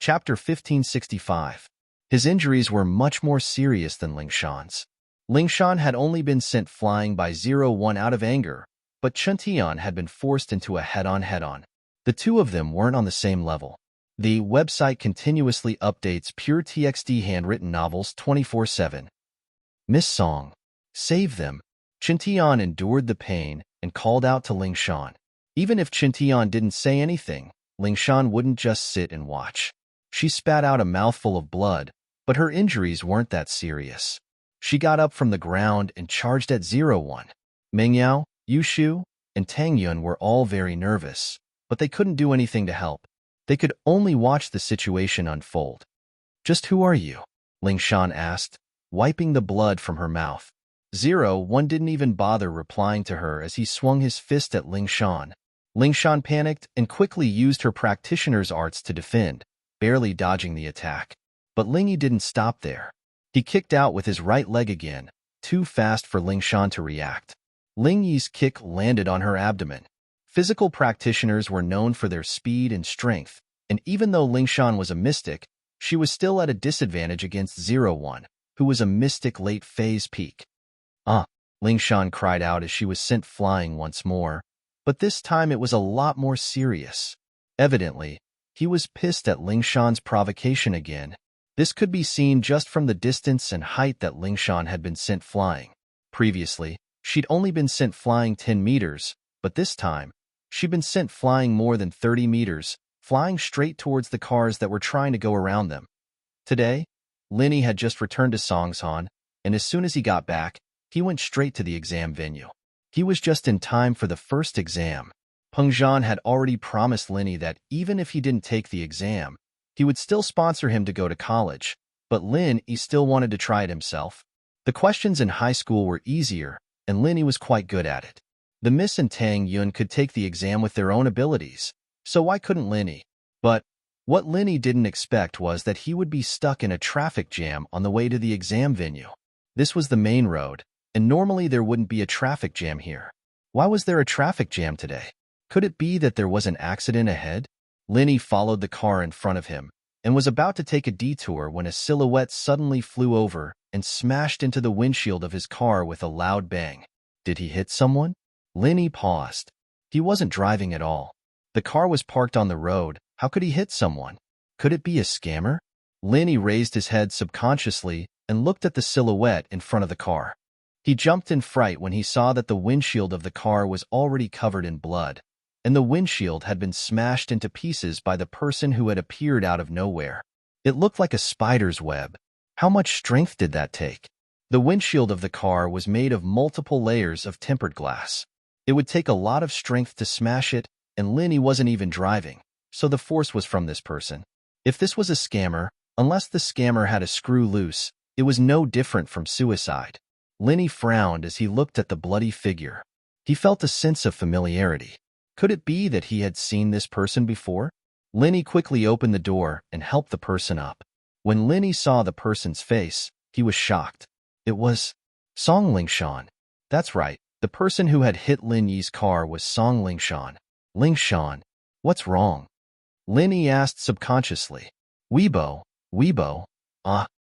Chapter 1565. His injuries were much more serious than Ling Shan's. Ling Shan had only been sent flying by 01 out of anger, but Chen Tian had been forced into a head-on. The two of them weren't on the same level. The website continuously updates pure TXT handwritten novels 24/7. Miss Song. Save them. Chen Tian endured the pain and called out to Ling Shan. Even if Chen Tian didn't say anything, Ling Shan wouldn't just sit and watch. She spat out a mouthful of blood, but her injuries weren't that serious. She got up from the ground and charged at 01. Meng Yao, Yu Shu, and Tang Yun were all very nervous, but they couldn't do anything to help. They could only watch the situation unfold. "Just who are you?" Ling Shan asked, wiping the blood from her mouth. 01 didn't even bother replying to her as he swung his fist at Ling Shan. Ling Shan panicked and quickly used her practitioner's arts to defend, barely dodging the attack. But Ling Yi didn't stop there. He kicked out with his right leg again, too fast for Ling Shan to react. Ling Yi's kick landed on her abdomen. Physical practitioners were known for their speed and strength, and even though Ling Shan was a mystic, she was still at a disadvantage against 01, who was a mystic late phase peak. Ling Shan cried out as she was sent flying once more, but this time it was a lot more serious. Evidently, he was pissed at Ling Shan's provocation again. This could be seen just from the distance and height that Ling Shan had been sent flying. Previously, she'd only been sent flying 10 meters, but this time, she'd been sent flying more than 30 meters, flying straight towards the cars that were trying to go around them. Today, Lin Yi had just returned to Songshan, and as soon as he got back, he went straight to the exam venue. He was just in time for the first exam. Peng Zhan had already promised Lin Yi that even if he didn't take the exam, he would still sponsor him to go to college, but Lin Yi still wanted to try it himself. The questions in high school were easier, and Lin Yi was quite good at it. The Miss and Tang Yun could take the exam with their own abilities, so why couldn't Lin Yi? But what Lin Yi didn't expect was that he would be stuck in a traffic jam on the way to the exam venue. This was the main road, and normally there wouldn't be a traffic jam here. Why was there a traffic jam today? Could it be that there was an accident ahead? Lin Yi followed the car in front of him and was about to take a detour when a silhouette suddenly flew over and smashed into the windshield of his car with a loud bang. Did he hit someone? Lin Yi paused. He wasn't driving at all. The car was parked on the road. How could he hit someone? Could it be a scammer? Lin Yi raised his head subconsciously and looked at the silhouette in front of the car. He jumped in fright when he saw that the windshield of the car was already covered in blood, and the windshield had been smashed into pieces by the person who had appeared out of nowhere. It looked like a spider's web. How much strength did that take? The windshield of the car was made of multiple layers of tempered glass. It would take a lot of strength to smash it, and Lin Yi wasn't even driving, so the force was from this person. If this was a scammer, unless the scammer had a screw loose, it was no different from suicide. Lin Yi frowned as he looked at the bloody figure. He felt a sense of familiarity. Could it be that he had seen this person before? Lin Yi quickly opened the door and helped the person up. When Lin Yi saw the person's face, he was shocked. It was Song Ling Shan. That's right, the person who had hit Lin Yi's car was Song Ling Shan. Ling Shan, what's wrong? Lin Yi asked subconsciously. Weibo.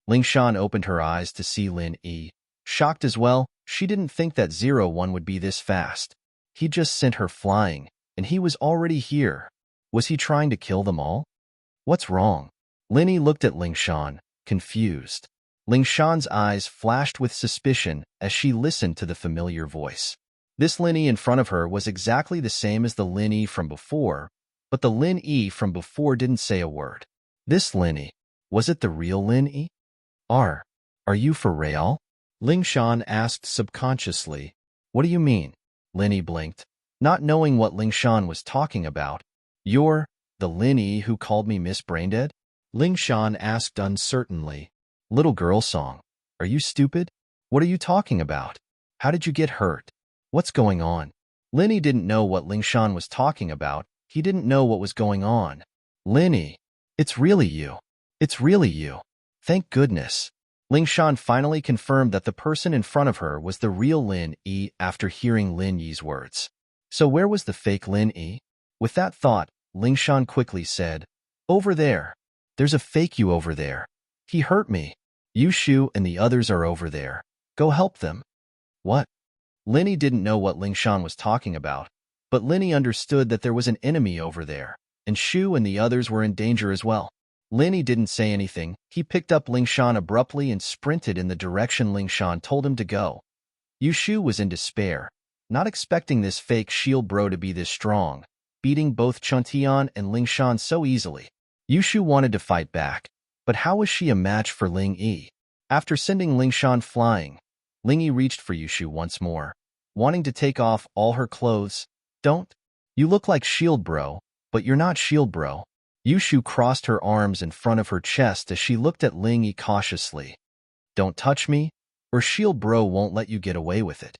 Ling Shan opened her eyes to see Lin Yi. Shocked as well, she didn't think that 01 would be this fast. He just sent her flying, and he was already here. Was he trying to kill them all? What's wrong? Lin Yi looked at Ling Shan, confused. Ling Shan's eyes flashed with suspicion as she listened to the familiar voice. This Lin Yi in front of her was exactly the same as the Lin Yi from before, but the Lin Yi from before didn't say a word. This Lin Yi, was it the real Lin Yi? Are you for real? Ling Shan asked subconsciously. What do you mean? Lin Yi blinked, not knowing what Ling Shan was talking about. You're the Lin Yi who called me Miss Braindead? Ling Shan asked uncertainly. Little girl Song, are you stupid? What are you talking about? How did you get hurt? What's going on? Lin Yi didn't know what Ling Shan was talking about. He didn't know what was going on. Lin Yi, it's really you. It's really you. Thank goodness. Ling Shan finally confirmed that the person in front of her was the real Lin Yi after hearing Lin Yi's words. So where was the fake Lin Yi? With that thought, Ling Shan quickly said, Over there. There's a fake you over there. He hurt me. Yushu and the others are over there. Go help them. What? Linny didn't know what Lingshan was talking about, but Linny understood that there was an enemy over there, and Shu and the others were in danger as well. Linny didn't say anything. He picked up Lingshan abruptly and sprinted in the direction Lingshan told him to go. Yushu was in despair, not expecting this fake shield bro to be this strong, beating both Chuntian and Lingshan so easily. Yushu wanted to fight back, but how was she a match for Ling Yi? After sending Lingshan flying, Ling Yi reached for Yushu once more, wanting to take off all her clothes. Don't. You look like shield bro, but you're not shield bro. Yushu crossed her arms in front of her chest as she looked at Ling Yi cautiously. Don't touch me, or shield bro won't let you get away with it.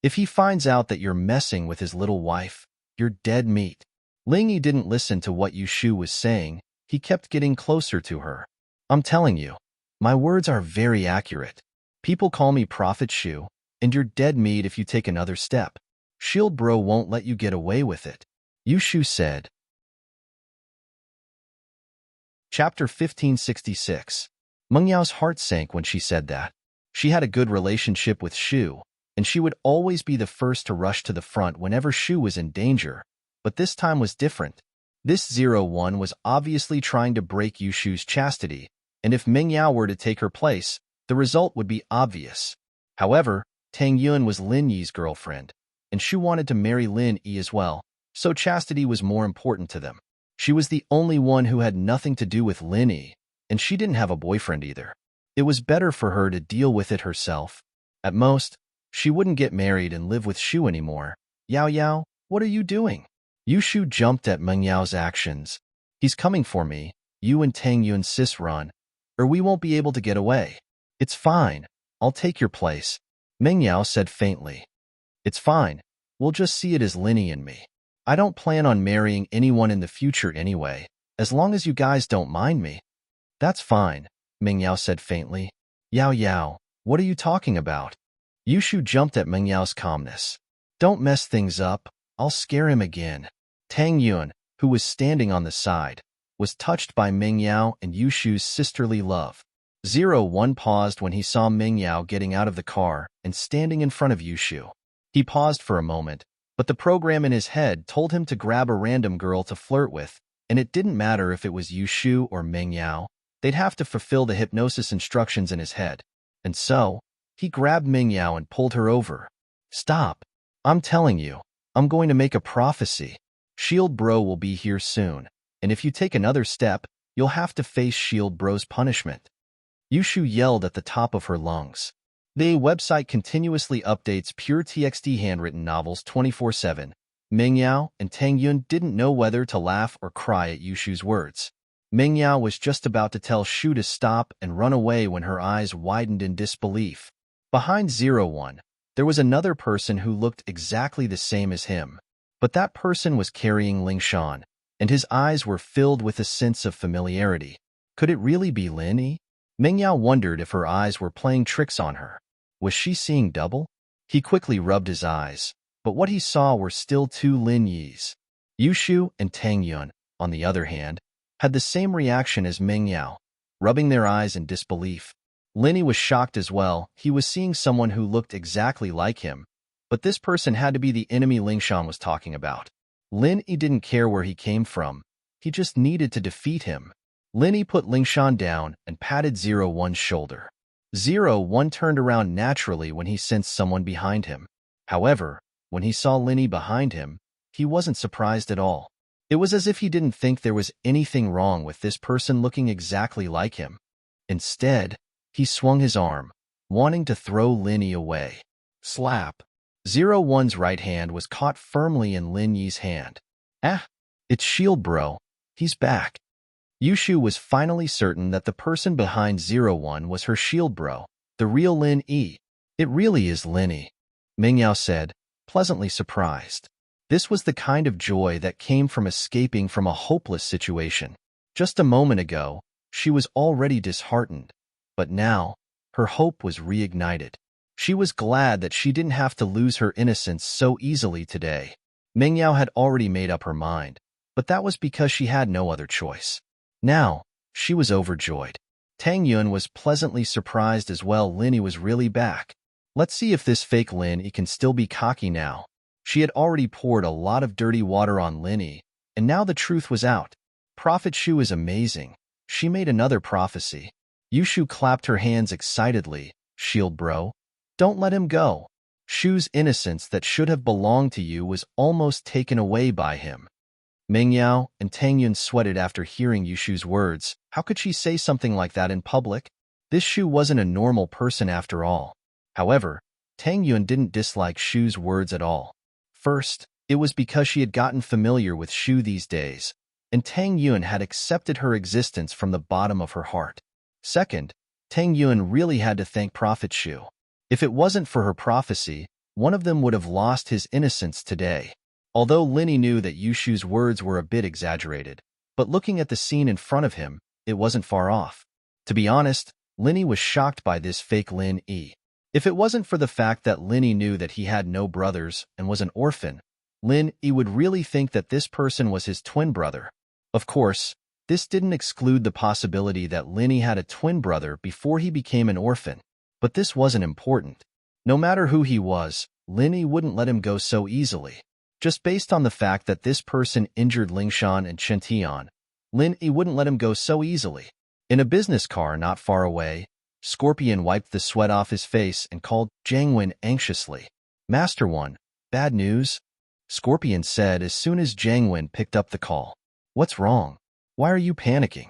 If he finds out that you're messing with his little wife, you're dead meat. Ling Yi didn't listen to what Yushu was saying. He kept getting closer to her. I'm telling you, my words are very accurate. People call me Prophet Shu, and you're dead meat if you take another step. Shield bro won't let you get away with it, Yushu said. Chapter 1566. Meng Yao's heart sank when she said that. She had a good relationship with Shu, and she would always be the first to rush to the front whenever Shu was in danger, but this time was different. This 01 was obviously trying to break Yushu's chastity, and if Meng Yao were to take her place, the result would be obvious. However, Tang Yun was Lin Yi's girlfriend, and Shu wanted to marry Lin Yi as well, so chastity was more important to them. She was the only one who had nothing to do with Lin Yi, and she didn't have a boyfriend either. It was better for her to deal with it herself. At most, she wouldn't get married and live with Shu anymore. Yao Yao, what are you doing? Yushu jumped at Meng Yao's actions. He's coming for me. You and Tang Yun sis run, or we won't be able to get away. It's fine. I'll take your place, Meng Yao said faintly. It's fine. We'll just see it as Linny and me. I don't plan on marrying anyone in the future anyway, as long as you guys don't mind me. That's fine, Meng Yao said faintly. Yao Yao, what are you talking about? Yushu jumped at Meng Yao's calmness. Don't mess things up. I'll scare him again. Tang Yun, who was standing on the side, was touched by Meng Yao and Yushu's sisterly love. 01 paused when he saw Meng Yao getting out of the car and standing in front of Yushu. He paused for a moment, but the program in his head told him to grab a random girl to flirt with, and it didn't matter if it was Yushu or Meng Yao. They'd have to fulfill the hypnosis instructions in his head. And so, he grabbed Meng Yao and pulled her over. Stop. I'm telling you, I'm going to make a prophecy. Shield Bro will be here soon, and if you take another step, you'll have to face Shield Bro's punishment. Yushu yelled at the top of her lungs. The website continuously updates pure TXT handwritten novels 24/7. Meng Yao and Tang Yun didn't know whether to laugh or cry at Yushu's words. Meng Yao was just about to tell Shu to stop and run away when her eyes widened in disbelief. Behind 01, there was another person who looked exactly the same as him, but that person was carrying Lingshan, and his eyes were filled with a sense of familiarity. Could it really be Lin Yi? Meng Yao wondered if her eyes were playing tricks on her. Was she seeing double? He quickly rubbed his eyes, but what he saw were still two Lin Yis. Yushu and Tang Yun, on the other hand, had the same reaction as Meng Yao, rubbing their eyes in disbelief. Lin Yi was shocked as well. He was seeing someone who looked exactly like him, but this person had to be the enemy Lingshan was talking about. Lin Yi didn't care where he came from. He just needed to defeat him. Lin Yi put Lingshan down and patted 01's shoulder. 01 turned around naturally when he sensed someone behind him. However, when he saw Lin Yi behind him, he wasn't surprised at all. It was as if he didn't think there was anything wrong with this person looking exactly like him. Instead, he swung his arm, wanting to throw Lin Yi away. Slap. 01's right hand was caught firmly in Lin Yi's hand. Ah, it's Shield Bro. He's back. Yushu was finally certain that the person behind 01 was her Shield Bro, the real Lin Yi. It really is Lin Yi, Meng Yao said, pleasantly surprised. This was the kind of joy that came from escaping from a hopeless situation. Just a moment ago, she was already disheartened, but now, her hope was reignited. She was glad that she didn't have to lose her innocence so easily today. Meng Yao had already made up her mind, but that was because she had no other choice. Now, She was overjoyed. Tang Yun was pleasantly surprised as well. Lin Yi was really back. Let's see if this fake Lin Yi can still be cocky now. She had already poured a lot of dirty water on Lin Yi, and now the truth was out. Prophet Shu is amazing. She made another prophecy. Yushu clapped her hands excitedly. Shield bro. Don't let him go. Shu's innocence that should have belonged to you was almost taken away by him. Mingyao and Tang Yun sweated after hearing Yushu's words. How could she say something like that in public? This Shu wasn't a normal person after all. However, Tang Yun didn't dislike Shu's words at all. First, it was because she had gotten familiar with Shu these days, and Tang Yun had accepted her existence from the bottom of her heart. Second, Tang Yun really had to thank Prophet Shu. If it wasn't for her prophecy, one of them would have lost his innocence today. Although Lin Yi knew that Yushu's words were a bit exaggerated, but looking at the scene in front of him, it wasn't far off. To be honest, Lin Yi was shocked by this fake Lin Yi. If it wasn't for the fact that Lin Yi knew that he had no brothers and was an orphan, Lin Yi would really think that this person was his twin brother. Of course, this didn't exclude the possibility that Lin Yi had a twin brother before he became an orphan. But this wasn't important. No matter who he was, Lin Yi wouldn't let him go so easily. Just based on the fact that this person injured Lingshan and Chen Tian, Lin Yi wouldn't let him go so easily. In a business car not far away, Scorpion wiped the sweat off his face and called Jiang Wen anxiously. Master One, bad news? Scorpion said as soon as Jiang Wen picked up the call. What's wrong? Why are you panicking?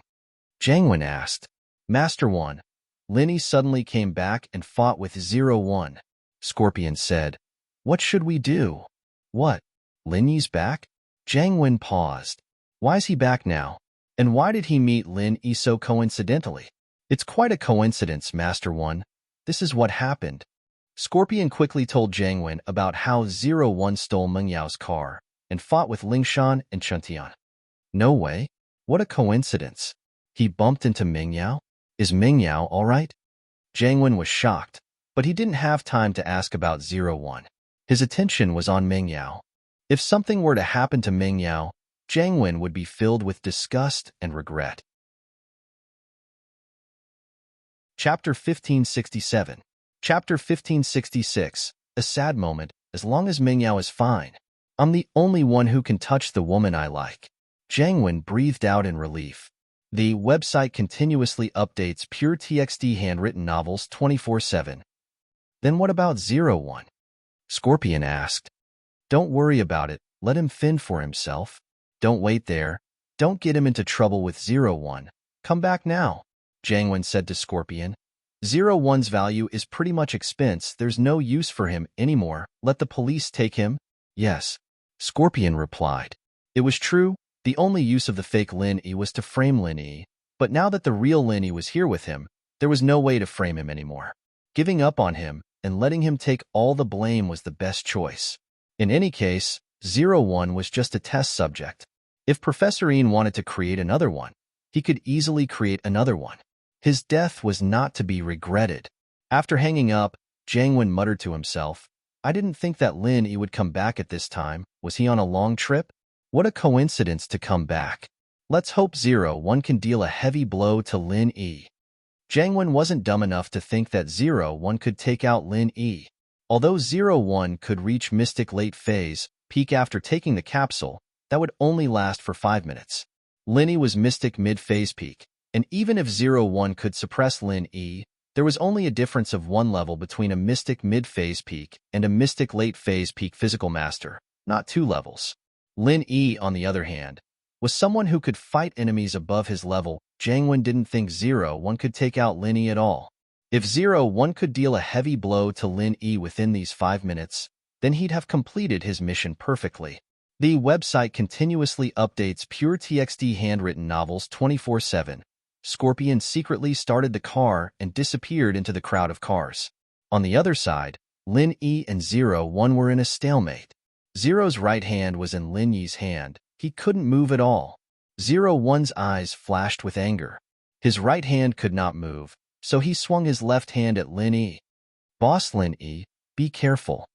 Jiang Wen asked. Master One, Lin Yi suddenly came back and fought with 01. Scorpion said. What should we do? What? Lin Yi's back? Jiang Wen paused. Why's he back now? And why did he meet Lin Yi so coincidentally? It's quite a coincidence, Master One. This is what happened. Scorpion quickly told Jiang Wen about how 01 stole Meng Yao's car and fought with Lingshan and Chen Tian. No way. What a coincidence. He bumped into Meng Yao? Is Meng Yao all right? Jiang Wen was shocked, but he didn't have time to ask about 01. His attention was on Meng Yao. If something were to happen to Meng Yao, Jiang Wen would be filled with disgust and regret. Chapter 1567. Chapter 1566. A sad moment, as long as Meng Yao is fine. I'm the only one who can touch the woman I like. Jiang Wen breathed out in relief. The website continuously updates pure TXT handwritten novels 24/7. Then what about 01? Scorpion asked. Don't worry about it, let him fend for himself. Don't wait there. Don't get him into trouble with 01. Come back now, Jiang Wen said to Scorpion. 01's value is pretty much expense, there's no use for him anymore, let the police take him? Yes, Scorpion replied. It was true, the only use of the fake Lin Yi was to frame Lin Yi, but now that the real Lin Yi was here with him, there was no way to frame him anymore. Giving up on him and letting him take all the blame was the best choice. In any case, 01 was just a test subject. If Professor Yin wanted to create another one, he could easily create another one. His death was not to be regretted. After hanging up, Jiang Wen muttered to himself, I didn't think that Lin Yi would come back at this time. Was he on a long trip? What a coincidence to come back. Let's hope 01 can deal a heavy blow to Lin Yi. Jiang Wen wasn't dumb enough to think that 01 could take out Lin Yi. Although 01 could reach Mystic Late Phase, peak after taking the capsule, that would only last for 5 minutes. Lin Yi was Mystic Mid-Phase Peak, and even if 01 could suppress Lin Yi, there was only a difference of 1 level between a Mystic Mid-Phase Peak and a Mystic Late Phase Peak Physical Master, not 2 levels. Lin Yi, on the other hand, was someone who could fight enemies above his level. Jiang Wen didn't think 01 could take out Lin Yi at all. If 01 could deal a heavy blow to Lin Yi within these 5 minutes, then he'd have completed his mission perfectly. The website continuously updates pure TXT handwritten novels 24/7. Scorpion secretly started the car and disappeared into the crowd of cars. On the other side, Lin Yi and 01 were in a stalemate. 0's right hand was in Lin Yi's hand. He couldn't move at all. 01's eyes flashed with anger. His right hand could not move, so he swung his left hand at Lin Yi. Boss Lin Yi, be careful.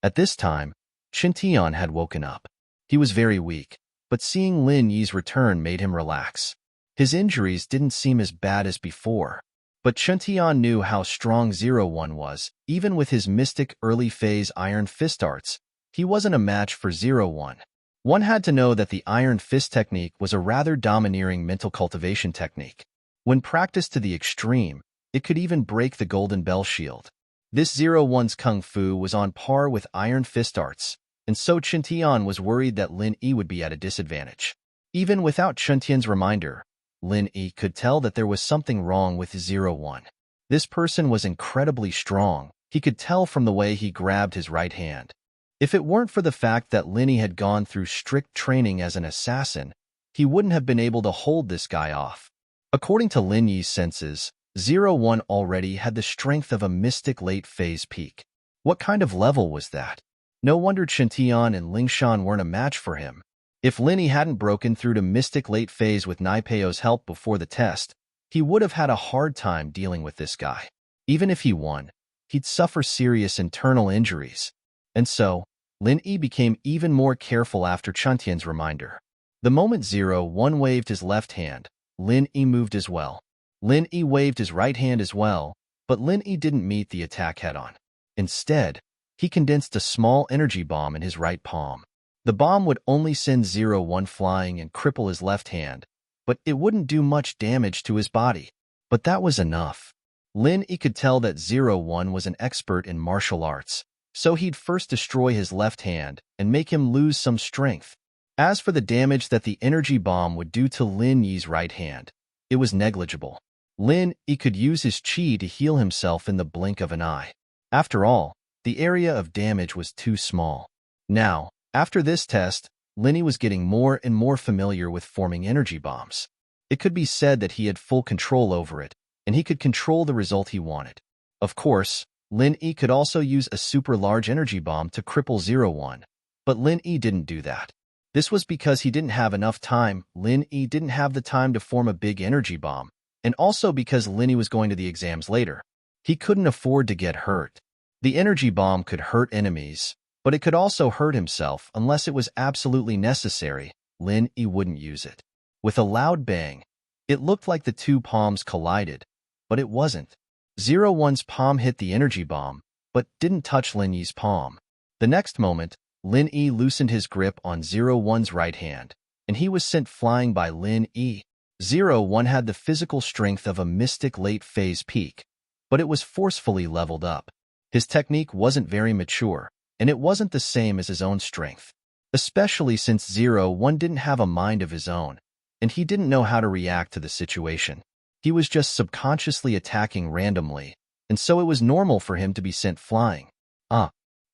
At this time, Chen Tian had woken up. He was very weak, but seeing Lin Yi's return made him relax. His injuries didn't seem as bad as before. But Chuntian knew how strong 01 was. Even with his mystic early-phase Iron Fist arts, he wasn't a match for 01. One had to know that the Iron Fist technique was a rather domineering mental cultivation technique. When practiced to the extreme, it could even break the Golden Bell Shield. This 01's Kung Fu was on par with Iron Fist arts, and so Chuntian was worried that Lin Yi would be at a disadvantage. Even without Chuntian's reminder, Lin Yi could tell that there was something wrong with 01. This person was incredibly strong. He could tell from the way he grabbed his right hand. If it weren't for the fact that Lin Yi had gone through strict training as an assassin, he wouldn't have been able to hold this guy off. According to Lin Yi's senses, 01 already had the strength of a mystic late-phase peak. What kind of level was that? No wonder Chuntian and Lingshan weren't a match for him. If Lin Yi hadn't broken through to mystic late phase with Naipeo's help before the test, he would have had a hard time dealing with this guy. Even if he won, he'd suffer serious internal injuries. And so, Lin Yi became even more careful after Chuntian's reminder. The moment 01 waved his left hand, Lin Yi moved as well. Lin Yi waved his right hand as well, but Lin Yi didn't meet the attack head-on. Instead, he condensed a small energy bomb in his right palm. The bomb would only send 01 flying and cripple his left hand, but it wouldn't do much damage to his body. But that was enough. Lin Yi could tell that 01 was an expert in martial arts, so he'd first destroy his left hand and make him lose some strength. As for the damage that the energy bomb would do to Lin Yi's right hand, it was negligible. Lin Yi could use his chi to heal himself in the blink of an eye. After all, the area of damage was too small. Now, after this test, Lin Yi was getting more and more familiar with forming energy bombs. It could be said that he had full control over it, and he could control the result he wanted. Of course, Lin Yi could also use a super large energy bomb to cripple 01, but Lin Yi didn't do that. This was because he didn't have enough time. Lin Yi didn't have the time to form a big energy bomb, and also because Lin Yi was going to the exams later. He couldn't afford to get hurt. The energy bomb could hurt enemies, but it could also hurt himself unless it was absolutely necessary. Lin Yi wouldn't use it. With a loud bang, it looked like the two palms collided, but it wasn't. 01's palm hit the energy bomb, but didn't touch Lin Yi's palm. The next moment, Lin Yi loosened his grip on 01's right hand, and he was sent flying by Lin Yi. 01 had the physical strength of a mystic late-phase peak, but it was forcefully leveled up. His technique wasn't very mature, and it wasn't the same as his own strength, especially since 01 didn't have a mind of his own, and he didn't know how to react to the situation. He was just subconsciously attacking randomly, and so it was normal for him to be sent flying.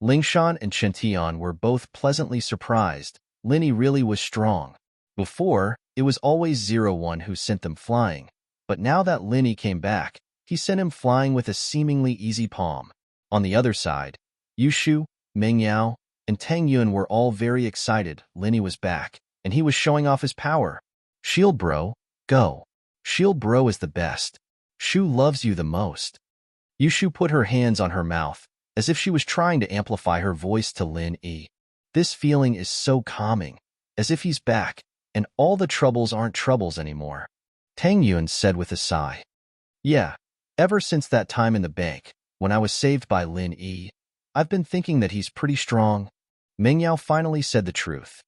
Lingshan and Chuntian were both pleasantly surprised. Lin Yi really was strong. Before, it was always 01 who sent them flying, but now that Lin Yi came back, he sent him flying with a seemingly easy palm. On the other side, Yushu, Mengyao, and Tang Yun were all very excited. Lin Yi was back, and he was showing off his power. Shield bro, go. Shield bro is the best. Shu loves you the most. Yushu put her hands on her mouth, as if she was trying to amplify her voice to Lin Yi. This feeling is so calming, as if he's back, and all the troubles aren't troubles anymore. Tang Yun said with a sigh. Yeah, ever since that time in the bank, when I was saved by Lin Yi, I've been thinking that he's pretty strong. Mengyao finally said the truth.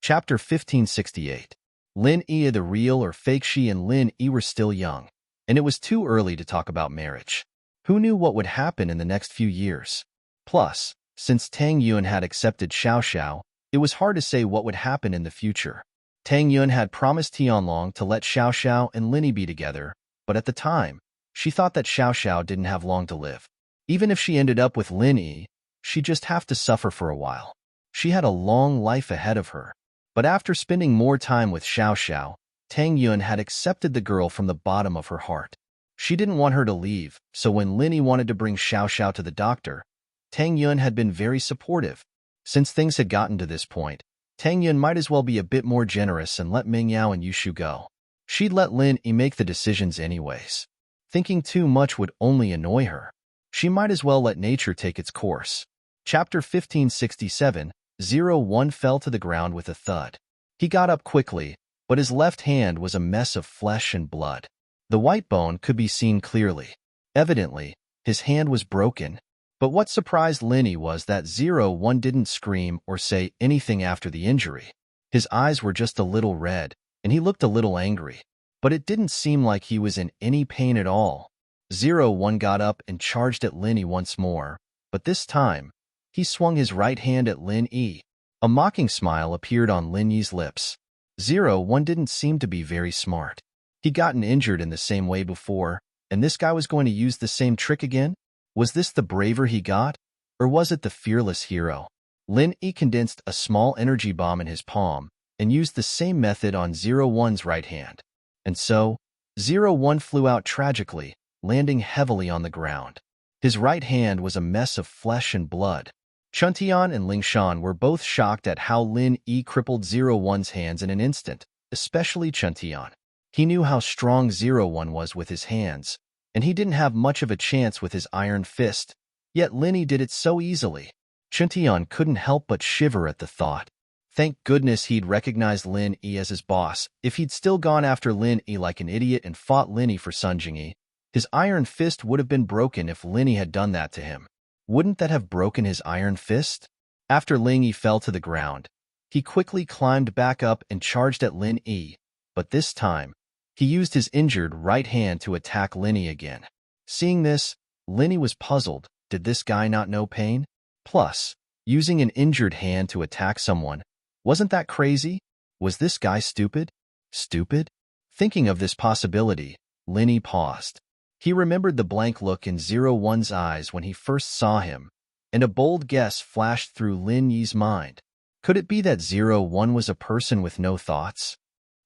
Chapter 1568. Lin Yi, the real or fake. She and Lin Yi were still young, and it was too early to talk about marriage. Who knew what would happen in the next few years? Plus, since Tang Yun had accepted Xiao Xiao, it was hard to say what would happen in the future. Tang Yun had promised Tianlong to let Xiao Xiao and Lin Yi be together, but at the time, she thought that Xiao Xiao didn't have long to live. Even if she ended up with Lin Yi, she'd just have to suffer for a while. She had a long life ahead of her. But after spending more time with Xiao Xiao, Tang Yun had accepted the girl from the bottom of her heart. She didn't want her to leave, so when Lin Yi wanted to bring Xiao Xiao to the doctor, Tang Yun had been very supportive. Since things had gotten to this point, Tang Yun might as well be a bit more generous and let Mengyao and Yushu go. She'd let Lin Yi make the decisions anyways. Thinking too much would only annoy her. She might as well let nature take its course. Chapter 1567. 01 fell to the ground with a thud. He got up quickly, but his left hand was a mess of flesh and blood. The white bone could be seen clearly. Evidently, his hand was broken. But what surprised Linny was that 01 didn't scream or say anything after the injury. His eyes were just a little red, and he looked a little angry. But it didn't seem like he was in any pain at all. 01 got up and charged at Linny once more, but this time, he swung his right hand at Lin Yi. A mocking smile appeared on Lin Yi's lips. 01 didn't seem to be very smart. He'd gotten injured in the same way before, and this guy was going to use the same trick again? Was this the braver he got, or was it the fearless hero? Lin Yi condensed a small energy bomb in his palm and used the same method on 01's right hand. And so, 01 flew out tragically, landing heavily on the ground. His right hand was a mess of flesh and blood. Chuntian and Lingshan were both shocked at how Lin Yi crippled 01's hands in an instant, especially Chuntian. He knew how strong 01 was with his hands, and he didn't have much of a chance with his iron fist, yet Lin Yi did it so easily. Chuntian couldn't help but shiver at the thought. Thank goodness he'd recognized Lin Yi as his boss. If he'd still gone after Lin Yi like an idiot and fought Lin Yi for Sun Jingyi, his iron fist would have been broken if Lin Yi had done that to him. Wouldn't that have broken his iron fist? After Lin Yi fell to the ground, he quickly climbed back up and charged at Lin Yi, but this time, he used his injured right hand to attack Lin Yi again. Seeing this, Lin Yi was puzzled. Did this guy not know pain? Plus, using an injured hand to attack someone, wasn't that crazy? Was this guy stupid? Stupid? Thinking of this possibility, Lin Yi paused. He remembered the blank look in 01's eyes when he first saw him, and a bold guess flashed through Lin Yi's mind. Could it be that 01 was a person with no thoughts?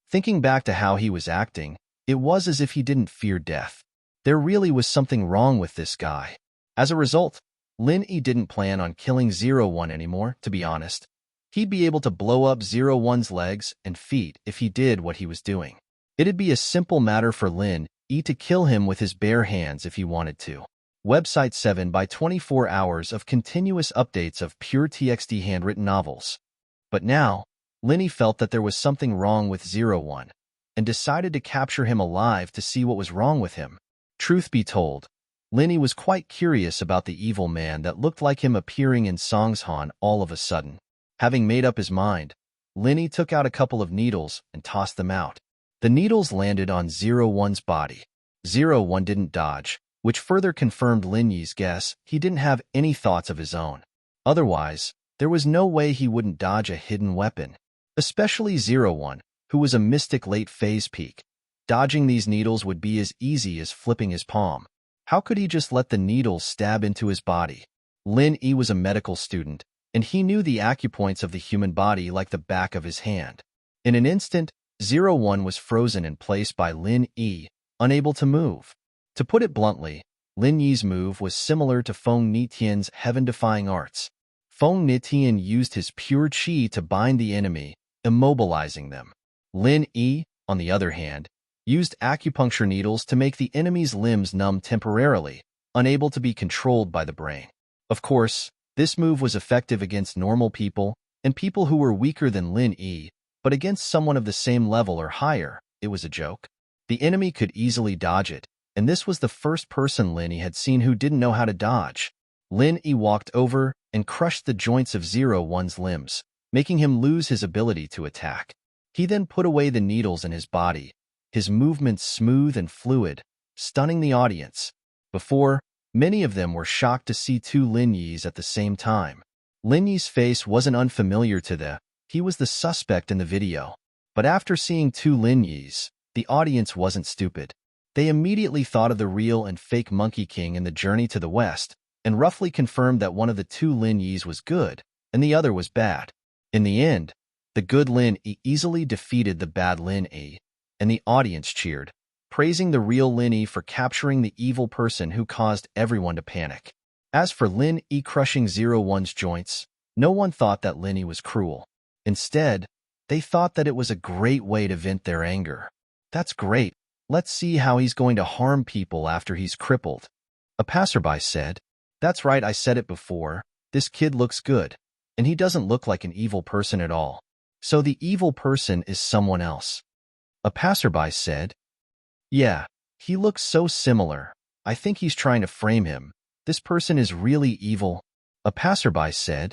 Thinking back to how he was acting, it was as if he didn't fear death. There really was something wrong with this guy. As a result, Lin Yi didn't plan on killing 01 anymore, to be honest. He'd be able to blow up 01's legs and feet if he did what he was doing. It'd be a simple matter for Lin Yi to kill him with his bare hands if he wanted to. Website 7 by 24 hours of continuous updates of pure TXT handwritten novels. But now, Lin Yi felt that there was something wrong with 01, and decided to capture him alive to see what was wrong with him. Truth be told, Lin Yi was quite curious about the evil man that looked like him appearing in Songshan all of a sudden. Having made up his mind, Lin Yi took out a couple of needles and tossed them out. The needles landed on 01's body. 01 didn't dodge, which further confirmed Lin Yi's guess. He didn't have any thoughts of his own. Otherwise, there was no way he wouldn't dodge a hidden weapon. Especially 01, who was a mystic late phase peak. Dodging these needles would be as easy as flipping his palm. How could he just let the needles stab into his body? Lin Yi was a medical student, and he knew the acupoints of the human body like the back of his hand. In an instant, 01 was frozen in place by Lin Yi, unable to move. To put it bluntly, Lin Yi's move was similar to Feng Nitian's heaven-defying arts. Feng Nitian used his pure qi to bind the enemy, immobilizing them. Lin Yi, on the other hand, used acupuncture needles to make the enemy's limbs numb temporarily, unable to be controlled by the brain. Of course, this move was effective against normal people and people who were weaker than Lin Yi, but against someone of the same level or higher, it was a joke. The enemy could easily dodge it, and this was the first person Lin Yi had seen who didn't know how to dodge. Lin Yi walked over and crushed the joints of 01's limbs, making him lose his ability to attack. He then put away the needles in his body, his movements smooth and fluid, stunning the audience. Before, many of them were shocked to see two Lin Yis at the same time. Lin Yi's face wasn't unfamiliar to them. He was the suspect in the video. But after seeing two Lin Yis, the audience wasn't stupid. They immediately thought of the real and fake Monkey King in the Journey to the West, and roughly confirmed that one of the two Lin Yis was good, and the other was bad. In the end, the good Lin Yi easily defeated the bad Lin Yi, and the audience cheered, praising the real Lin Yi for capturing the evil person who caused everyone to panic. As for Lin Yi crushing 01's joints, no one thought that Lin Yi was cruel. Instead, they thought that it was a great way to vent their anger. That's great. Let's see how he's going to harm people after he's crippled. A passerby said, "That's right, I said it before. This kid looks good, and he doesn't look like an evil person at all." So the evil person is someone else. A passerby said. Yeah, he looks so similar. I think he's trying to frame him. This person is really evil. A passerby said.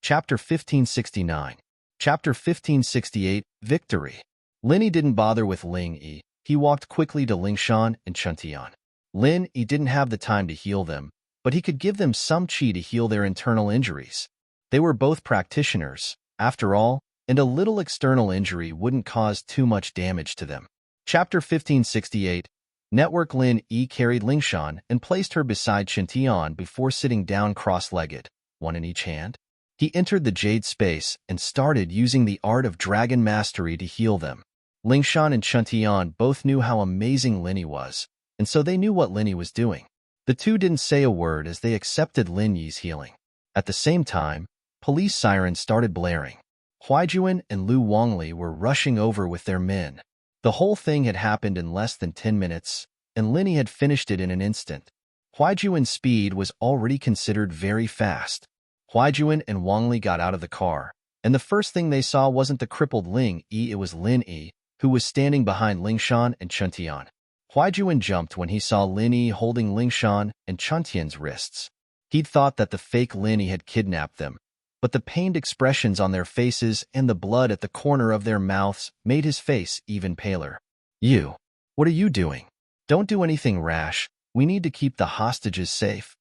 Chapter 1569. Chapter 1568, Victory. Lin didn't bother with Ling Yi. He walked quickly to Lingshan and Chuntian. Lin Yi didn't have the time to heal them, but he could give them some qi to heal their internal injuries. They were both practitioners, after all, and a little external injury wouldn't cause too much damage to them. Chapter 1568. Network. Lin Yi carried Lingshan and placed her beside Chuntian before sitting down cross-legged, one in each hand. He entered the jade space and started using the art of dragon mastery to heal them. Lingshan and Chuntian both knew how amazing Lin Yi was, and so they knew what Lin Yi was doing. The two didn't say a word as they accepted Lin Yi's healing. At the same time, police sirens started blaring. Huaijuan and Lu Wangli were rushing over with their men. The whole thing had happened in less than 10 minutes, and Lin Yi had finished it in an instant. Huaijuan's speed was already considered very fast. Huaijuan and Wangli got out of the car, and the first thing they saw wasn't the crippled Ling Yi, it was Lin Yi, who was standing behind Lingshan and Chuntian. Huaijuan jumped when he saw Lin Yi holding Lingshan and Chuntian's wrists. He'd thought that the fake Lin Yi had kidnapped them, but the pained expressions on their faces and the blood at the corner of their mouths made his face even paler. You, what are you doing? Don't do anything rash. We need to keep the hostages safe,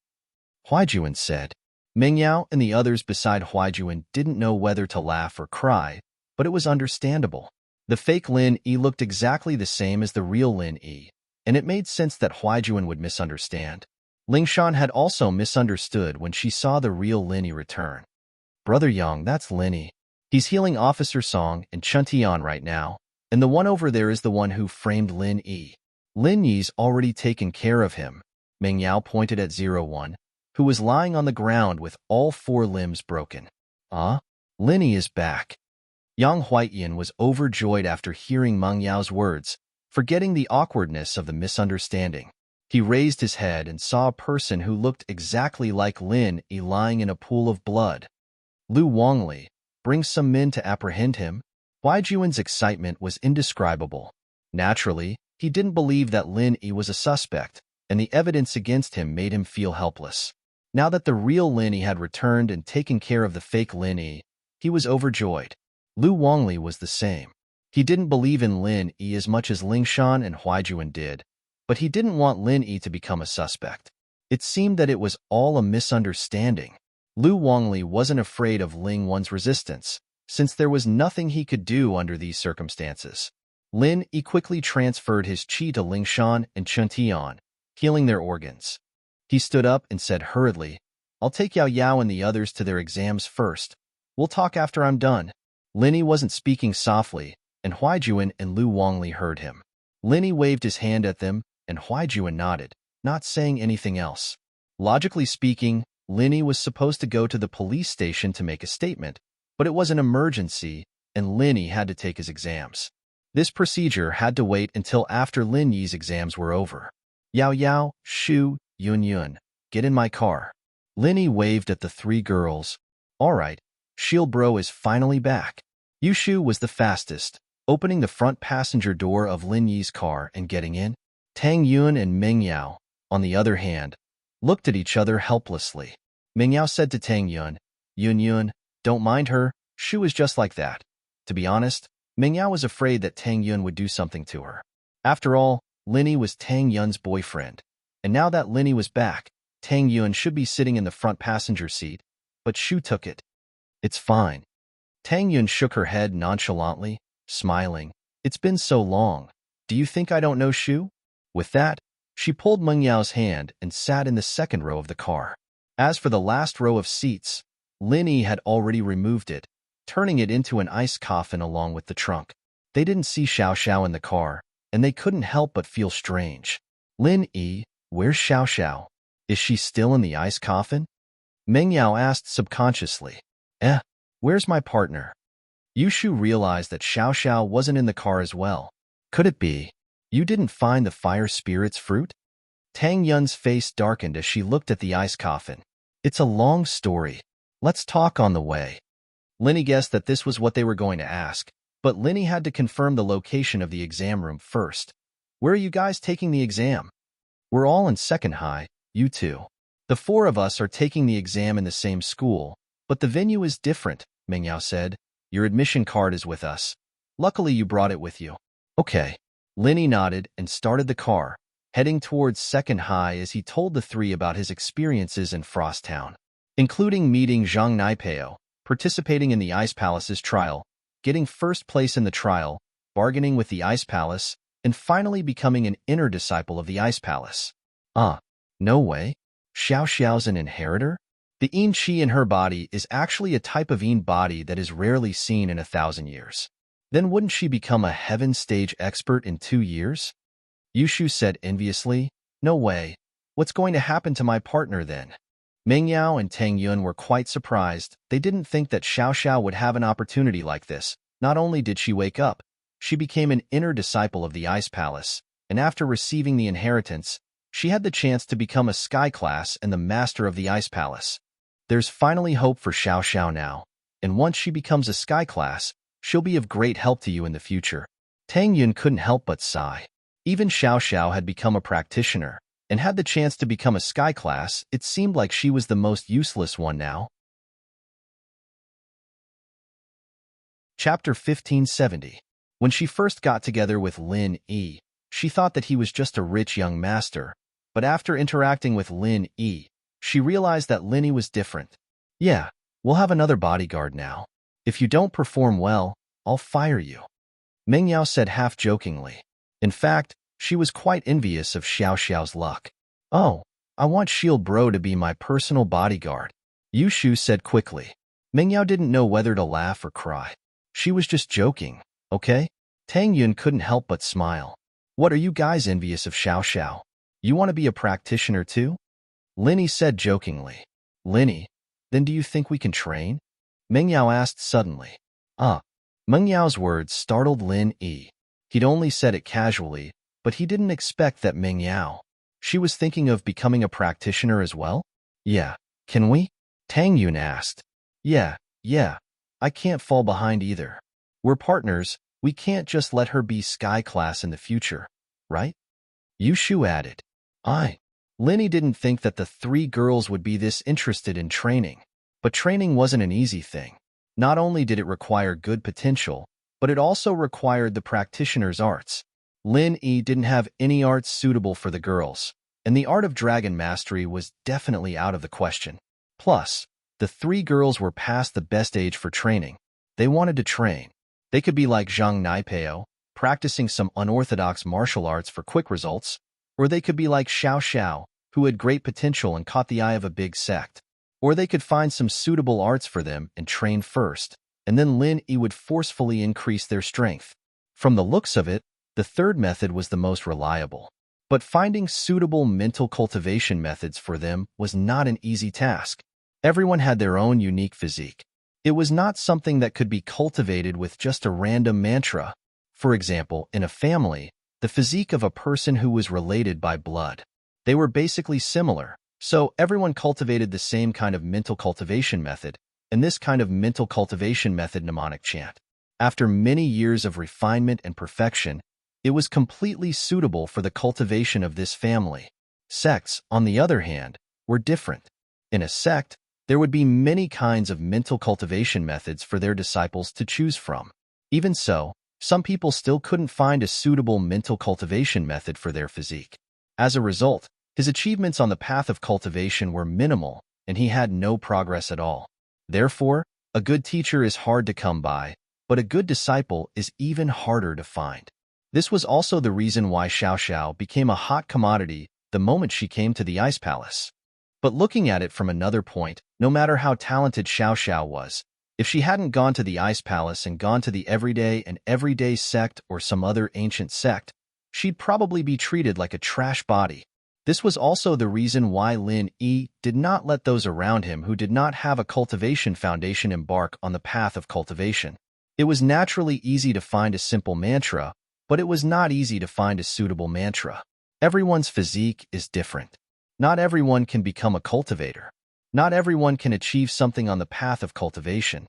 Huaijuan said. Mengyao and the others beside Huaijuan didn't know whether to laugh or cry, but it was understandable. The fake Lin Yi looked exactly the same as the real Lin Yi, and it made sense that Huaijuan would misunderstand. Lingshan had also misunderstood when she saw the real Lin Yi return. Brother Yang, that's Lin Yi. He's healing Officer Song and Chuntian right now, and the one over there is the one who framed Lin Yi. Lin Yi's already taken care of him. Mengyao pointed at 01, who was lying on the ground with all 4 limbs broken. Lin Yi is back. Yang Huaiyan was overjoyed after hearing Meng Yao's words, forgetting the awkwardness of the misunderstanding. He raised his head and saw a person who looked exactly like Lin Yi lying in a pool of blood. Lu Wangli, bring some men to apprehend him. Huaijuan's excitement was indescribable. Naturally, he didn't believe that Lin Yi was a suspect, and the evidence against him made him feel helpless. Now that the real Lin Yi had returned and taken care of the fake Lin Yi, he was overjoyed. Lu Wangli was the same. He didn't believe in Lin Yi as much as Lingshan and Huaijuan did, but he didn't want Lin Yi to become a suspect. It seemed that it was all a misunderstanding. Lu Wangli wasn't afraid of Ling Wan's resistance, since there was nothing he could do under these circumstances. Lin Yi quickly transferred his qi to Lingshan and Chuntian, healing their organs. He stood up and said hurriedly, I'll take Yao Yao and the others to their exams first. We'll talk after I'm done. Lin Yi wasn't speaking softly, and Huaijuan and Lu Wangli heard him. Lin Yi waved his hand at them, and Huaijuan nodded, not saying anything else. Logically speaking, Lin Yi was supposed to go to the police station to make a statement, but it was an emergency, and Lin Yi had to take his exams. This procedure had to wait until after Lin Yi's exams were over. Yao Yao, Shu, Yun Yun, get in my car. Lin Yi waved at the 3 girls. All right, Shield Bro is finally back. Yushu was the fastest, opening the front passenger door of Lin Yi's car and getting in. Tang Yun and Meng Yao, on the other hand, looked at each other helplessly. Meng Yao said to Tang Yun, Yun Yun, don't mind her, Shu is just like that. To be honest, Meng Yao was afraid that Tang Yun would do something to her. After all, Lin Yi was Tang Yun's boyfriend, and now that Lin Yi was back, Tang Yun should be sitting in the front passenger seat, but Shu took it. It's fine. Tang Yun shook her head nonchalantly, smiling. It's been so long. Do you think I don't know Shu? With that, she pulled Meng Yao's hand and sat in the second row of the car. As for the last row of seats, Lin Yi had already removed it, turning it into an ice coffin along with the trunk. They didn't see Xiao Xiao in the car, and they couldn't help but feel strange. Lin Yi, where's Xiao Xiao? Is she still in the ice coffin? Meng Yao asked subconsciously. Where's my partner? Yushu realized that Xiao Xiao wasn't in the car as well. Could it be? You didn't find the fire spirit's fruit? Tang Yun's face darkened as she looked at the ice coffin. It's a long story. Let's talk on the way. Linny guessed that this was what they were going to ask, but Linny had to confirm the location of the exam room first. Where are you guys taking the exam? We're all in second high, you two. The four of us are taking the exam in the same school, but the venue is different, Mingyao said. Your admission card is with us. Luckily you brought it with you. Okay. Linny nodded and started the car, heading towards second high as he told the three about his experiences in Frost Town, including meeting Zhang Naipeo, participating in the Ice Palace's trial, getting first place in the trial, bargaining with the Ice Palace, and finally becoming an inner disciple of the Ice Palace. No way. Xiao Xiao's an inheritor? The Yin Qi in her body is actually a type of Yin body that is rarely seen in 1,000 years. Then wouldn't she become a heaven stage expert in 2 years? Yushu said enviously. No way. What's going to happen to my partner then? Mingyao and Tang Yun were quite surprised. They didn't think that Xiao Xiao would have an opportunity like this. Not only did she wake up, she became an inner disciple of the Ice Palace, and after receiving the inheritance, she had the chance to become a sky class and the master of the Ice Palace. There's finally hope for Xiao Xiao now, and once she becomes a sky class, she'll be of great help to you in the future. Tang Yun couldn't help but sigh. Even Xiao Xiao had become a practitioner, and had the chance to become a sky class. It seemed like she was the most useless one now. Chapter 1570. When she first got together with Lin Yi, she thought that he was just a rich young master, but after interacting with Lin Yi, she realized that Linny was different. Yeah, we'll have another bodyguard now. If you don't perform well, I'll fire you, Mingyao said half-jokingly. In fact, she was quite envious of Xiao Xiao's luck. Oh, I want Shield Bro to be my personal bodyguard, Yushu said quickly. Mingyao didn't know whether to laugh or cry. She was just joking, okay? Tang Yun couldn't help but smile. What are you guys envious of Xiao Xiao? You want to be a practitioner too? Linny said jokingly. Linny, then do you think we can train? Mingyao asked suddenly. Mengyao's words startled Lin Yi. He'd only said it casually, but he didn't expect that Mingyao. She was thinking of becoming a practitioner as well? Yeah, can we? Tang Yun asked. Yeah, I can't fall behind either. We're partners, we can't just let her be sky class in the future, right? Yushu added. Linny didn't think that the three girls would be this interested in training. But training wasn't an easy thing. Not only did it require good potential, but it also required the practitioner's arts. Lin Yi didn't have any arts suitable for the girls, and the art of dragon mastery was definitely out of the question. Plus, the three girls were past the best age for training. They wanted to train. They could be like Zhang Naipeo, practicing some unorthodox martial arts for quick results, or they could be like Xiao Xiao, who had great potential and caught the eye of a big sect. Or they could find some suitable arts for them and train first, and then Lin Yi would forcefully increase their strength. From the looks of it, the third method was the most reliable. But finding suitable mental cultivation methods for them was not an easy task. Everyone had their own unique physique. It was not something that could be cultivated with just a random mantra. For example, in a family, the physique of a person who was related by blood. They were basically similar, so everyone cultivated the same kind of mental cultivation method, and this kind of mental cultivation method mnemonic chant. After many years of refinement and perfection, it was completely suitable for the cultivation of this family. Sects, on the other hand, were different. In a sect, there would be many kinds of mental cultivation methods for their disciples to choose from. Even so, some people still couldn't find a suitable mental cultivation method for their physique. As a result, his achievements on the path of cultivation were minimal, and he had no progress at all. Therefore, a good teacher is hard to come by, but a good disciple is even harder to find. This was also the reason why Xiao Xiao became a hot commodity the moment she came to the Ice Palace. But looking at it from another point, no matter how talented Xiao Xiao was, if she hadn't gone to the Ice Palace and gone to the everyday sect or some other ancient sect, she'd probably be treated like a trash body. This was also the reason why Lin Yi did not let those around him who did not have a cultivation foundation embark on the path of cultivation. It was naturally easy to find a simple mantra, but it was not easy to find a suitable mantra. Everyone's physique is different. Not everyone can become a cultivator. Not everyone can achieve something on the path of cultivation.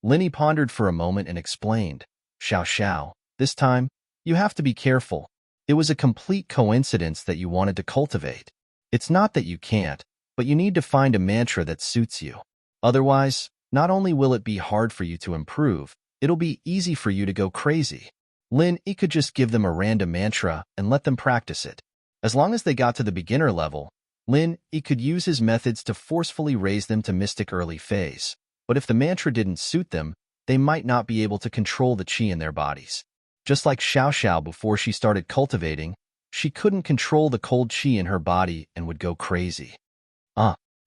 Linny pondered for a moment and explained, Xiao Xiao, this time, you have to be careful. It was a complete coincidence that you wanted to cultivate. It's not that you can't, but you need to find a mantra that suits you. Otherwise, not only will it be hard for you to improve, it'll be easy for you to go crazy. Lin Yi could just give them a random mantra and let them practice it. As long as they got to the beginner level, Lin Yi could use his methods to forcefully raise them to mystic early phase. But if the mantra didn't suit them, they might not be able to control the qi in their bodies. Just like Xiao Xiao before she started cultivating, she couldn't control the cold qi in her body and would go crazy.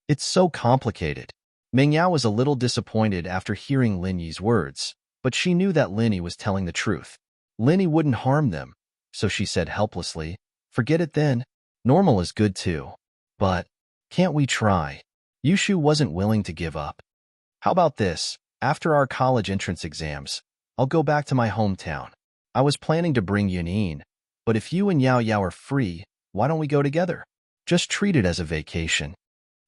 It's so complicated. Meng Yao was a little disappointed after hearing Lin Yi's words, but she knew that Lin Yi was telling the truth. Lin Yi wouldn't harm them, so she said helplessly, forget it then. Normal is good too. But, can't we try? Yushu wasn't willing to give up. How about this? After our college entrance exams, I'll go back to my hometown. I was planning to bring Yunin, but if you and Yao Yao are free, why don't we go together? Just treat it as a vacation.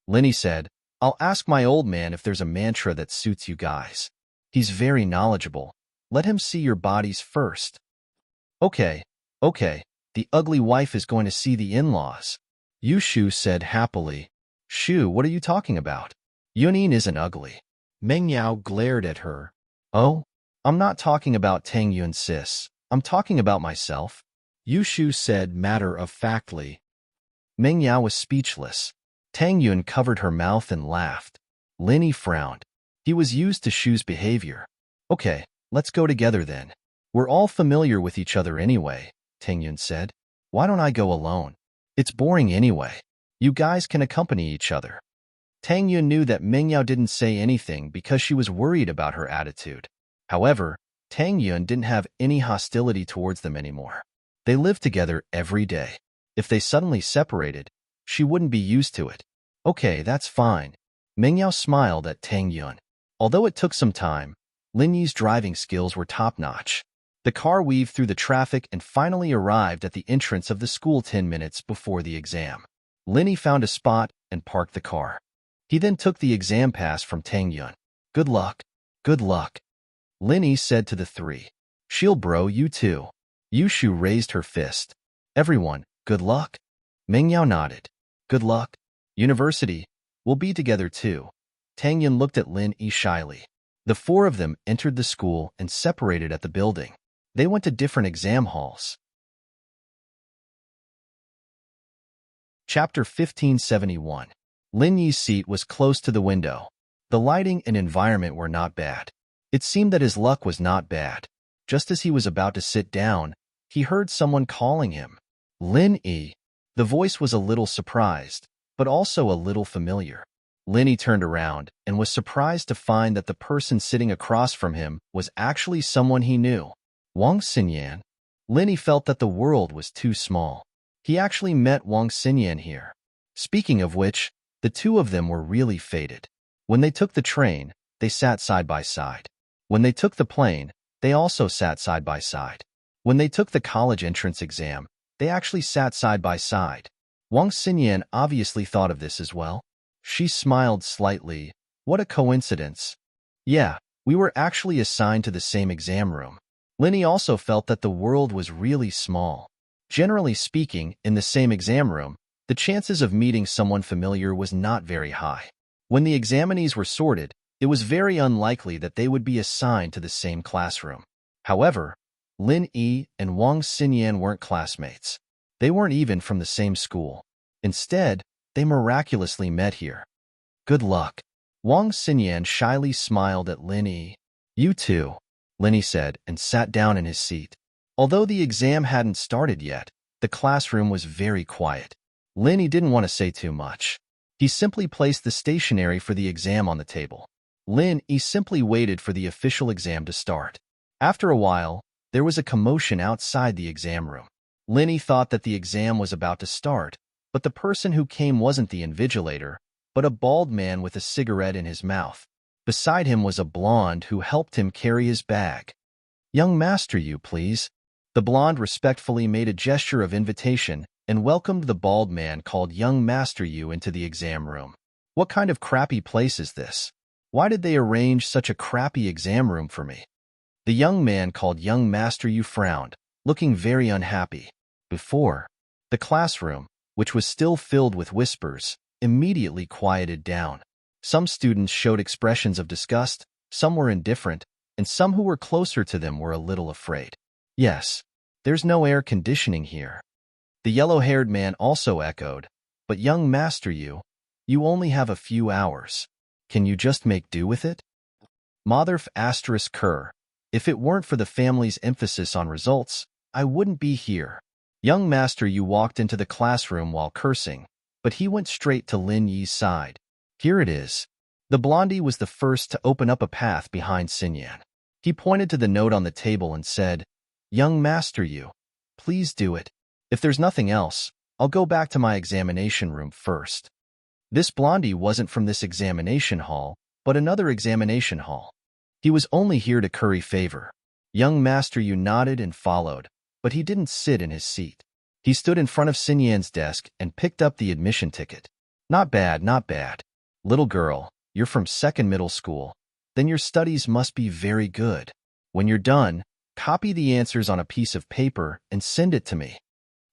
Linny said, I'll ask my old man if there's a mantra that suits you guys. He's very knowledgeable. Let him see your bodies first. Okay, the ugly wife is going to see the in-laws. Yushu said happily. Shu, what are you talking about? Yunin isn't ugly. Meng Yao glared at her. Oh, I'm not talking about Tang Yun sis. I'm talking about myself. Yushu said matter-of-factly. Meng Yao was speechless. Tang Yun covered her mouth and laughed. Linny frowned. He was used to Shu's behavior. Okay, let's go together then. We're all familiar with each other anyway, Tang Yun said. Why don't I go alone? It's boring anyway. You guys can accompany each other. Tang Yun knew that Meng Yao didn't say anything because she was worried about her attitude. However, Tang Yun didn't have any hostility towards them anymore. They lived together every day. If they suddenly separated, she wouldn't be used to it. Okay, that's fine. Meng Yao smiled at Tang Yun. Although it took some time, Lin Yi's driving skills were top-notch. The car weaved through the traffic and finally arrived at the entrance of the school 10 minutes before the exam. Lin Yi found a spot and parked the car. He then took the exam pass from Tang Yun. Good luck. Good luck. Lin Yi said to the three. Shield bro, you too. Yushu raised her fist. Everyone, good luck. Meng Yao nodded. Good luck. University, we'll be together too. Tang Yun looked at Lin Yi shyly. The four of them entered the school and separated at the building. They went to different exam halls. Chapter 1571. Lin Yi's seat was close to the window. The lighting and environment were not bad. It seemed that his luck was not bad. Just as he was about to sit down, he heard someone calling him. Lin Yi. The voice was a little surprised, but also a little familiar. Lin Yi turned around and was surprised to find that the person sitting across from him was actually someone he knew. Wang Xinyan. Lin Yi felt that the world was too small. He actually met Wang Xinyan here. Speaking of which, the two of them were really fated. When they took the train, they sat side by side. When they took the plane, they also sat side by side. When they took the college entrance exam, they actually sat side by side. Wang Xinyan obviously thought of this as well. She smiled slightly. What a coincidence. Yeah, we were actually assigned to the same exam room. Lin Yi also felt that the world was really small. Generally speaking, in the same exam room, the chances of meeting someone familiar was not very high. When the examinees were sorted, it was very unlikely that they would be assigned to the same classroom. However, Lin Yi and Wang Xinyan weren't classmates. They weren't even from the same school. Instead, they miraculously met here. Good luck. Wang Xinyan shyly smiled at Lin Yi. You too, Lin Yi said and sat down in his seat. Although the exam hadn't started yet, the classroom was very quiet. Lin Yi didn't want to say too much. He simply placed the stationery for the exam on the table. Lin Yi simply waited for the official exam to start. After a while, there was a commotion outside the exam room. Lin Yi thought that the exam was about to start, but the person who came wasn't the invigilator, but a bald man with a cigarette in his mouth. Beside him was a blonde who helped him carry his bag. Young master, you please. The blonde respectfully made a gesture of invitation and welcomed the bald man called Young Master Yu into the exam room. What kind of crappy place is this? Why did they arrange such a crappy exam room for me? The young man called young Master Yu frowned, looking very unhappy. Before, the classroom, which was still filled with whispers, immediately quieted down. Some students showed expressions of disgust, some were indifferent, and some who were closer to them were a little afraid. Yes, there's no air conditioning here. The yellow-haired man also echoed, but young Master Yu, you only have a few hours. Can you just make do with it? Motherf asterisk cur. If it weren't for the family's emphasis on results, I wouldn't be here. Young Master Yu walked into the classroom while cursing, but he went straight to Lin Yi's side. Here it is. The blondie was the first to open up a path behind Xinyan. He pointed to the note on the table and said, Young Master Yu, please do it. If there's nothing else, I'll go back to my examination room first. This blondie wasn't from this examination hall, but another examination hall. He was only here to curry favor. Young Master Yu nodded and followed, but he didn't sit in his seat. He stood in front of Xinyan's desk and picked up the admission ticket. Not bad, not bad. Little girl, you're from second middle school. Then your studies must be very good. When you're done, copy the answers on a piece of paper and send it to me.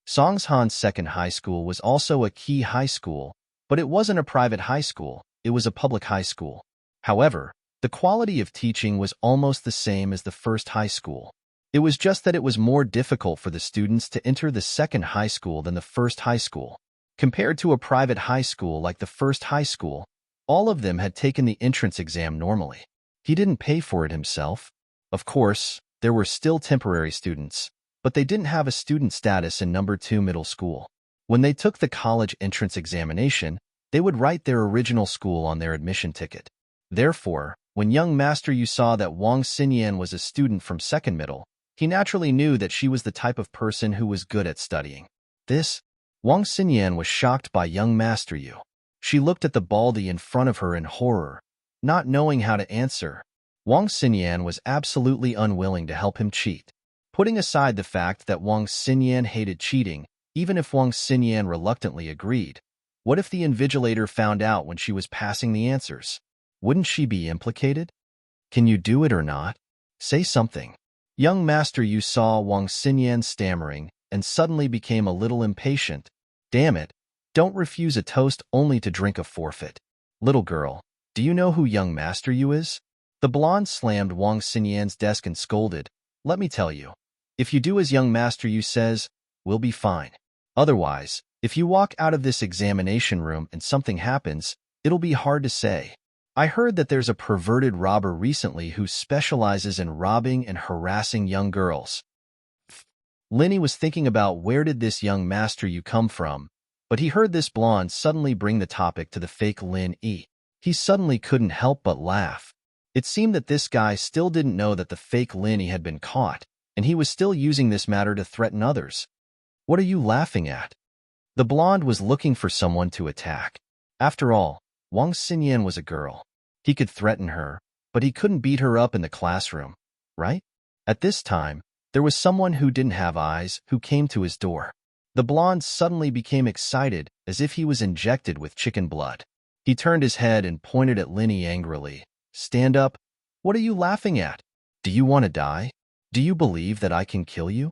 Songshan Second High School was also a key high school, but it wasn't a private high school, it was a public high school. However, the quality of teaching was almost the same as the first high school. It was just that it was more difficult for the students to enter the second high school than the first high school. Compared to a private high school like the first high school, all of them had taken the entrance exam normally. He didn't pay for it himself. Of course, there were still temporary students, but they didn't have a student status in number 2 middle school. When they took the college entrance examination, they would write their original school on their admission ticket. Therefore, when young Master Yu saw that Wang Xinyan was a student from second middle, he naturally knew that she was the type of person who was good at studying. Wang Xinyan was shocked by young Master Yu. She looked at the baldy in front of her in horror, not knowing how to answer. Wang Xinyan was absolutely unwilling to help him cheat. Putting aside the fact that Wang Xinyan hated cheating, even if Wang Xinyan reluctantly agreed, what if the invigilator found out when she was passing the answers? Wouldn't she be implicated? Can you do it or not? Say something. Young Master Yu saw Wang Xinyan stammering and suddenly became a little impatient. Damn it, don't refuse a toast only to drink a forfeit. Little girl, do you know who young Master Yu is? The blonde slammed Wang Xinyan's desk and scolded, Let me tell you, if you do as young Master Yu says, we'll be fine. Otherwise, if you walk out of this examination room and something happens, it'll be hard to say. I heard that there's a perverted robber recently who specializes in robbing and harassing young girls. Linny was thinking about where did this young Master Yu come from, but he heard this blonde suddenly bring the topic to the fake Lin Yi. He suddenly couldn't help but laugh. It seemed that this guy still didn't know that the fake Lin Yi had been caught, and he was still using this matter to threaten others. What are you laughing at? The blonde was looking for someone to attack. After all, Wang Xinyan was a girl. He could threaten her, but he couldn't beat her up in the classroom, right? At this time, there was someone who didn't have eyes who came to his door. The blonde suddenly became excited as if he was injected with chicken blood. He turned his head and pointed at Linny angrily. Stand up. What are you laughing at? Do you want to die? Do you believe that I can kill you?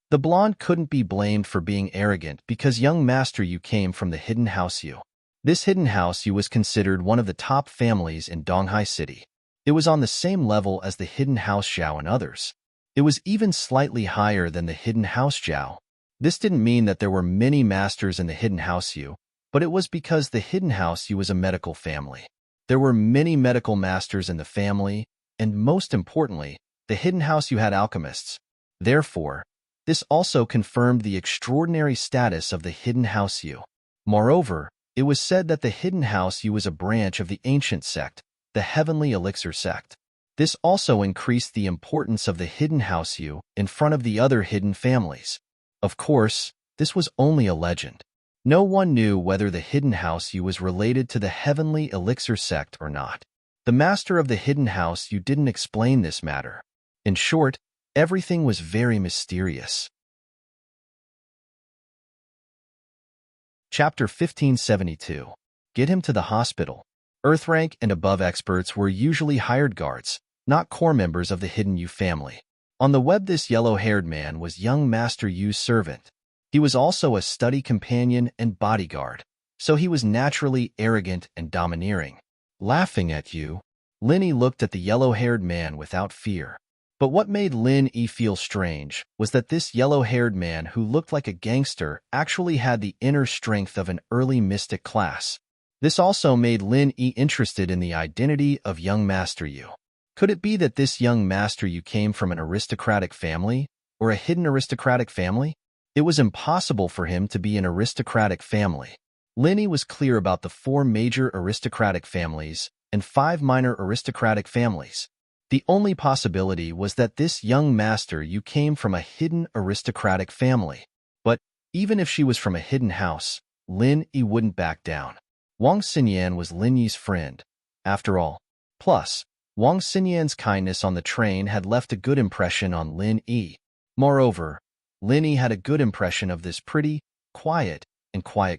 The blonde couldn't be blamed for being arrogant because young Master Yu came from the Hidden House Yu. This Hidden House Yu was considered one of the top families in Donghai City. It was on the same level as the Hidden House Zhao and others. It was even slightly higher than the Hidden House Zhao. This didn't mean that there were many masters in the Hidden House Yu, but it was because the Hidden House Yu was a medical family. There were many medical masters in the family, and most importantly, the Hidden House Yu had alchemists. Therefore, this also confirmed the extraordinary status of the Hidden House Yu. Moreover, it was said that the Hidden House Yu was a branch of the ancient sect, the Heavenly Elixir sect. This also increased the importance of the Hidden House Yu in front of the other hidden families. Of course, this was only a legend. No one knew whether the Hidden House Yu was related to the Heavenly Elixir sect or not. The master of the Hidden House Yu didn't explain this matter. In short, everything was very mysterious. Chapter 1572. Get him to the hospital. Earth rank and above experts were usually hired guards, not core members of the Hidden You family. On the web, this yellow-haired man was young Master Yu's servant. He was also a study companion and bodyguard, so he was naturally arrogant and domineering. Laughing at you, Lin Yi looked at the yellow-haired man without fear. But what made Lin Yi feel strange was that this yellow-haired man who looked like a gangster actually had the inner strength of an early mystic class. This also made Lin Yi interested in the identity of young Master Yu. Could it be that this young Master Yu came from an aristocratic family, or a hidden aristocratic family? It was impossible for him to be an aristocratic family. Lin Yi was clear about the 4 major aristocratic families and 5 minor aristocratic families. The only possibility was that this young Master Yu came from a hidden aristocratic family. But even if she was from a hidden house, Lin Yi wouldn't back down. Wang Xinyan was Lin Yi's friend, after all. Plus, Wang Xinyan's kindness on the train had left a good impression on Lin Yi. Moreover, Lin Yi had a good impression of this pretty, quiet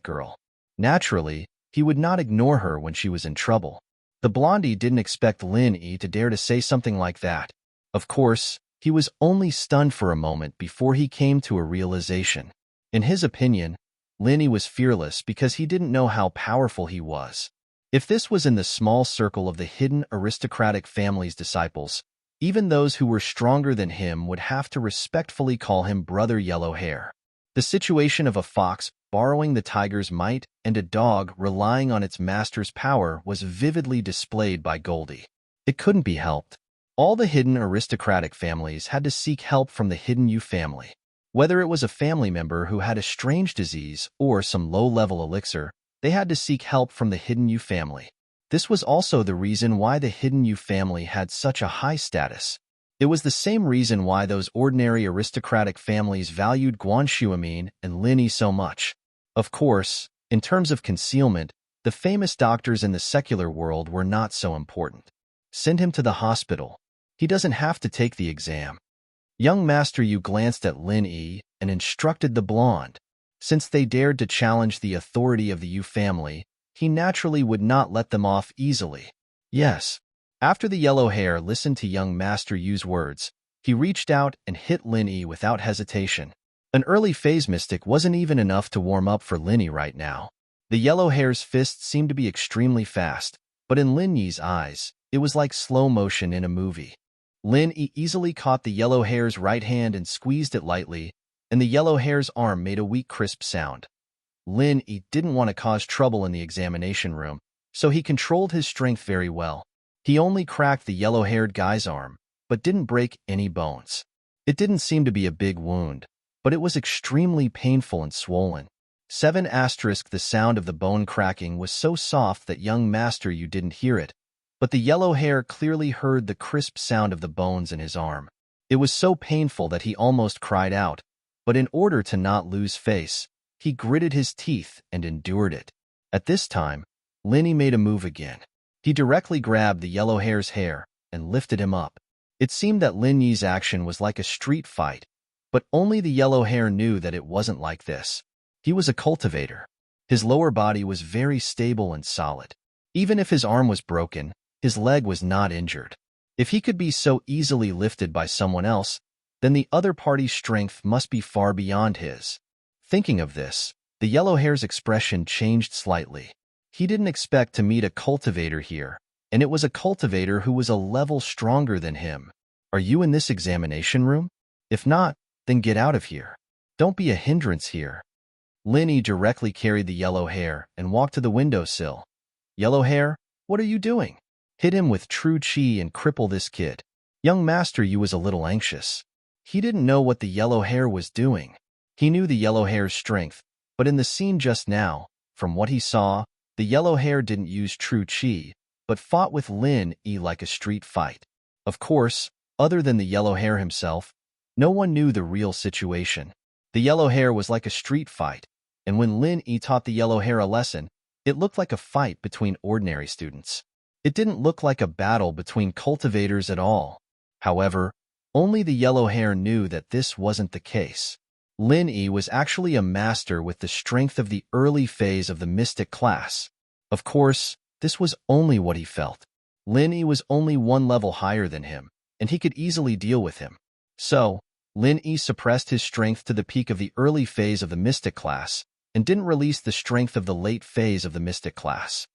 girl. Naturally, he would not ignore her when she was in trouble. The blondie didn't expect Lin Yi to dare to say something like that. Of course, he was only stunned for a moment before he came to a realization. In his opinion, Lin Yi was fearless because he didn't know how powerful he was. If this was in the small circle of the hidden aristocratic family's disciples, even those who were stronger than him would have to respectfully call him Brother Yellowhair. The situation of a fox borrowing the tiger's might and a dog relying on its master's power was vividly displayed by Goldie. It couldn't be helped. All the hidden aristocratic families had to seek help from the Hidden You family. Whether it was a family member who had a strange disease or some low-level elixir, they had to seek help from the Hidden You family. This was also the reason why the Hidden You family had such a high status. It was the same reason why those ordinary aristocratic families valued Guan Xuemin and Lin Yi so much. Of course, in terms of concealment, the famous doctors in the secular world were not so important. Send him to the hospital. He doesn't have to take the exam. Young Master Yu glanced at Lin Yi and instructed the blonde. Since they dared to challenge the authority of the Yu family, he naturally would not let them off easily. Yes. After the yellow hair listened to young Master Yu's words, he reached out and hit Lin Yi without hesitation. An early phase mystic wasn't even enough to warm up for Lin Yi right now. The yellow hair's fists seemed to be extremely fast, but in Lin Yi's eyes, it was like slow motion in a movie. Lin Yi easily caught the yellow hair's right hand and squeezed it lightly, and the yellow hair's arm made a weak, crisp sound. Lin Yi didn't want to cause trouble in the examination room, so he controlled his strength very well. He only cracked the yellow-haired guy's arm, but didn't break any bones. It didn't seem to be a big wound, but it was extremely painful and swollen. 7 *. The sound of the bone cracking was so soft that young Master Yu didn't hear it, but the yellow hair clearly heard the crisp sound of the bones in his arm. It was so painful that he almost cried out, but in order to not lose face, he gritted his teeth and endured it. At this time, Lin Yi made a move again. He directly grabbed the yellow hair's hair and lifted him up. It seemed that Lin Yi's action was like a street fight, but only the yellow hair knew that it wasn't like this. He was a cultivator. His lower body was very stable and solid. Even if his arm was broken, his leg was not injured. If he could be so easily lifted by someone else, then the other party's strength must be far beyond his. Thinking of this, the yellow hair's expression changed slightly. He didn't expect to meet a cultivator here, and it was a cultivator who was a level stronger than him. Are you in this examination room? If not, then get out of here. Don't be a hindrance here. Lin Yi directly carried the yellow hair and walked to the windowsill. Yellow hair, what are you doing? Hit him with true chi and cripple this kid. Young Master Yu was a little anxious. He didn't know what the yellow hair was doing. He knew the yellow hair's strength, but in the scene just now, from what he saw, the yellow hair didn't use true chi, but fought with Lin Yi like a street fight. Of course, other than the yellow hair himself, no one knew the real situation. The yellow hair was like a street fight, and when Lin Yi taught the yellow hair a lesson, it looked like a fight between ordinary students. It didn't look like a battle between cultivators at all. However, only the yellow hair knew that this wasn't the case. Lin Yi was actually a master with the strength of the early phase of the mystic class. Of course, this was only what he felt. Lin Yi was only one level higher than him, and he could easily deal with him. So, Lin Yi suppressed his strength to the peak of the early phase of the mystic class, and didn't release the strength of the late phase of the mystic class.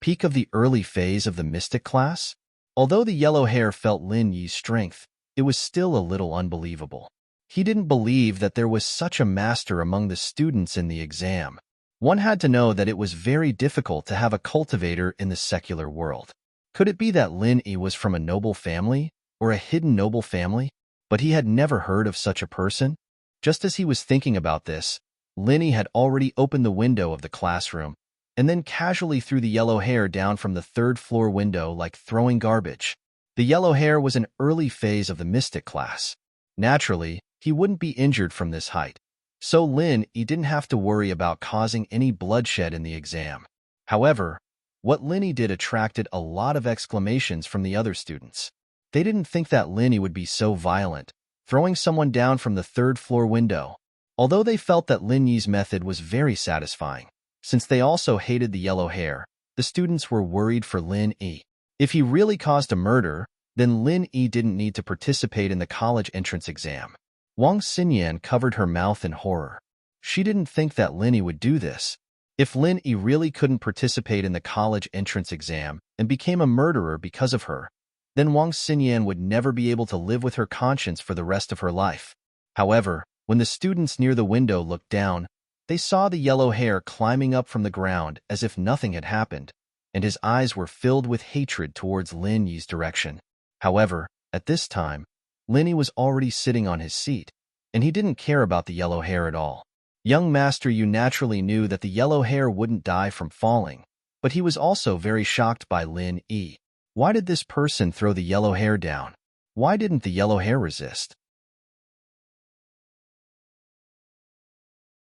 Peak of the early phase of the mystic class? Although the yellow hair felt Lin Yi's strength, it was still a little unbelievable. He didn't believe that there was such a master among the students in the exam. One had to know that it was very difficult to have a cultivator in the secular world. Could it be that Lin Yi was from a noble family, or a hidden noble family? But he had never heard of such a person. Just as he was thinking about this, Lin Yi had already opened the window of the classroom, and then casually threw the yellow hair down from the third-floor window like throwing garbage. The yellow hair was an early phase of the mystic class. Naturally, he wouldn't be injured from this height, so Lin Yi didn't have to worry about causing any bloodshed in the exam. However, what Lin Yi did attracted a lot of exclamations from the other students. They didn't think that Lin Yi would be so violent, throwing someone down from the third-floor window. Although they felt that Lin Yi's method was very satisfying, since they also hated the yellow hair, the students were worried for Lin Yi. If he really caused a murder, then Lin Yi didn't need to participate in the college entrance exam. Wang Xinyan covered her mouth in horror. She didn't think that Lin Yi would do this. If Lin Yi really couldn't participate in the college entrance exam and became a murderer because of her, then Wang Xinyan would never be able to live with her conscience for the rest of her life. However, when the students near the window looked down, they saw the yellow hair climbing up from the ground as if nothing had happened, and his eyes were filled with hatred towards Lin Yi's direction. However, at this time, Lin Yi was already sitting on his seat, and he didn't care about the yellow hair at all. Young Master Yu naturally knew that the yellow hair wouldn't die from falling, but he was also very shocked by Lin Yi. Why did this person throw the yellow hair down? Why didn't the yellow hair resist?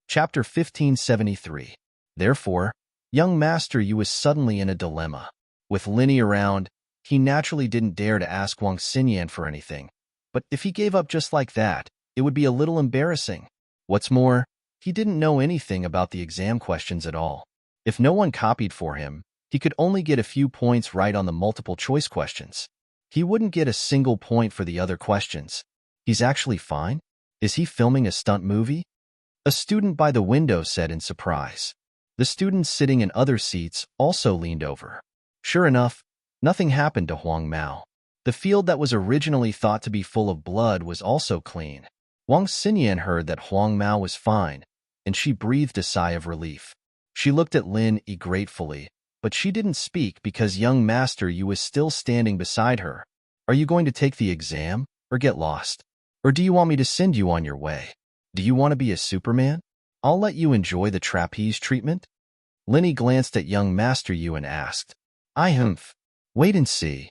Chapter 1573. Therefore, young Master Yu was suddenly in a dilemma. With Lin Yi around, he naturally didn't dare to ask Wang Xinyan for anything, but if he gave up just like that, it would be a little embarrassing. What's more, he didn't know anything about the exam questions at all. If no one copied for him, he could only get a few points right on the multiple-choice questions. He wouldn't get a single point for the other questions. He's actually fine? Is he filming a stunt movie? A student by the window said in surprise. The students sitting in other seats also leaned over. Sure enough, nothing happened to Huang Mao. The field that was originally thought to be full of blood was also clean. Wang Xinyan heard that Huang Mao was fine, and she breathed a sigh of relief. She looked at Lin Yi gratefully, but she didn't speak because young Master Yu was still standing beside her. Are you going to take the exam, or get lost? Or do you want me to send you on your way? Do you want to be a Superman? I'll let you enjoy the trapeze treatment. Lin Yi glanced at young Master Yu and asked, humph. Wait and see.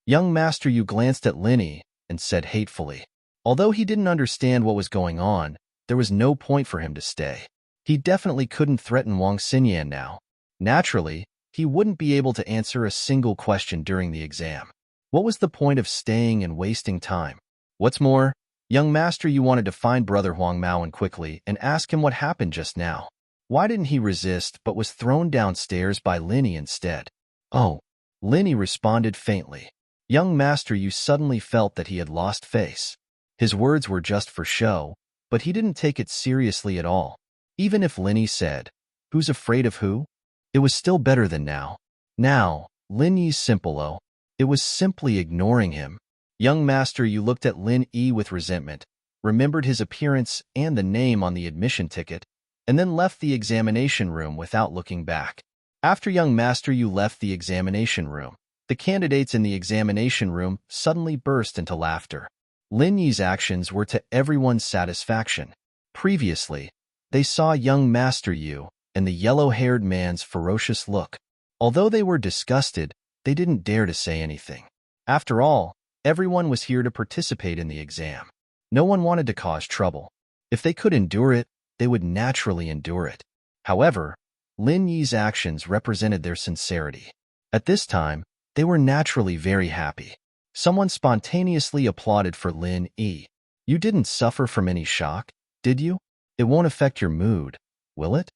Young Master Yu glanced at Lin Yi and said hatefully. Although he didn't understand what was going on, there was no point for him to stay. He definitely couldn't threaten Wang Xinyan now. Naturally, he wouldn't be able to answer a single question during the exam. What was the point of staying and wasting time? What's more, young Master Yu wanted to find Brother Huang Maoan quickly and ask him what happened just now. Why didn't he resist but was thrown downstairs by Lin Yi instead? Oh, Lin Yi responded faintly. Young Master Yu suddenly felt that he had lost face. His words were just for show, but he didn't take it seriously at all. Even if Lin Yi said, "Who's afraid of who?" it was still better than now. Now, Lin Yi's simple it was simply ignoring him. Young Master Yu looked at Lin Yi with resentment, remembered his appearance and the name on the admission ticket, and then left the examination room without looking back. After young Master Yu left the examination room, the candidates in the examination room suddenly burst into laughter. Lin Yi's actions were to everyone's satisfaction. Previously, they saw young Master Yu and the yellow-haired man's ferocious look. Although they were disgusted, they didn't dare to say anything. After all, everyone was here to participate in the exam. No one wanted to cause trouble. If they could endure it, they would naturally endure it. However, Lin Yi's actions represented their sincerity. At this time, they were naturally very happy. Someone spontaneously applauded for Lin Yi. You didn't suffer from any shock, did you? It won't affect your mood, will it?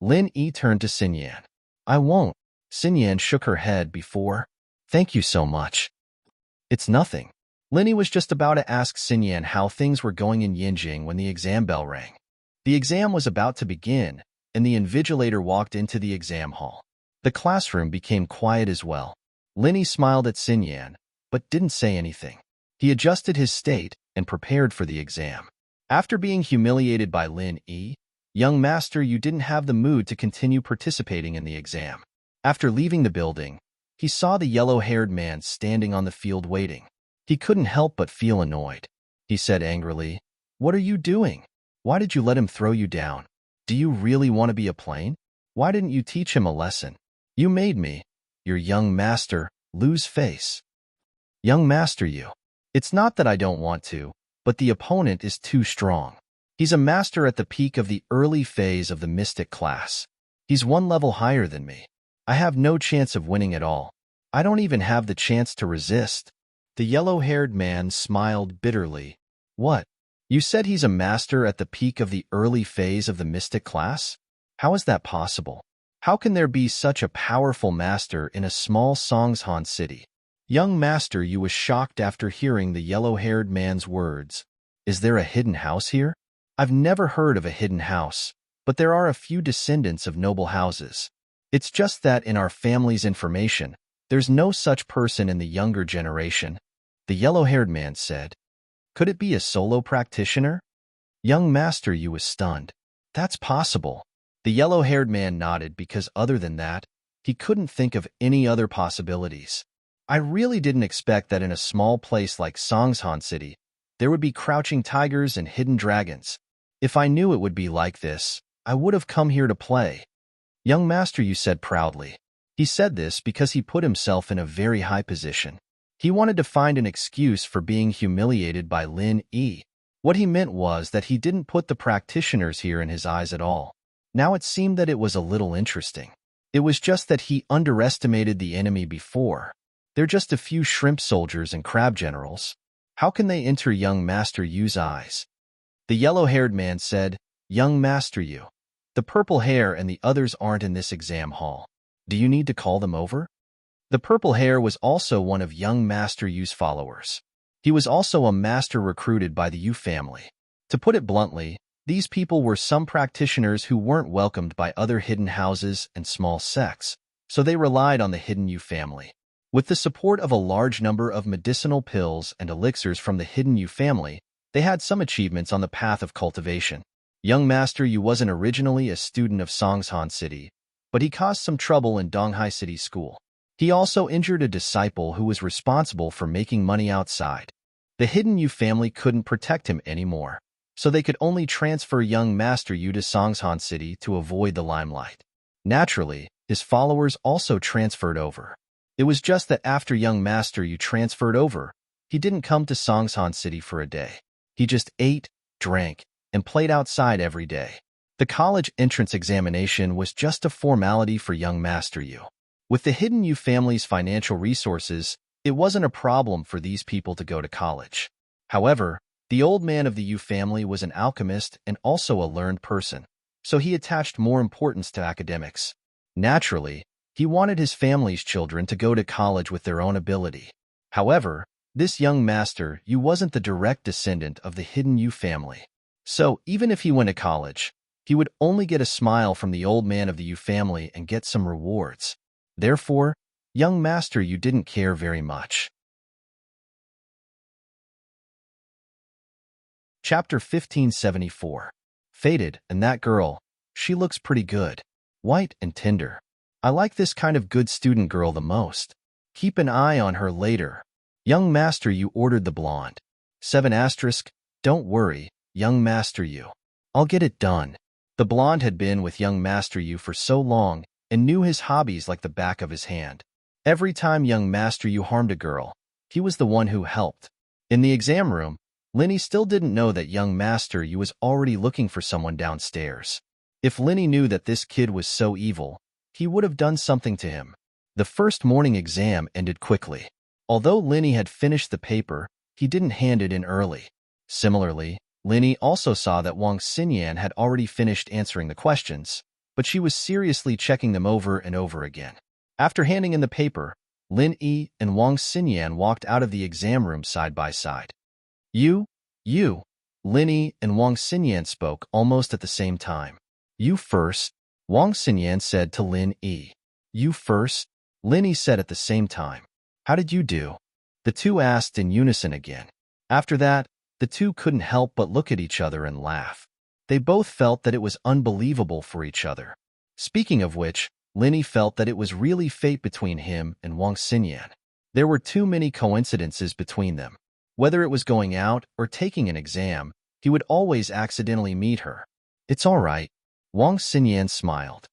Lin Yi turned to Xinyan. I won't. Xinyan shook her head before. Thank you so much. It's nothing. Linny was just about to ask Xinyan how things were going in Yinjing when the exam bell rang. The exam was about to begin, and the invigilator walked into the exam hall. The classroom became quiet as well. Linny smiled at Xinyan, but didn't say anything. He adjusted his state and prepared for the exam. After being humiliated by Lin Yi, young master, you didn't have the mood to continue participating in the exam. After leaving the building, he saw the yellow-haired man standing on the field waiting. He couldn't help but feel annoyed. He said angrily, "What are you doing? Why did you let him throw you down? Do you really want to be a plane? Why didn't you teach him a lesson? You made me, your young master, lose face." Young master, you. It's not that I don't want to, but the opponent is too strong. He's a master at the peak of the early phase of the mystic class. He's one level higher than me. I have no chance of winning at all. I don't even have the chance to resist. The yellow-haired man smiled bitterly. What? You said he's a master at the peak of the early phase of the mystic class? How is that possible? How can there be such a powerful master in a small Songshan city? Young master, you was shocked after hearing the yellow-haired man's words. Is there a hidden house here? I've never heard of a hidden house, but there are a few descendants of noble houses. It's just that in our family's information, there's no such person in the younger generation, the yellow-haired man said. Could it be a solo practitioner? Young master, you was stunned. That's possible. The yellow-haired man nodded because other than that, he couldn't think of any other possibilities. I really didn't expect that in a small place like Songshan City, there would be crouching tigers and hidden dragons. If I knew it would be like this, I would have come here to play. Young master, you said proudly. He said this because he put himself in a very high position. He wanted to find an excuse for being humiliated by Lin Yi. What he meant was that he didn't put the practitioners here in his eyes at all. Now it seemed that it was a little interesting. It was just that he underestimated the enemy before. They're just a few shrimp soldiers and crab generals. How can they enter young master Yu's eyes? The yellow-haired man said, Young master Yu. The purple hair and the others aren't in this exam hall. Do you need to call them over? The purple hair was also one of young master Yu's followers. He was also a master recruited by the Yu family. To put it bluntly, these people were some practitioners who weren't welcomed by other hidden houses and small sects, so they relied on the hidden Yu family. With the support of a large number of medicinal pills and elixirs from the hidden Yu family, they had some achievements on the path of cultivation. Young master Yu wasn't originally a student of Songshan City, but he caused some trouble in Donghai City School. He also injured a disciple who was responsible for making money outside. The hidden Yu family couldn't protect him anymore, so they could only transfer young master Yu to Songshan City to avoid the limelight. Naturally, his followers also transferred over. It was just that after young master Yu transferred over, he didn't come to Songshan City for a day. He just ate, drank, and played outside every day. The college entrance examination was just a formality for young master Yu. With the hidden Yu family's financial resources, it wasn't a problem for these people to go to college. However, the old man of the Yu family was an alchemist and also a learned person, so he attached more importance to academics. Naturally, he wanted his family's children to go to college with their own ability. However, this young master Yu wasn't the direct descendant of the hidden Yu family. So, even if he went to college, he would only get a smile from the old man of the Yu family and get some rewards. Therefore, young master Yu didn't care very much. Chapter 1574. Faded, and that girl, she looks pretty good. White and tender. I like this kind of good student girl the most. Keep an eye on her later. Young master Yu ordered the blonde. 7 asterisk, don't worry, young master Yu. I'll get it done. The blonde had been with young master Yu for so long and knew his hobbies like the back of his hand. Every time young master Yu harmed a girl, he was the one who helped. In the exam room, Linny still didn't know that young master Yu was already looking for someone downstairs. If Linny knew that this kid was so evil, he would have done something to him. The first morning exam ended quickly. Although Linny had finished the paper, he didn't hand it in early. Similarly, Linny also saw that Wang Xinyan had already finished answering the questions, but she was seriously checking them over and over again. After handing in the paper, Lin Yi and Wang Xinyan walked out of the exam room side by side. You, Lin Yi and Wang Xinyan spoke almost at the same time. You first, Wang Xinyan said to Lin Yi. You first, Lin Yi said at the same time. How did you do? The two asked in unison again. After that, the two couldn't help but look at each other and laugh. They both felt that it was unbelievable for each other. Speaking of which, Lin Yi felt that it was really fate between him and Wang Xinyan. There were too many coincidences between them. Whether it was going out or taking an exam, he would always accidentally meet her. It's all right. Wang Xinyan smiled.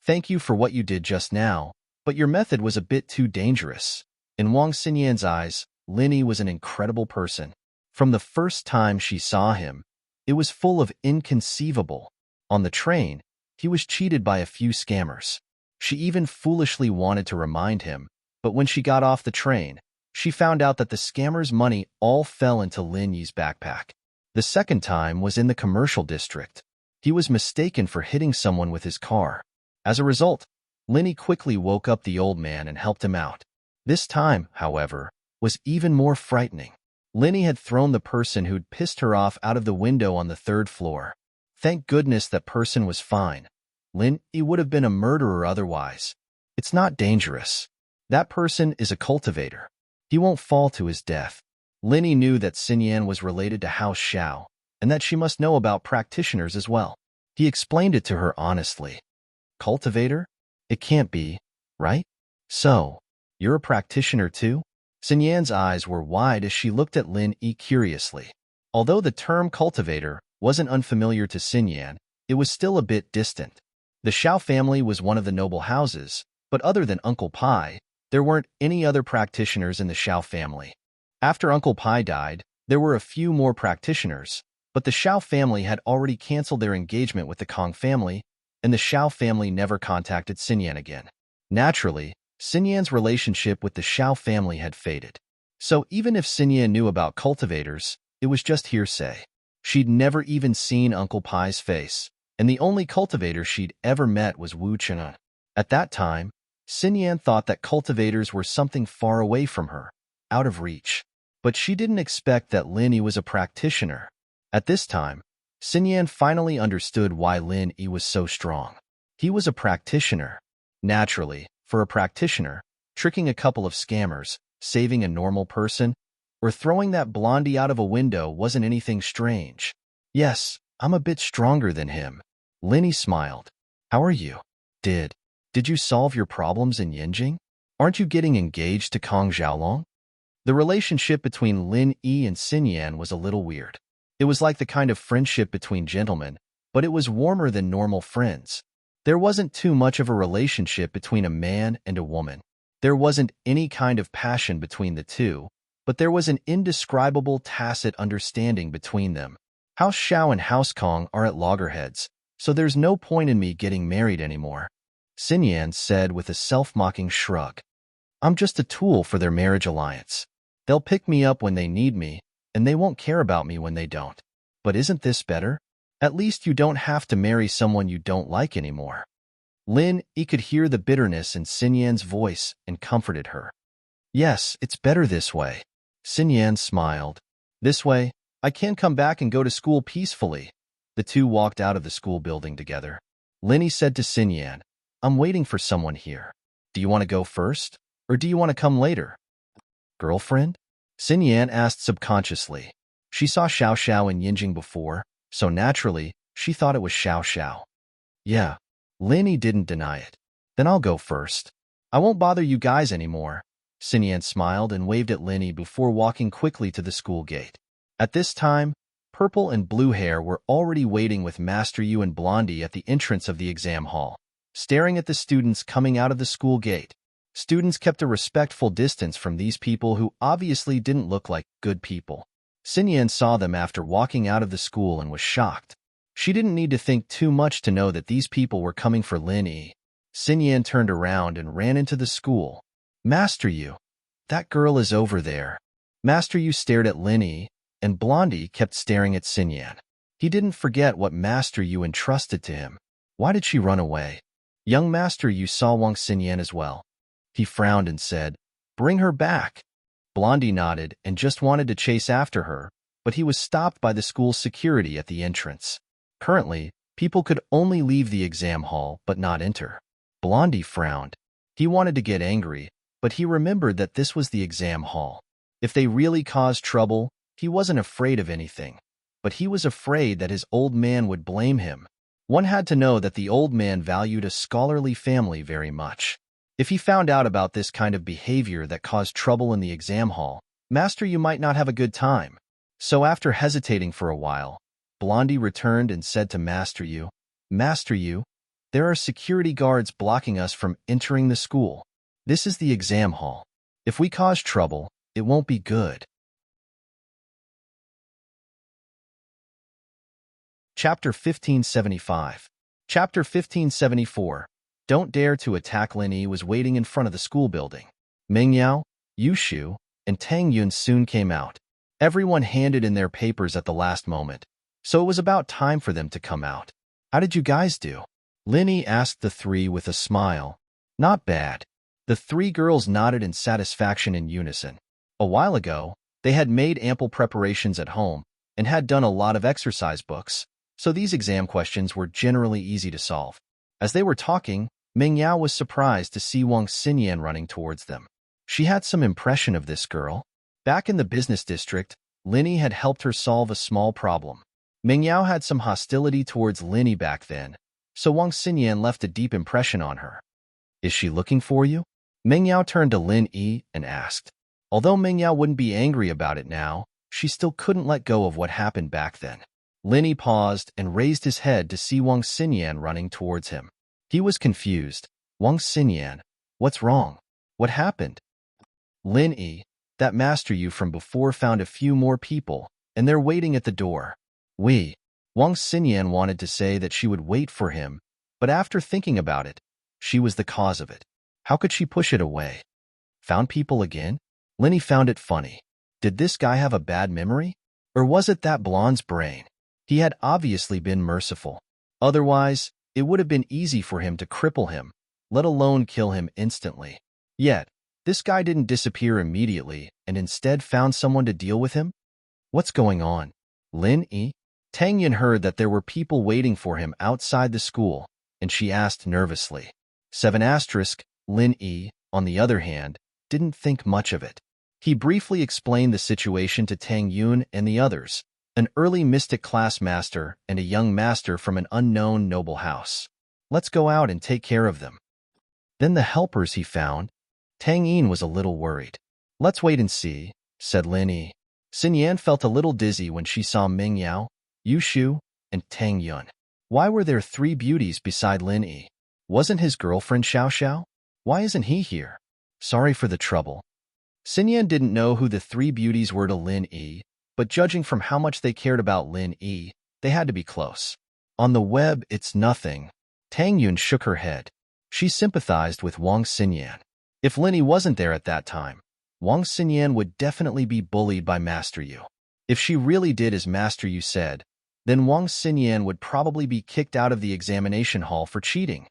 Thank you for what you did just now, but your method was a bit too dangerous. In Wang Xinyan's eyes, Lin Yi was an incredible person. From the first time she saw him, it was full of inconceivable. On the train, he was cheated by a few scammers. She even foolishly wanted to remind him, but when she got off the train, she found out that the scammers' money all fell into Lin Yi's backpack. The second time was in the commercial district. He was mistaken for hitting someone with his car. As a result, Lin Yi quickly woke up the old man and helped him out. This time, however, was even more frightening. Lin Yi had thrown the person who'd pissed her off out of the window on the 3rd floor. Thank goodness that person was fine. Lin Yi would have been a murderer otherwise. It's not dangerous. That person is a cultivator. He won't fall to his death. Lin Yi knew that Xinyan was related to House Xiao, and that she must know about practitioners as well. He explained it to her honestly. Cultivator? It can't be, right? So, you're a practitioner too? Xinyan's eyes were wide as she looked at Lin Yi curiously. Although the term cultivator wasn't unfamiliar to Xinyan, it was still a bit distant. The Xiao family was one of the noble houses, but other than Uncle Pai, there weren't any other practitioners in the Xiao family. After Uncle Pai died, there were a few more practitioners, but the Xiao family had already canceled their engagement with the Kong family, and the Xiao family never contacted Xinyan again. Naturally, Xinyan's relationship with the Xiao family had faded. So even if Xinyan knew about cultivators, it was just hearsay. She'd never even seen Uncle Pai's face, and the only cultivator she'd ever met was Wu Qinan. At that time, Xinyan thought that cultivators were something far away from her, out of reach. But she didn't expect that Lin Yi was a practitioner. At this time, Xinyan finally understood why Lin Yi was so strong. He was a practitioner. Naturally, for a practitioner, tricking a couple of scammers, saving a normal person, or throwing that blondie out of a window wasn't anything strange. Yes, I'm a bit stronger than him. Lin Yi smiled. How are you? Did you solve your problems in Yinjing? Aren't you getting engaged to Kong Xiaolong? The relationship between Lin Yi and Xinyan was a little weird. It was like the kind of friendship between gentlemen, but it was warmer than normal friends. There wasn't too much of a relationship between a man and a woman. There wasn't any kind of passion between the two, but there was an indescribable tacit understanding between them. House Xiao and House Kong are at loggerheads, so there's no point in me getting married anymore, Xinyan said with a self-mocking shrug. I'm just a tool for their marriage alliance. They'll pick me up when they need me, and they won't care about me when they don't. But isn't this better? At least you don't have to marry someone you don't like anymore. Lin Yi could hear the bitterness in Xinyan's voice and comforted her. Yes, it's better this way. Xinyan smiled. This way, I can come back and go to school peacefully. The two walked out of the school building together. Lin Yi said to Xinyan, I'm waiting for someone here. Do you want to go first, or do you want to come later? Girlfriend? Xinyan asked subconsciously. She saw Xiao Xiao in Yinjing before, so naturally, she thought it was Xiao Xiao. Yeah, Lin Yi didn't deny it. Then I'll go first. I won't bother you guys anymore. Xinyan smiled and waved at Lin Yi before walking quickly to the school gate. At this time, Purple and Blue Hair were already waiting with Master Yu and Blondie at the entrance of the exam hall, staring at the students coming out of the school gate. Students kept a respectful distance from these people who obviously didn't look like good people. Xinyan saw them after walking out of the school and was shocked. She didn't need to think too much to know that these people were coming for Lin Yi. Xinyan turned around and ran into the school. Master Yu, that girl is over there. Master Yu stared at Lin Yi, and Blondie kept staring at Xinyan. He didn't forget what Master Yu entrusted to him. Why did she run away? Young Master Yu saw Wang Xinyan as well. He frowned and said, "Bring her back." Blondie nodded and just wanted to chase after her, but he was stopped by the school's security at the entrance. Currently, people could only leave the exam hall but not enter. Blondie frowned. He wanted to get angry, but he remembered that this was the exam hall. If they really caused trouble, he wasn't afraid of anything, but he was afraid that his old man would blame him. One had to know that the old man valued a scholarly family very much. If he found out about this kind of behavior that caused trouble in the exam hall, Master Yu might not have a good time. So after hesitating for a while, Blondie returned and said to Master Yu, "Master Yu, there are security guards blocking us from entering the school. This is the exam hall. If we cause trouble, it won't be good." Chapter 1575. Chapter 1574. Don't Dare to Attack. Lin Yi was waiting in front of the school building. Meng Yao, Yu Shu, and Tang Yun soon came out. Everyone handed in their papers at the last moment, so it was about time for them to come out. "How did you guys do?" Lin Yi asked the three with a smile. "Not bad." The three girls nodded in satisfaction in unison. A while ago, they had made ample preparations at home and had done a lot of exercise books, so these exam questions were generally easy to solve. As they were talking, Meng Yao was surprised to see Wang Xinyan running towards them. She had some impression of this girl. Back in the business district, Lin Yi had helped her solve a small problem. Meng Yao had some hostility towards Lin Yi back then, so Wang Xinyan left a deep impression on her. "Is she looking for you?" Meng Yao turned to Lin Yi and asked. Although Meng Yao wouldn't be angry about it now, she still couldn't let go of what happened back then. Lin Yi paused and raised his head to see Wang Xinyan running towards him. He was confused. "Wang Xinyan, what's wrong? What happened?" "Lin Yi, that Master Yu from before found a few more people, and they're waiting at the door." Wang Xinyan wanted to say that she would wait for him, but after thinking about it, she was the cause of it. How could she push it away? Found people again? Lin Yi found it funny. Did this guy have a bad memory? Or was it that blonde's brain? He had obviously been merciful. Otherwise, it would have been easy for him to cripple him, let alone kill him instantly. Yet, this guy didn't disappear immediately and instead found someone to deal with him? What's going on? Lin Yi? Tang Yun heard that there were people waiting for him outside the school, and she asked nervously. 7*. Lin Yi, on the other hand, didn't think much of it. He briefly explained the situation to Tang Yun and the others, an early mystic class master and a young master from an unknown noble house. "Let's go out and take care of them." Then the helpers he found. Tang Yin was a little worried. "Let's wait and see," said Lin Yi. Xinyan felt a little dizzy when she saw Meng Yao, Yu Shu, and Tang Yun. Why were there three beauties beside Lin Yi? Wasn't his girlfriend Xiao Xiao? Why isn't he here? Sorry for the trouble. Xinyan didn't know who the three beauties were to Lin Yi, but judging from how much they cared about Lin Yi, they had to be close. On the web, it's nothing. Tang Yun shook her head. She sympathized with Wang Xinyan. If Lin Yi wasn't there at that time, Wang Xinyan would definitely be bullied by Master Yu. If she really did as Master Yu said, then Wang Xinyan would probably be kicked out of the examination hall for cheating.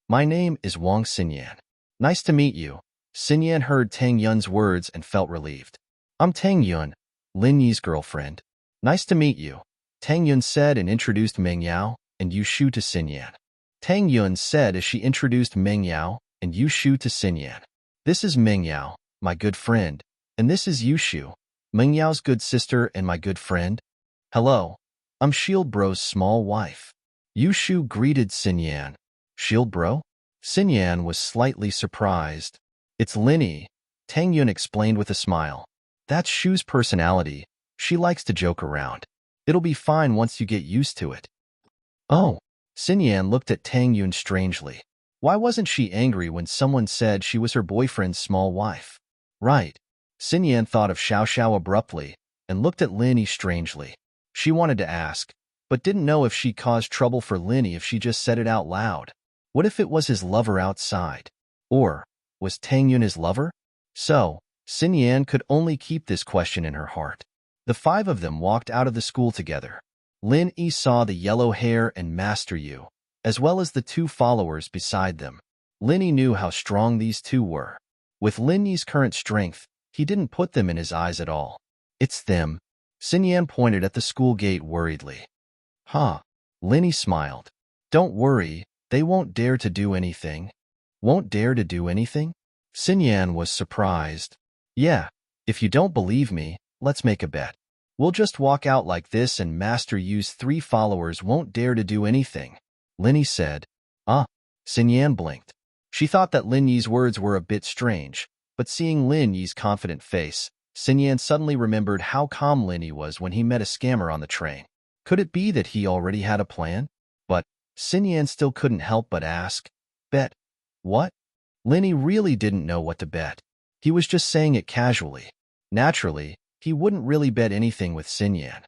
"My name is Wang Xinyan. Nice to meet you." Xinyan heard Tang Yun's words and felt relieved. "I'm Tang Yun, Lin Yi's girlfriend." "Nice to meet you," Tang Yun said and introduced Meng Yao and Yu Shu to Xinyan. Tang Yun said as she introduced Meng Yao and Yu Shu to Xinyan. "This is Meng Yao, my good friend, and this is Yu Shu, Meng Yao's good sister and my good friend. Hello, I'm Shield Bro's small wife." Yu Shu greeted Xinyan. "Shield Bro?" Xinyan was slightly surprised. "It's Lin Yi," Tang Yun explained with a smile. "That's Shu's personality. She likes to joke around. It'll be fine once you get used to it." "Oh." Xinyan looked at Tang Yun strangely. Why wasn't she angry when someone said she was her boyfriend's small wife? Right. Xinyan thought of Xiao Xiao abruptly and looked at Lin Yi strangely. She wanted to ask, but didn't know if she caused trouble for Lin Yi if she just said it out loud. What if it was his lover outside? Or was Tang Yun his lover? So, Xinyan could only keep this question in her heart. The five of them walked out of the school together. Lin Yi saw the yellow hair and Master Yu, as well as the two followers beside them. Lin Yi knew how strong these two were. With Lin Yi's current strength, he didn't put them in his eyes at all. It's them. Xin Yan pointed at the school gate worriedly. Huh. Lin Yi smiled. Don't worry, they won't dare to do anything. Won't dare to do anything? Xin Yan was surprised. Yeah, if you don't believe me, let's make a bet. We'll just walk out like this and Master Yu's 3 followers won't dare to do anything. Lin Yi said. Xin Yan blinked. She thought that Lin Yi's words were a bit strange, but seeing Lin Yi's confident face, Xin Yan suddenly remembered how calm Lin Yi was when he met a scammer on the train. Could it be that he already had a plan? But Xin Yan still couldn't help but ask, Bet? What? Lin Yi really didn't know what to bet. He was just saying it casually. Naturally, he wouldn't really bet anything with Xin Yan.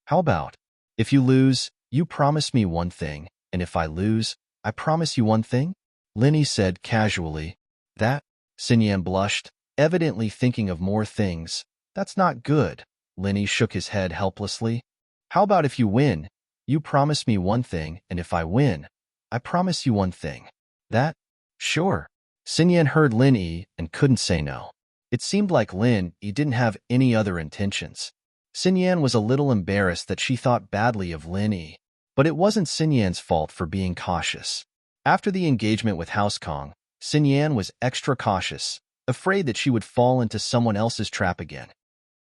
How about, if you lose, you promise me one thing, and if I lose, I promise you one thing? Lin Yi said casually. That? Xin Yan blushed, evidently thinking of more things. That's not good. Lin Yi shook his head helplessly. How about if you win, you promise me one thing, and if I win, I promise you one thing. That? Sure. Xin Yan heard Lin Yi and couldn't say no. It seemed like Lin Yi didn't have any other intentions. Xin Yan was a little embarrassed that she thought badly of Lin Yi, but it wasn't Xin Yan's fault for being cautious. After the engagement with House Kong, Xin Yan was extra cautious, afraid that she would fall into someone else's trap again.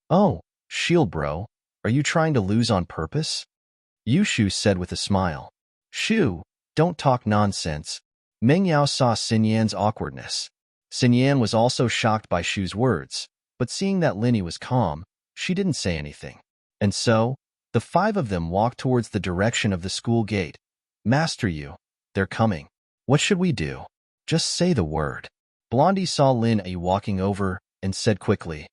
Oh, shield bro, are you trying to lose on purpose? Yu Shu said with a smile. Shu, don't talk nonsense. Meng Yao saw Xin Yan's awkwardness. Xin Yan was also shocked by Shu's words, but seeing that Lin Yi was calm, she didn't say anything. And so, the 5 of them walked towards the direction of the school gate. Master Yu, they're coming. What should we do? Just say the word. Blondie saw Lin Yi walking over and said quickly.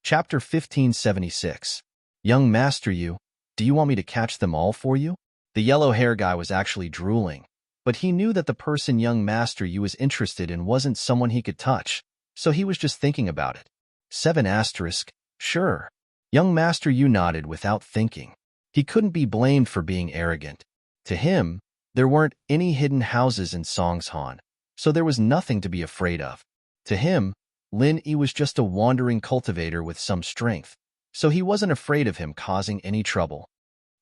Chapter 1576. Young Master Yu, do you want me to catch them all for you? The yellow hair guy was actually drooling, but he knew that the person young Master Yu was interested in wasn't someone he could touch, so he was just thinking about it. 7 asterisk, sure. Young Master Yu nodded without thinking. He couldn't be blamed for being arrogant. To him, there weren't any hidden houses in Songshan, so there was nothing to be afraid of. To him, Lin Yi was just a wandering cultivator with some strength, so he wasn't afraid of him causing any trouble.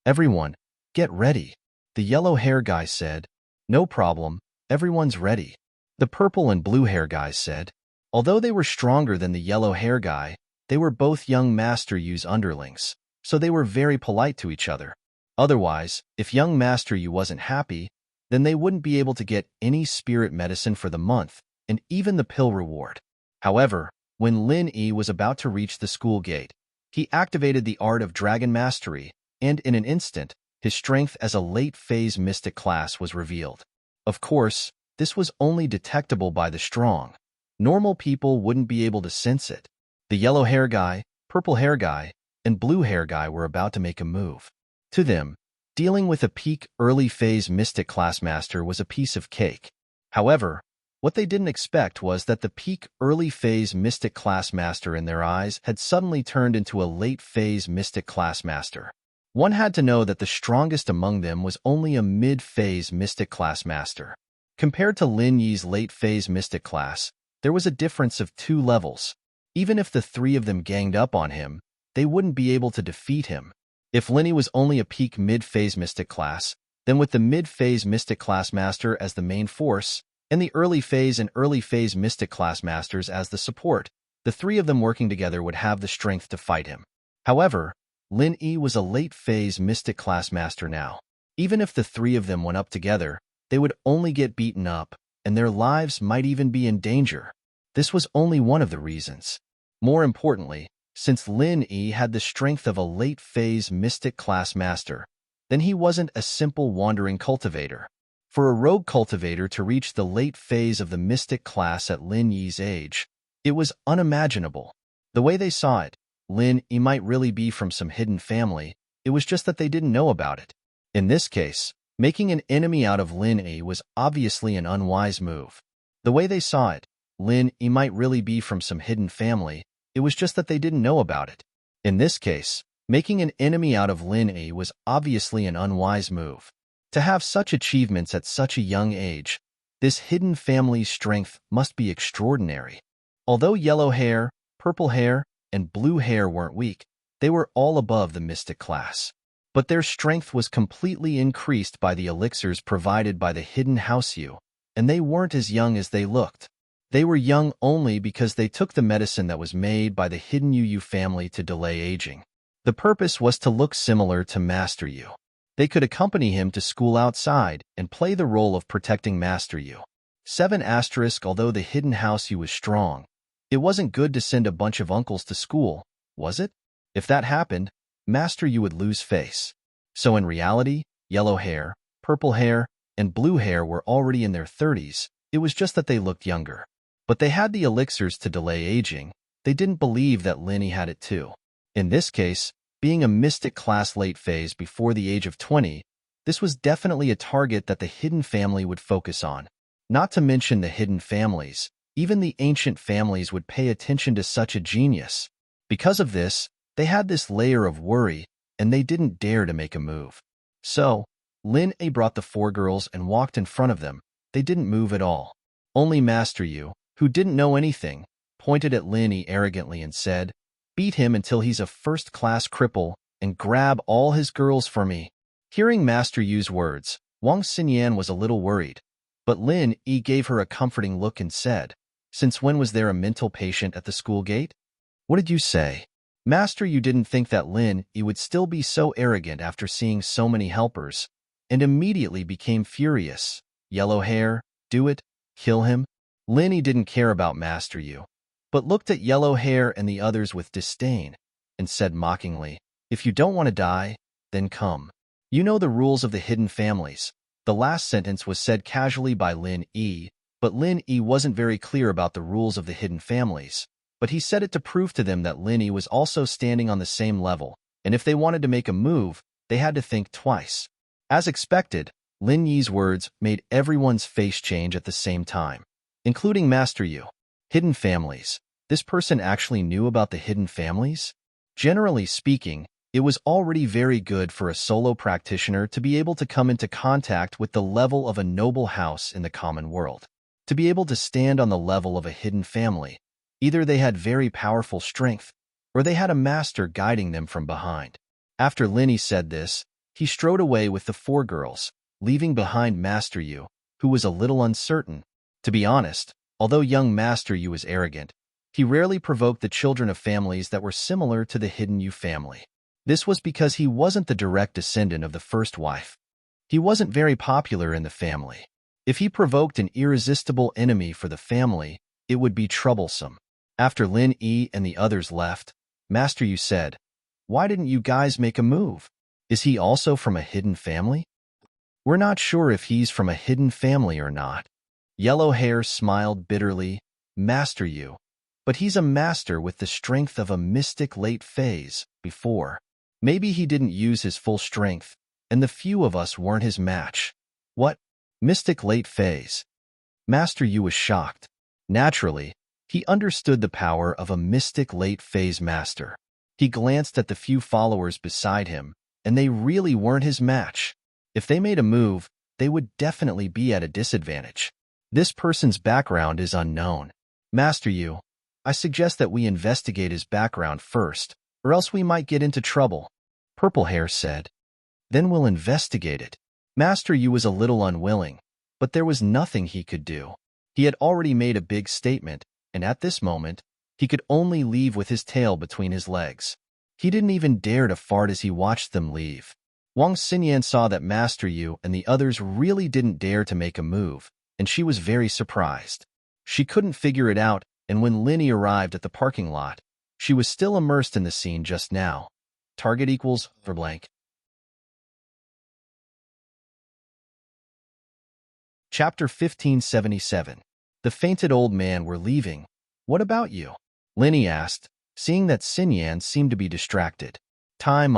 Everyone, get ready, the yellow hair guy said. No problem, everyone's ready. The purple and blue hair guys said. Although they were stronger than the yellow hair guy, they were both young Master Yu's underlings, so they were very polite to each other. Otherwise, if young Master Yu wasn't happy, then they wouldn't be able to get any spirit medicine for the month, and even the pill reward. However, when Lin Yi was about to reach the school gate, he activated the art of dragon mastery, and in an instant, his strength as a late-phase mystic class was revealed. Of course, this was only detectable by the strong. Normal people wouldn't be able to sense it. The yellow hair guy, purple hair guy, and blue hair guy were about to make a move. To them, dealing with a peak early-phase mystic class master was a piece of cake. However, what they didn't expect was that the peak early-phase mystic class master in their eyes had suddenly turned into a late-phase mystic class master. One had to know that the strongest among them was only a mid-phase mystic class master. Compared to Lin Yi's late-phase mystic class, there was a difference of 2 levels. Even if the 3 of them ganged up on him, they wouldn't be able to defeat him. If Lin Yi was only a peak mid-phase mystic class, then with the mid-phase mystic class master as the main force, and the early phase and early phase mystic class masters as the support, the 3 of them working together would have the strength to fight him. However, Lin Yi was a late-phase mystic class master now. Even if the 3 of them went up together, they would only get beaten up, and their lives might even be in danger. This was only one of the reasons. More importantly, since Lin Yi had the strength of a late-phase mystic class master, then he wasn't a simple wandering cultivator. For a rogue cultivator to reach the late phase of the mystic class at Lin Yi's age, it was unimaginable. The way they saw it, Lin Yi might really be from some hidden family, it was just that they didn't know about it. In this case, making an enemy out of Lin Yi was obviously an unwise move. The way they saw it, Lin Yi might really be from some hidden family, it was just that they didn't know about it. In this case, making an enemy out of Lin Yi was obviously an unwise move. To have such achievements at such a young age, This hidden family's strength must be extraordinary. Although yellow hair, purple hair, and blue hair weren't weak, they were all above the mystic class. But their strength was completely increased by the elixirs provided by the hidden house you, and they weren't as young as they looked. They were young only because they took the medicine that was made by the hidden Yu family to delay aging. The purpose was to look similar to Master Yu. They could accompany him to school outside and play the role of protecting Master Yu. 7 asterisk. Although the hidden house Yu was strong, it wasn't good to send a bunch of uncles to school, was it? If that happened, Master Yu would lose face. So in reality, yellow hair, purple hair, and blue hair were already in their 30s, it was just that they looked younger. But they had the elixirs to delay aging. They didn't believe that Linny had it too. In this case, being a mystic class late phase before the age of 20, this was definitely a target that the hidden family would focus on. Not to mention the hidden families, even the ancient families would pay attention to such a genius. Because of this, they had this layer of worry, and they didn't dare to make a move. So, Lin A brought the 4 girls and walked in front of them. They didn't move at all. Only Master Yu, who didn't know anything, pointed at Lin E arrogantly and said, "Beat him until he's a first-class cripple, and grab all his girls for me." Hearing Master Yu's words, Wang Xinyan was a little worried, but Lin E gave her a comforting look and said, "Since when was there a mental patient at the school gate?" "What did you say?" Master Yu didn't think that Lin E would still be so arrogant after seeing so many helpers, and immediately became furious. "Yellow hair, do it, kill him." Lin E didn't care about Master Yu, but looked at yellow hair and the others with disdain, and said mockingly, "If you don't want to die, then come. You know the rules of the hidden families." The last sentence was said casually by Lin E, but Lin E wasn't very clear about the rules of the hidden families. But he said it to prove to them that Lin E was also standing on the same level, and if they wanted to make a move, they had to think twice. As expected, Lin Yi's words made everyone's face change at the same time, including Master Yu. Hidden families. This person actually knew about the hidden families? Generally speaking, it was already very good for a solo practitioner to be able to come into contact with the level of a noble house in the common world. To be able to stand on the level of a hidden family, either they had very powerful strength, or they had a master guiding them from behind. After Linny said this, he strode away with the 4 girls, leaving behind Master Yu, who was a little uncertain. To be honest, although young Master Yu was arrogant, he rarely provoked the children of families that were similar to the hidden Yu family. This was because he wasn't the direct descendant of the first wife. He wasn't very popular in the family. If he provoked an irresistible enemy for the family, it would be troublesome. After Lin E and the others left, Master Yu said, "Why didn't you guys make a move? Is he also from a hidden family?" "We're not sure if he's from a hidden family or not." Yellow Hair smiled bitterly. "Master Yu, but he's a master with the strength of a mystic late phase before. Maybe he didn't use his full strength, and the few of us weren't his match." "What? Mystic late phase?" Master Yu was shocked. Naturally, he understood the power of a mystic late phase master. He glanced at the few followers beside him, and they really weren't his match. If they made a move, they would definitely be at a disadvantage. This person's background is unknown. "Master Yu, I suggest that we investigate his background first, or else we might get into trouble," Purple Hair said. "Then we'll investigate it." Master Yu was a little unwilling, but there was nothing he could do. He had already made a big statement, and at this moment, he could only leave with his tail between his legs. He didn't even dare to fart as he watched them leave. Wang Xinyan saw that Master Yu and the others really didn't dare to make a move, and she was very surprised. She couldn't figure it out, and when Linny arrived at the parking lot, she was still immersed in the scene just now. Target equals for blank. Chapter 1577. The fainted old man were leaving. "What about you?" Linny asked, seeing that Xinyan seemed to be distracted. "Time,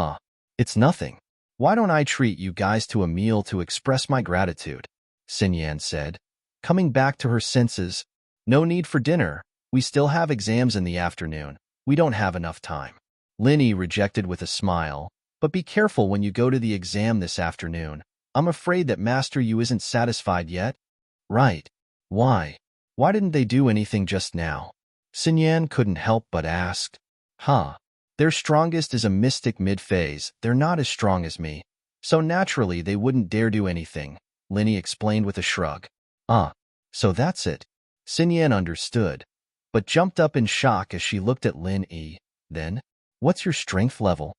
it's nothing. Why don't I treat you guys to a meal to express my gratitude?" Xinyan said, coming back to her senses. "No need for dinner. We still have exams in the afternoon. We don't have enough time." Linny rejected with a smile, "But be careful when you go to the exam this afternoon. I'm afraid that Master Yu isn't satisfied yet." "Right. Why? Why didn't they do anything just now? Sinyan couldn't help but ask. Huh. Their strongest is a mystic mid-phase. They're not as strong as me. So naturally they wouldn't dare do anything, Linny explained with a shrug. So that's it. Sinyan understood, but jumped up in shock as she looked at Lin Yi. Then, what's your strength level?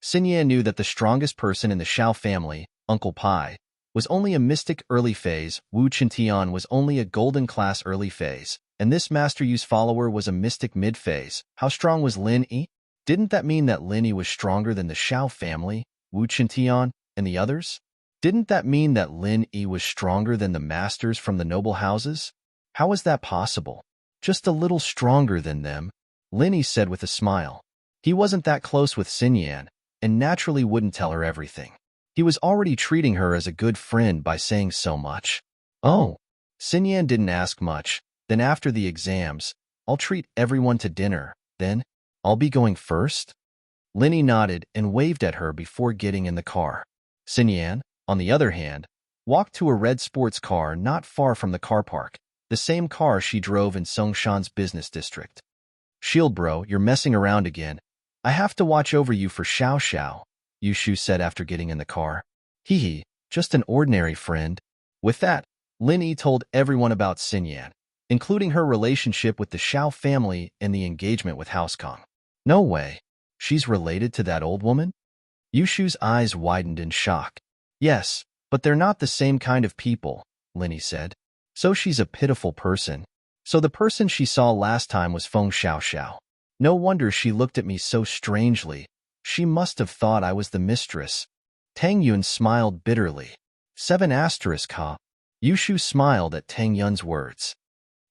Sinyan knew that the strongest person in the Xiao family, Uncle Pai, was only a mystic early phase, Wu Chintian was only a golden class early phase, and this Master Yu's follower was a mystic mid-phase. How strong was Lin Yi? Didn't that mean that Lin Yi was stronger than the Xiao family, Wu Chintian, and the others? Didn't that mean that Lin Yi was stronger than the masters from the noble houses? How was that possible? Just a little stronger than them, Lin Yi said with a smile. He wasn't that close with Sinyan, and naturally wouldn't tell her everything. He was already treating her as a good friend by saying so much. Oh, Sinyan didn't ask much. Then after the exams, I'll treat everyone to dinner. Then, I'll be going first? Linny nodded and waved at her before getting in the car. Sinyan, on the other hand, walked to a red sports car not far from the car park, the same car she drove in Songshan's business district. Shield bro, you're messing around again. I have to watch over you for Xiao Xiao, Yushu said after getting in the car. Hee, just an ordinary friend. With that, Lin Yi told everyone about Sinyan, including her relationship with the Xiao family and the engagement with House Kong. No way. She's related to that old woman? Yushu's eyes widened in shock. Yes, but they're not the same kind of people, Lin Yi said. So she's a pitiful person. So the person she saw last time was Feng Xiao. No wonder she looked at me so strangely. She must have thought I was the mistress. Tang Yun smiled bitterly. 7 ha. Yushu smiled at Tang Yun's words.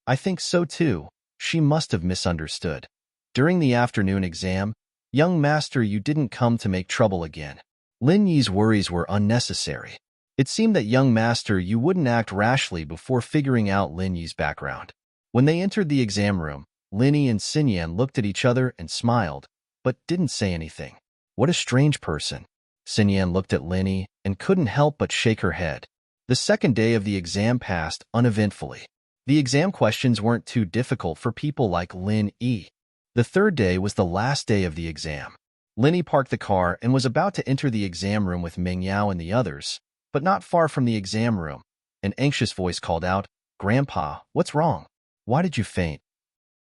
I think so too. She must have misunderstood. During the afternoon exam, young master, you didn't come to make trouble again. Lin Yi's worries were unnecessary. It seemed that young master, you wouldn't act rashly before figuring out Lin Yi's background. When they entered the exam room, Lin Yi and Sinyan looked at each other and smiled, but didn't say anything. What a strange person. Sinyan looked at Lin Yi and couldn't help but shake her head. The second day of the exam passed uneventfully. The exam questions weren't too difficult for people like Lin Yi. The third day was the last day of the exam. Lin Yi parked the car and was about to enter the exam room with Meng Yao and the others, but not far from the exam room, an anxious voice called out, Grandpa, what's wrong? Why did you faint?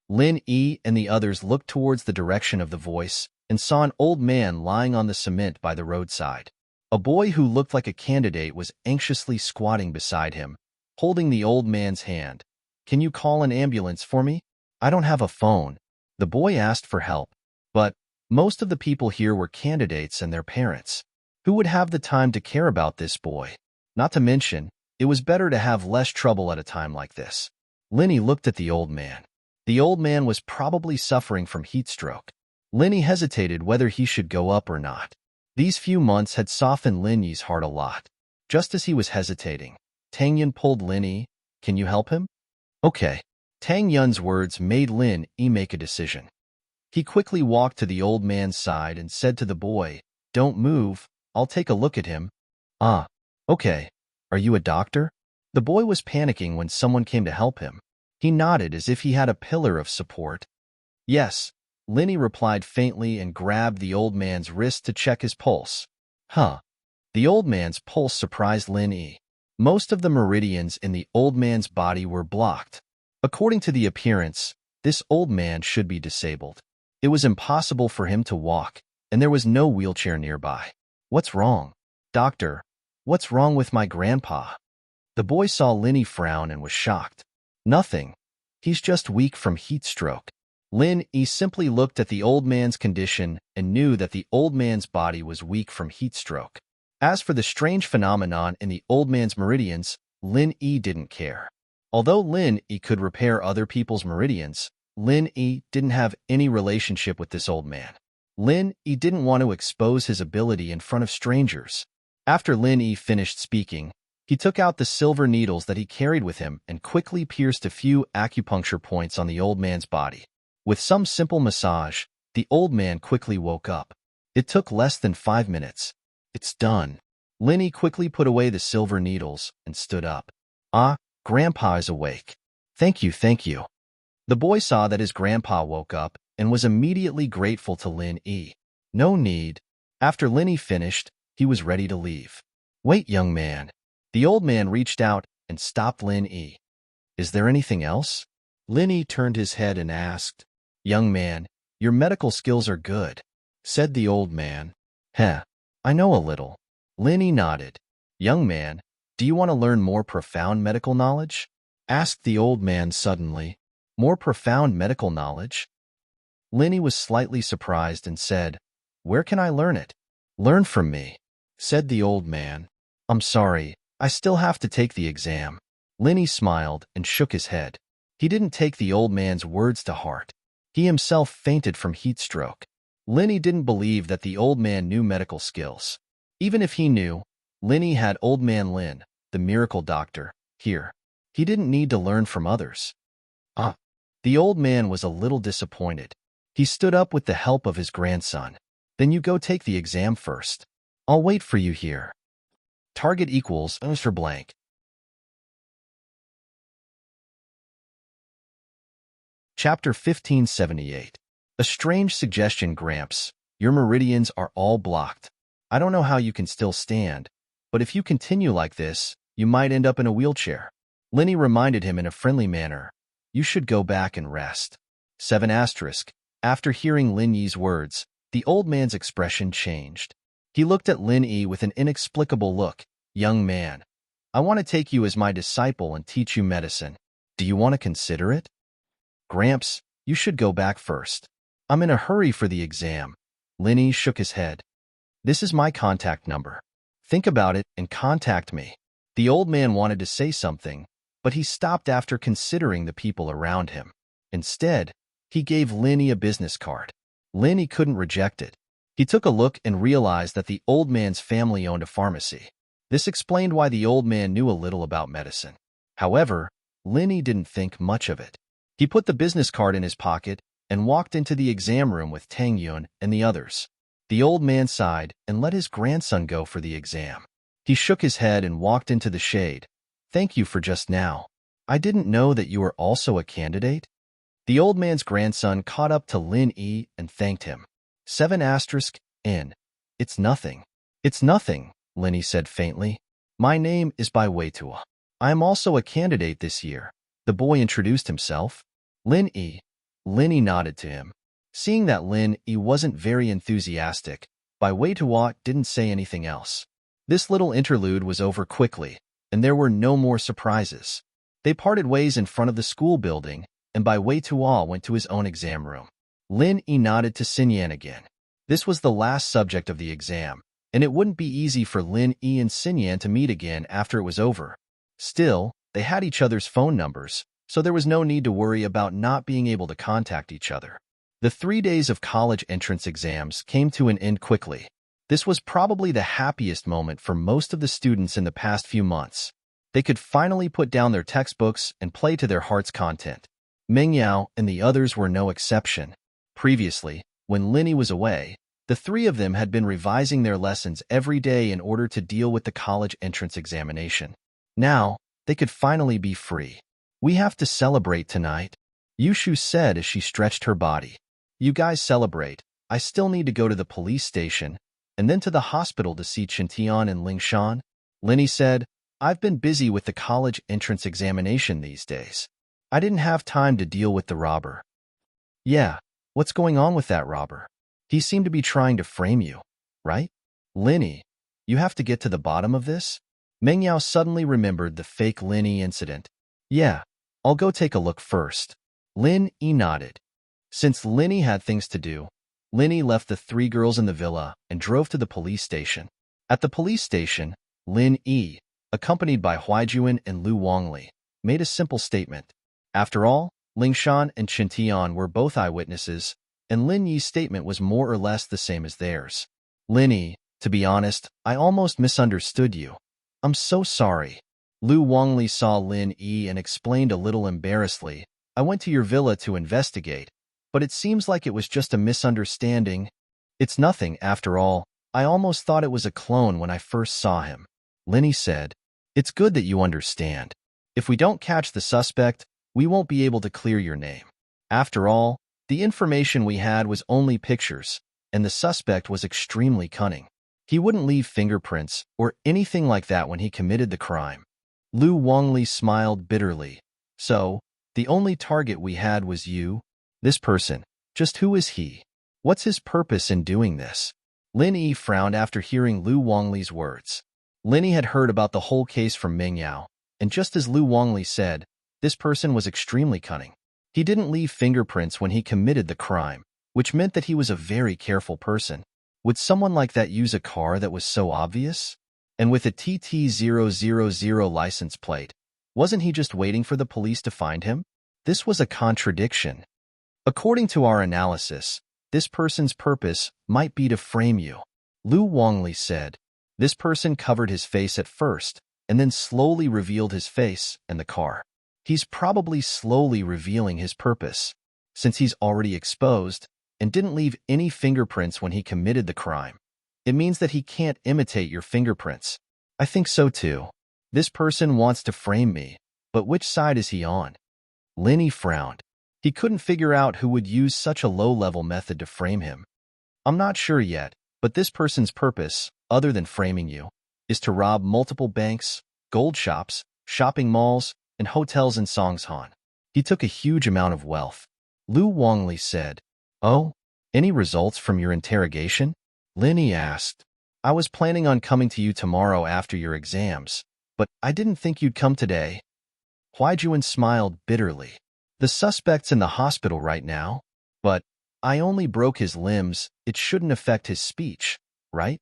Lin Yi and the others looked towards the direction of the voice and saw an old man lying on the cement by the roadside. A boy who looked like a candidate was anxiously squatting beside him, holding the old man's hand. Can you call an ambulance for me? I don't have a phone. The boy asked for help, but most of the people here were candidates and their parents. Who would have the time to care about this boy? Not to mention, it was better to have less trouble at a time like this. Lin Yi looked at the old man. The old man was probably suffering from heat stroke. Lin Yi hesitated whether he should go up or not. These few months had softened Lin Yi's heart a lot. Just as he was hesitating, Tang Yun pulled Lin Yi. Can you help him? Okay. Tang Yun's words made Lin Yi make a decision. He quickly walked to the old man's side and said to the boy, Don't move, I'll take a look at him. Ah, okay. Are you a doctor? The boy was panicking when someone came to help him. He nodded as if he had a pillar of support. Yes, Lin Yi replied faintly and grabbed the old man's wrist to check his pulse. Huh. The old man's pulse surprised Lin Yi. Most of the meridians in the old man's body were blocked. According to the appearance, this old man should be disabled. It was impossible for him to walk, and there was no wheelchair nearby. What's wrong? Doctor, what's wrong with my grandpa? The boy saw Lin Yi frown and was shocked. Nothing. He's just weak from heat stroke. Lin Yi simply looked at the old man's condition and knew that the old man's body was weak from heat stroke. As for the strange phenomenon in the old man's meridians, Lin Yi didn't care. Although Lin Yi could repair other people's meridians, Lin Yi didn't have any relationship with this old man. Lin Yi didn't want to expose his ability in front of strangers. After Lin Yi finished speaking, he took out the silver needles that he carried with him and quickly pierced a few acupuncture points on the old man's body. With some simple massage, the old man quickly woke up. It took less than 5 minutes. It's done. Lin Yi quickly put away the silver needles and stood up. Ah, Grandpa is awake. Thank you, thank you. The boy saw that his grandpa woke up and was immediately grateful to Lin Yi. No need. After Lin finished, he was ready to leave. Wait, young man. The old man reached out and stopped Lin Yi. Is there anything else? Lin Yi turned his head and asked. Young man, your medical skills are good, said the old man. Heh, I know a little. Lin Yi nodded. Young man, do you want to learn more profound medical knowledge? Asked the old man suddenly. More profound medical knowledge? Lin Yi was slightly surprised and said, Where can I learn it? Learn from me, said the old man. I'm sorry, I still have to take the exam. Lin Yi smiled and shook his head. He didn't take the old man's words to heart. He himself fainted from heat stroke. Lin Yi didn't believe that the old man knew medical skills. Even if he knew, Lin Yi had old man Lin, the miracle doctor, here. He didn't need to learn from others. The old man was a little disappointed. He stood up with the help of his grandson. Then you go take the exam first. I'll wait for you here. Target equals for blank. Chapter 1578. A strange suggestion, Gramps. Your meridians are all blocked. I don't know how you can still stand, but if you continue like this, you might end up in a wheelchair. Lin Yi reminded him in a friendly manner. You should go back and rest. 7 asterisk. After hearing Lin Yi's words, the old man's expression changed. He looked at Lin Yi with an inexplicable look. Young man, I want to take you as my disciple and teach you medicine. Do you want to consider it? Gramps, you should go back first. I'm in a hurry for the exam. Lin Yi shook his head. This is my contact number. Think about it and contact me. The old man wanted to say something, but he stopped after considering the people around him. Instead, he gave Lin Yi a business card. Lin Yi couldn't reject it. He took a look and realized that the old man's family owned a pharmacy. This explained why the old man knew a little about medicine. However, Lin Yi didn't think much of it. He put the business card in his pocket and walked into the exam room with Tang Yun and the others. The old man sighed and let his grandson go for the exam. He shook his head and walked into the shade. Thank you for just now. I didn't know that you were also a candidate. The old man's grandson caught up to Lin Yi and thanked him. 7 asterisk in. It's nothing. It's nothing, Lin Yi said faintly. My name is Bai Weitua. I am also a candidate this year. The boy introduced himself. Lin Yi nodded to him. Seeing that Lin Yi wasn't very enthusiastic, Bai Weitua didn't say anything else. This little interlude was over quickly, and there were no more surprises. They parted ways in front of the school building, and Bai Weitua went to his own exam room. Lin Yi nodded to Xinyan again. This was the last subject of the exam, and it wouldn't be easy for Lin Yi and Xinyan to meet again after it was over. Still, they had each other's phone numbers, so there was no need to worry about not being able to contact each other. The 3 days of college entrance exams came to an end quickly. This was probably the happiest moment for most of the students in the past few months. They could finally put down their textbooks and play to their heart's content. Meng Yao and the others were no exception. Previously, when Lin Yi was away, the 3 of them had been revising their lessons every day in order to deal with the college entrance examination. Now, they could finally be free. We have to celebrate tonight, Yushu said as she stretched her body. You guys celebrate. I still need to go to the police station, and then to the hospital to see Chintian and Lingshan. Lin Yi said, I've been busy with the college entrance examination these days. I didn't have time to deal with the robber. Yeah, what's going on with that robber? He seemed to be trying to frame you, right? Lin Yi, you have to get to the bottom of this? Meng Yao suddenly remembered the fake Lin Yi incident. Yeah, I'll go take a look first. Lin Yi nodded. Since Lin Yi had things to do, Lin Yi left the 3 girls in the villa and drove to the police station. At the police station, Lin Yi, accompanied by Huaijuan and Lu Wangli, made a simple statement. After all, Lingshan and Chintian were both eyewitnesses, and Lin Yi's statement was more or less the same as theirs. Lin Yi, to be honest, I almost misunderstood you. I'm so sorry. Lu Wangli saw Lin Yi and explained a little embarrassedly, I went to your villa to investigate, but it seems like it was just a misunderstanding. It's nothing, after all. I almost thought it was a clone when I first saw him. Lin Yi said, It's good that you understand. If we don't catch the suspect, we won't be able to clear your name. After all, the information we had was only pictures, and the suspect was extremely cunning. He wouldn't leave fingerprints or anything like that when he committed the crime. Lu Wongli smiled bitterly. So, the only target we had was you? This person. Just who is he? What's his purpose in doing this? Lin Yi frowned after hearing Lu Wongli's words. Lin Yi had heard about the whole case from Ming Yao, and just as Lu Wongli said, this person was extremely cunning. He didn't leave fingerprints when he committed the crime, which meant that he was a very careful person. Would someone like that use a car that was so obvious? And with a TT000 license plate, wasn't he just waiting for the police to find him? This was a contradiction. According to our analysis, this person's purpose might be to frame you. Lu Wongli said. This person covered his face at first, and then slowly revealed his face and the car. He's probably slowly revealing his purpose, since he's already exposed and didn't leave any fingerprints when he committed the crime. It means that he can't imitate your fingerprints. I think so too. This person wants to frame me, but which side is he on? Lin Yi frowned. He couldn't figure out who would use such a low-level method to frame him. I'm not sure yet, but this person's purpose, other than framing you, is to rob multiple banks, gold shops, shopping malls, and hotels in Songshan. He took a huge amount of wealth. Lu Wongli said. Oh, any results from your interrogation? Lin Yi asked. I was planning on coming to you tomorrow after your exams, but I didn't think you'd come today. Huaijuan smiled bitterly. The suspect's in the hospital right now, but I only broke his limbs. It shouldn't affect his speech, right?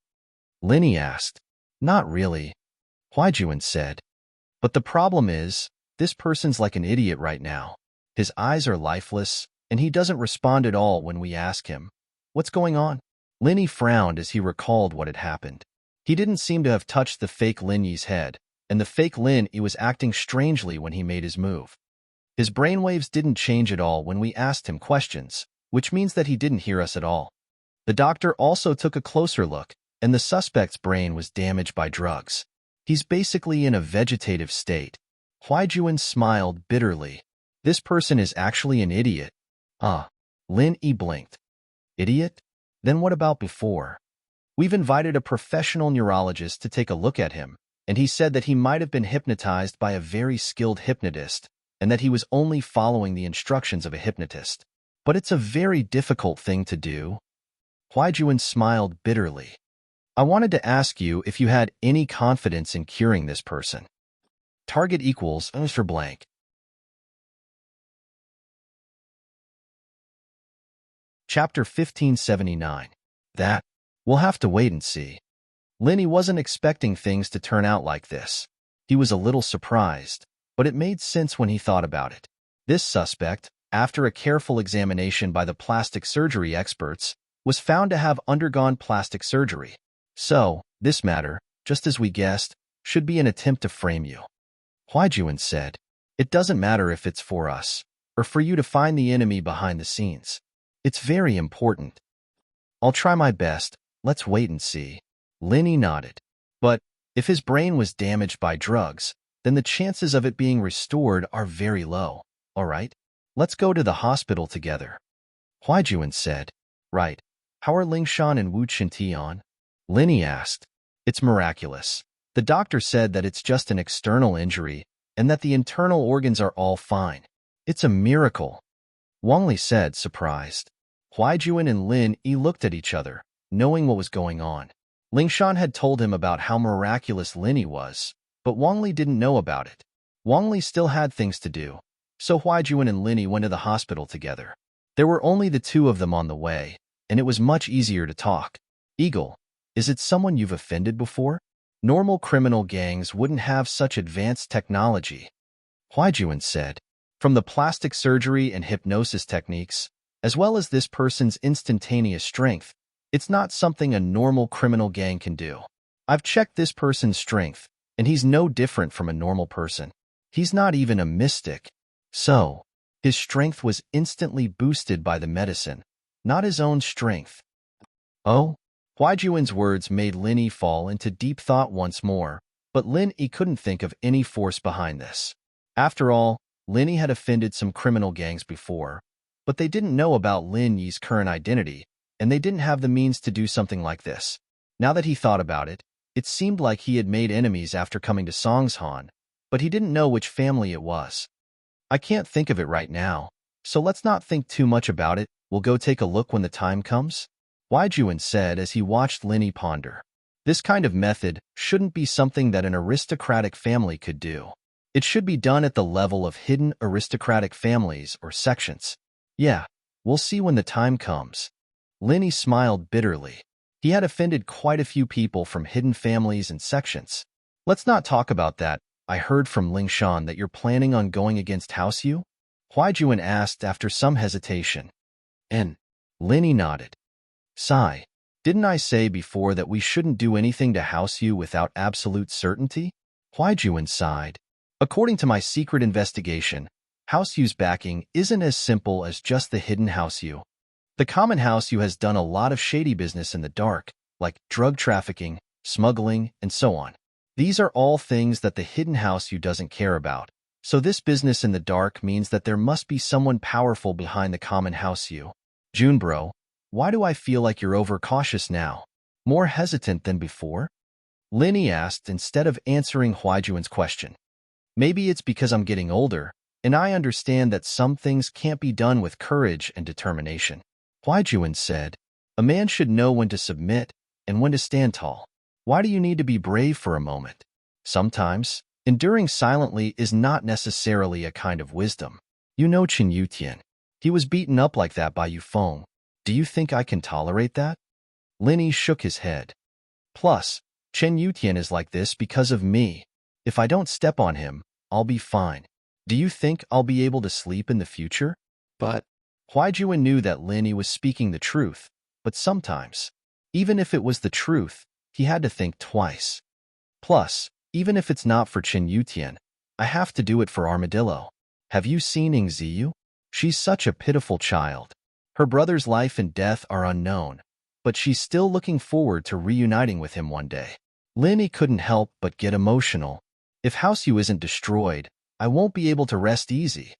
Lin Yi asked. Not really, Huaijuan said. But the problem is, this person's like an idiot right now. His eyes are lifeless, and he doesn't respond at all when we ask him, what's going on? Lin Yi frowned as he recalled what had happened. He didn't seem to have touched the fake Lin Yi's head, and the fake Lin Yi was acting strangely when he made his move. His brainwaves didn't change at all when we asked him questions, which means that he didn't hear us at all. The doctor also took a closer look, and the suspect's brain was damaged by drugs. He's basically in a vegetative state. Huaijuan smiled bitterly. This person is actually an idiot. Lin Yi blinked. Idiot? Then what about before? We've invited a professional neurologist to take a look at him, and he said that he might have been hypnotized by a very skilled hypnotist, and that he was only following the instructions of a hypnotist. But it's a very difficult thing to do. Huaijuan smiled bitterly. I wanted to ask you if you had any confidence in curing this person. Target equals for blank. Chapter 1579. That. We'll have to wait and see. Lin Yi wasn't expecting things to turn out like this. He was a little surprised, but it made sense when he thought about it. This suspect, after a careful examination by the plastic surgery experts, was found to have undergone plastic surgery. So, this matter, just as we guessed, should be an attempt to frame you. Huaijuan said. It doesn't matter if it's for us, or for you to find the enemy behind the scenes. It's very important. I'll try my best. Let's wait and see. Lin Yi nodded. But, if his brain was damaged by drugs, then the chances of it being restored are very low, all right? Let's go to the hospital together. Huaijuan said. Right. How are Lingshan and Wu Qintian? Lin Yi asked. It's miraculous. The doctor said that it's just an external injury, and that the internal organs are all fine. It's a miracle. Wongli said, surprised. Huaijuan and Lin Yi looked at each other, knowing what was going on. Lingshan had told him about how miraculous Lin Yi was, but Wongli didn't know about it. Wongli still had things to do, so Huaijuan and Lin Yi went to the hospital together. There were only the two of them on the way, and it was much easier to talk. Eagle, is it someone you've offended before? Normal criminal gangs wouldn't have such advanced technology. Huaijuan said. From the plastic surgery and hypnosis techniques, as well as this person's instantaneous strength, it's not something a normal criminal gang can do. I've checked this person's strength, and he's no different from a normal person. He's not even a mystic. So, his strength was instantly boosted by the medicine, not his own strength. Oh? Huaijuan's words made Lin Yi fall into deep thought once more, but Lin Yi couldn't think of any force behind this. After all, Lin Yi had offended some criminal gangs before, but they didn't know about Lin Yi's current identity, and they didn't have the means to do something like this. Now that he thought about it, it seemed like he had made enemies after coming to Songshan, but he didn't know which family it was. I can't think of it right now, so let's not think too much about it. We'll go take a look when the time comes, Wai Juan said as he watched Lin Yi ponder. This kind of method shouldn't be something that an aristocratic family could do. It should be done at the level of hidden aristocratic families or sections. Yeah, we'll see when the time comes. Lin Yi smiled bitterly. He had offended quite a few people from hidden families and sections. Let's not talk about that. I heard from Lingshan that you're planning on going against House Yu? Huai Juan asked after some hesitation. And Lin Yi nodded. Sigh. Didn't I say before that we shouldn't do anything to House Yu without absolute certainty? Huai Juan sighed. According to my secret investigation, House Yu's backing isn't as simple as just the hidden House Yu. The common House Yu has done a lot of shady business in the dark, like drug trafficking, smuggling, and so on. These are all things that the hidden House Yu doesn't care about. So this business in the dark means that there must be someone powerful behind the common House Yu. Junbro, why do I feel like you're overcautious now? More hesitant than before? Lin Yi asked instead of answering Huai Juan's question. Maybe it's because I'm getting older, and I understand that some things can't be done with courage and determination. Huai Juan said, a man should know when to submit and when to stand tall. Why do you need to be brave for a moment? Sometimes, enduring silently is not necessarily a kind of wisdom. You know Chen Yutian. He was beaten up like that by Yufeng. Do you think I can tolerate that? Lin Yi shook his head. Plus, Chen Yutian is like this because of me. If I don't step on him, I'll be fine. Do you think I'll be able to sleep in the future? But Huai Juan knew that Lin Yi was speaking the truth, but sometimes, even if it was the truth, he had to think twice. Plus, even if it's not for Chen Yutian, I have to do it for Armadillo. Have you seen Ing Ziyu? She's such a pitiful child. Her brother's life and death are unknown, but she's still looking forward to reuniting with him one day. Lin Yi couldn't help but get emotional. If House Yu isn't destroyed, I won't be able to rest easy.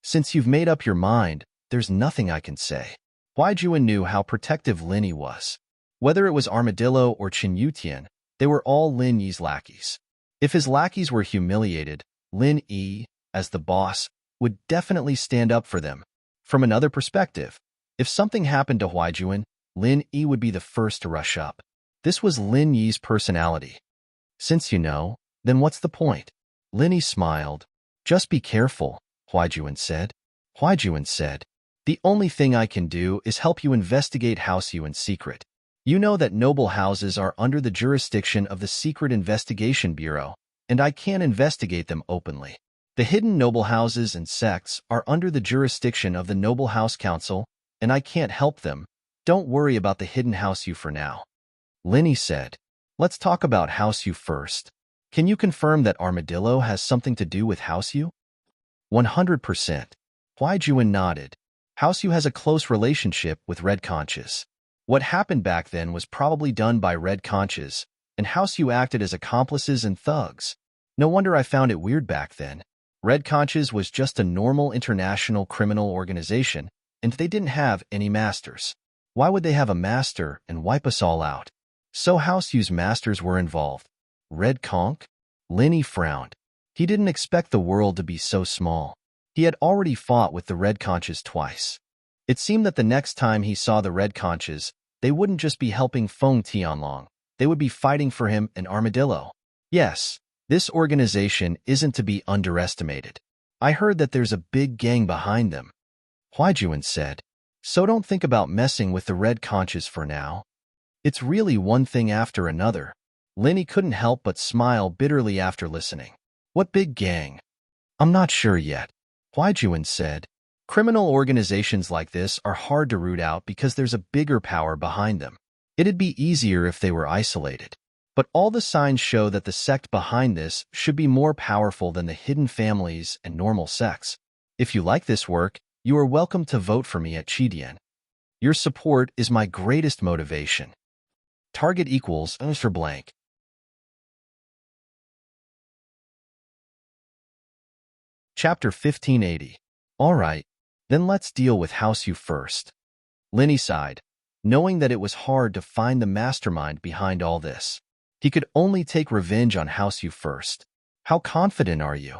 Since you've made up your mind, there's nothing I can say. Huai Juan knew how protective Lin Yi was. Whether it was Armadillo or Chen Yutian, they were all Lin Yi's lackeys. If his lackeys were humiliated, Lin Yi, as the boss, would definitely stand up for them. From another perspective, if something happened to Huai Juan, Lin Yi would be the first to rush up. This was Lin Yi's personality. Since you know, then what's the point? Lin Yi smiled. Just be careful, Huai Juan said. Huai Juan said, the only thing I can do is help you investigate House Yu in secret. You know that noble houses are under the jurisdiction of the Secret Investigation Bureau, and I can't investigate them openly. The hidden noble houses and sects are under the jurisdiction of the Noble House Council, and I can't help them. Don't worry about the hidden House Yu for now. Lin Yi said, let's talk about House Yu first. Can you confirm that Armadillo has something to do with House Yu? 100%. Huai Juan nodded. House Yu has a close relationship with Red Conches. What happened back then was probably done by Red Conches, and House Yu acted as accomplices and thugs. No wonder I found it weird back then. Red Conches was just a normal international criminal organization, and they didn't have any masters. Why would they have a master and wipe us all out? So House Yu's masters were involved. Red Conch? Lin Yi frowned. He didn't expect the world to be so small. He had already fought with the Red Conches twice. It seemed that the next time he saw the Red Conches, they wouldn't just be helping Feng Tianlong. They would be fighting for him and Armadillo. Yes, this organization isn't to be underestimated. I heard that there's a big gang behind them. Huai Juan said, so don't think about messing with the Red Conches for now. It's really one thing after another. Lin Yi couldn't help but smile bitterly after listening. What big gang? I'm not sure yet. Huai Juan said, criminal organizations like this are hard to root out because there's a bigger power behind them. It'd be easier if they were isolated. But all the signs show that the sect behind this should be more powerful than the hidden families and normal sects. If you like this work, you are welcome to vote for me at Chidian. Your support is my greatest motivation. Target equals for blank. Chapter 1580. All right, then let's deal with House You first. Linny sighed, knowing that it was hard to find the mastermind behind all this. He could only take revenge on House You first. How confident are you?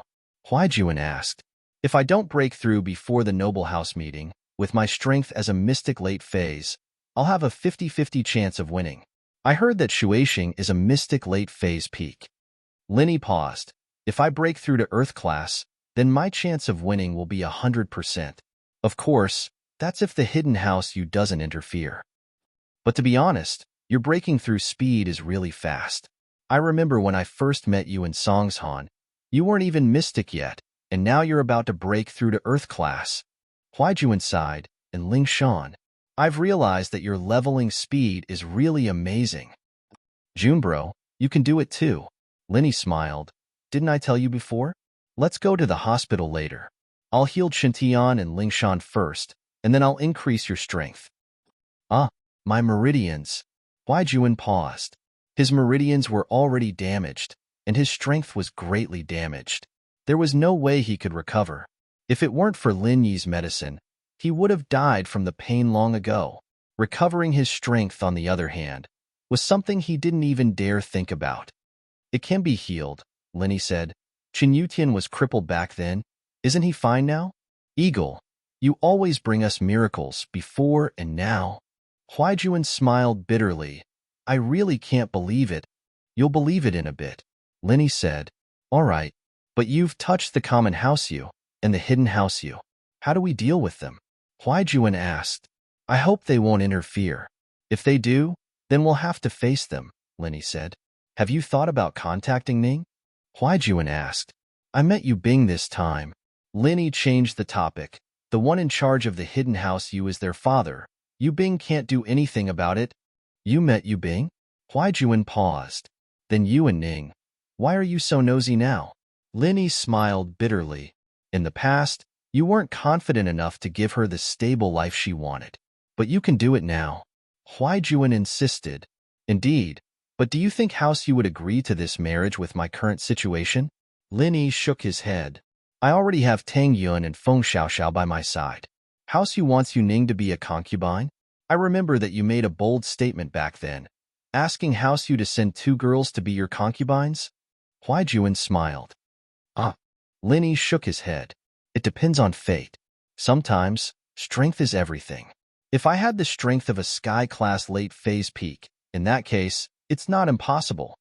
Huaijuan asked. If I don't break through before the Noble House meeting, with my strength as a mystic late phase, I'll have a 50-50 chance of winning. I heard that Shuaixing is a mystic late phase peak. Linny paused. If I break through to Earth class, then my chance of winning will be 100%. Of course, that's if the hidden house you doesn't interfere. But to be honest, your breaking through speed is really fast. I remember when I first met you in Songshan, you weren't even mystic yet, and now you're about to break through to Earth class. Huaijuan sighed, and Ling Shan. I've realized that your leveling speed is really amazing. Junbro, you can do it too. Linny smiled. Didn't I tell you before? Let's go to the hospital later. I'll heal Chintian and Ling Shan first, and then I'll increase your strength. Ah, my meridians. Huaijuan paused. His meridians were already damaged, and his strength was greatly damaged. There was no way he could recover. If it weren't for Lin Yi's medicine, he would have died from the pain long ago. Recovering his strength, on the other hand, was something he didn't even dare think about. It can be healed, Linny said. Qin Yutian was crippled back then. Isn't he fine now? Eagle, you always bring us miracles, before and now. Huaijuan smiled bitterly. I really can't believe it. You'll believe it in a bit. Linny said. All right, but you've touched the common house you and the hidden house you. How do we deal with them? Huaijuan asked. I hope they won't interfere. If they do, then we'll have to face them, Linny said. Have you thought about contacting Ning? Huaijuan asked. I met Yu Bing this time. Linny changed the topic. The one in charge of the hidden house you is their father. Yu Bing can't do anything about it. You met Yu Bing? Huaijuan paused. Then you and Ning. Why are you so nosy now? Linny smiled bitterly. In the past, you weren't confident enough to give her the stable life she wanted. But you can do it now. Huaijuan insisted. Indeed. But do you think House you would agree to this marriage with my current situation? Linny shook his head. I already have Tang Yun and Feng Xiaoxiao by my side. House you wants Yu Ning to be a concubine? I remember that you made a bold statement back then, asking House you to send 2 girls to be your concubines? Huaijuan smiled. Ah. Linny shook his head. It depends on fate. Sometimes, strength is everything. If I had the strength of a sky-class late-phase peak, in that case, it's not impossible.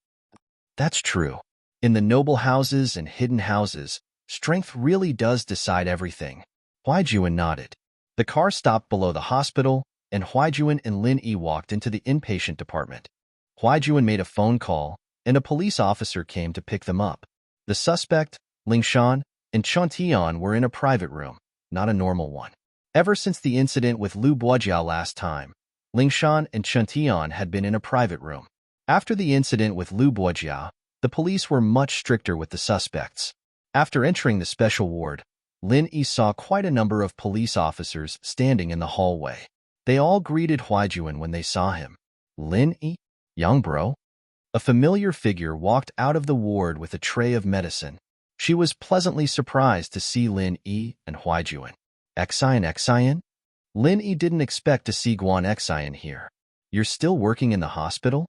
That's true. In the noble houses and hidden houses, strength really does decide everything. Huaijuan nodded. The car stopped below the hospital, and Huaijuan and Lin Yi walked into the inpatient department. Huaijuan made a phone call, and a police officer came to pick them up. The suspect, Ling Shan, and Chun Tian were in a private room, not a normal one. Ever since the incident with Lu Bojiao last time, Ling Shan and Chun Tian had been in a private room. After the incident with Lu Bojiao, the police were much stricter with the suspects. After entering the special ward, Lin Yi saw quite a number of police officers standing in the hallway. They all greeted Huaijuan when they saw him. Lin Yi? Young bro? A familiar figure walked out of the ward with a tray of medicine. She was pleasantly surprised to see Lin Yi and Huaijuan. Xian? Lin Yi didn't expect to see Guan Xian here. You're still working in the hospital?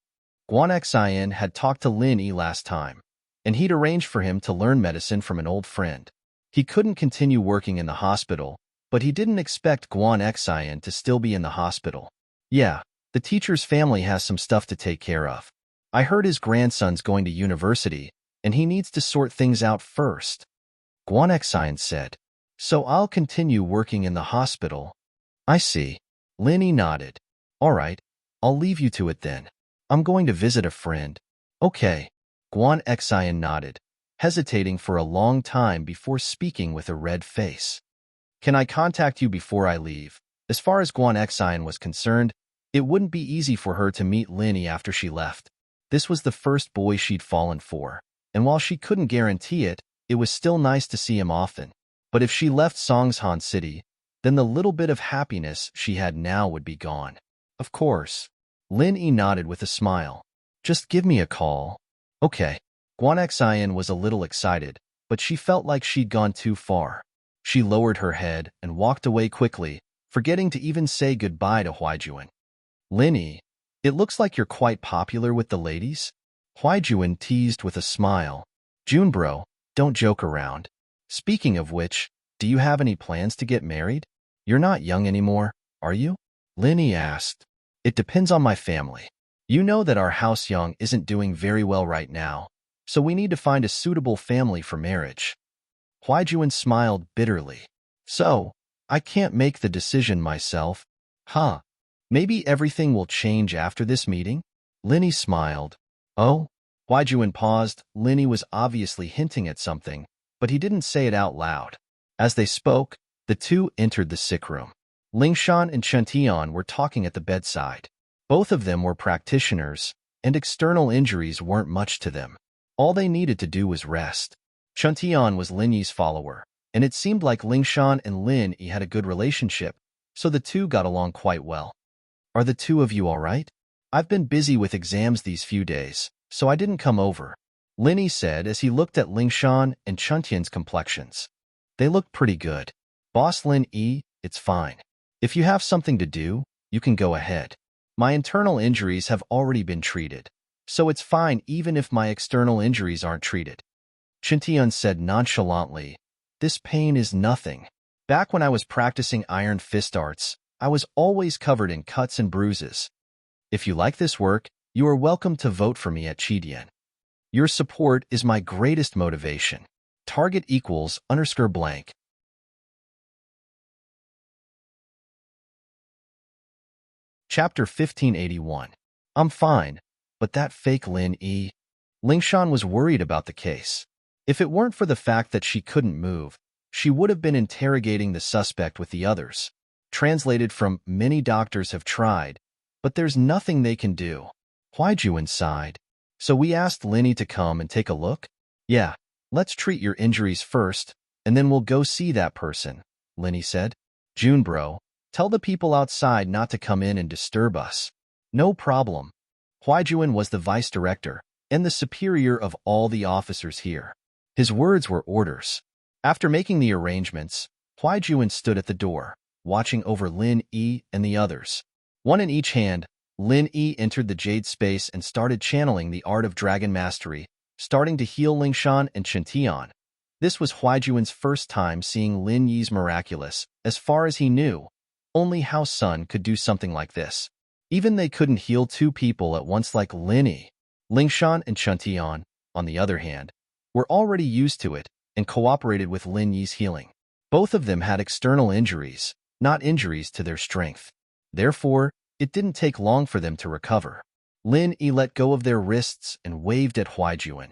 Guan Xian had talked to Lin Yi last time, and he'd arranged for him to learn medicine from an old friend. He couldn't continue working in the hospital, but he didn't expect Guan Xian to still be in the hospital. Yeah, the teacher's family has some stuff to take care of. I heard his grandson's going to university, and he needs to sort things out first. Guan Xian said. So I'll continue working in the hospital. I see. Lin Yi nodded. All right, I'll leave you to it then. I'm going to visit a friend. Okay. Guan Xian nodded, hesitating for a long time before speaking with a red face. Can I contact you before I leave? As far as Guan Xian was concerned, it wouldn't be easy for her to meet Lin Yi after she left. This was the first boy she'd fallen for, and while she couldn't guarantee it, it was still nice to see him often. But if she left Songshan City, then the little bit of happiness she had now would be gone. Of course. Lin Yi nodded with a smile. Just give me a call. Okay. Guan Xian was a little excited, but she felt like she'd gone too far. She lowered her head and walked away quickly, forgetting to even say goodbye to Huaijuan. Linny, it looks like you're quite popular with the ladies? Huaijuan teased with a smile. Junbro, don't joke around. Speaking of which, do you have any plans to get married? You're not young anymore, are you? Linny asked. It depends on my family. You know that our house young isn't doing very well right now, so we need to find a suitable family for marriage. Huaijuan smiled bitterly. So, I can't make the decision myself. Huh. Maybe everything will change after this meeting? Linny smiled. Oh? Huaijuan paused. Linny was obviously hinting at something, but he didn't say it out loud. As they spoke, the two entered the sick room. Lingshan and Chuntian were talking at the bedside. Both of them were practitioners, and external injuries weren't much to them. All they needed to do was rest. Chuntian was Lin Yi's follower, and it seemed like Lingshan and Lin Yi had a good relationship, so the two got along quite well. Are the two of you all right? I've been busy with exams these few days, so I didn't come over, Lin Yi said as he looked at Lingshan and Chuntian's complexions. They looked pretty good. Boss Lin Yi, it's fine. If you have something to do, you can go ahead. My internal injuries have already been treated, so it's fine even if my external injuries aren't treated. Chuntian said nonchalantly, this pain is nothing. Back when I was practicing iron fist arts, I was always covered in cuts and bruises. If you like this work, you are welcome to vote for me at Chidian. Your support is my greatest motivation. Target equals _blank. Chapter 1581. I'm fine, but that fake Lin Yi. Lingshan was worried about the case. If it weren't for the fact that she couldn't move, she would have been interrogating the suspect with the others. Translated from many doctors have tried, but there's nothing they can do. Huaijuan sighed. So we asked Linny to come and take a look? Yeah, let's treat your injuries first, and then we'll go see that person, Linny said. Junbro, tell the people outside not to come in and disturb us. No problem. Huaijuan was the vice director and the superior of all the officers here. His words were orders. After making the arrangements, Huaijuan stood at the door, watching over Lin Yi and the others. One in each hand, Lin Yi entered the jade space and started channeling the art of dragon mastery, starting to heal Lingshan and Chuntian. This was Huaijuan's first time seeing Lin Yi's miraculous. As far as he knew, only House Sun could do something like this. Even they couldn't heal two people at once like Lin Yi. Lingshan and Chuntian, on the other hand, were already used to it and cooperated with Lin Yi's healing. Both of them had external injuries, not injuries to their strength. Therefore, it didn't take long for them to recover. Lin Yi let go of their wrists and waved at Huaijuan.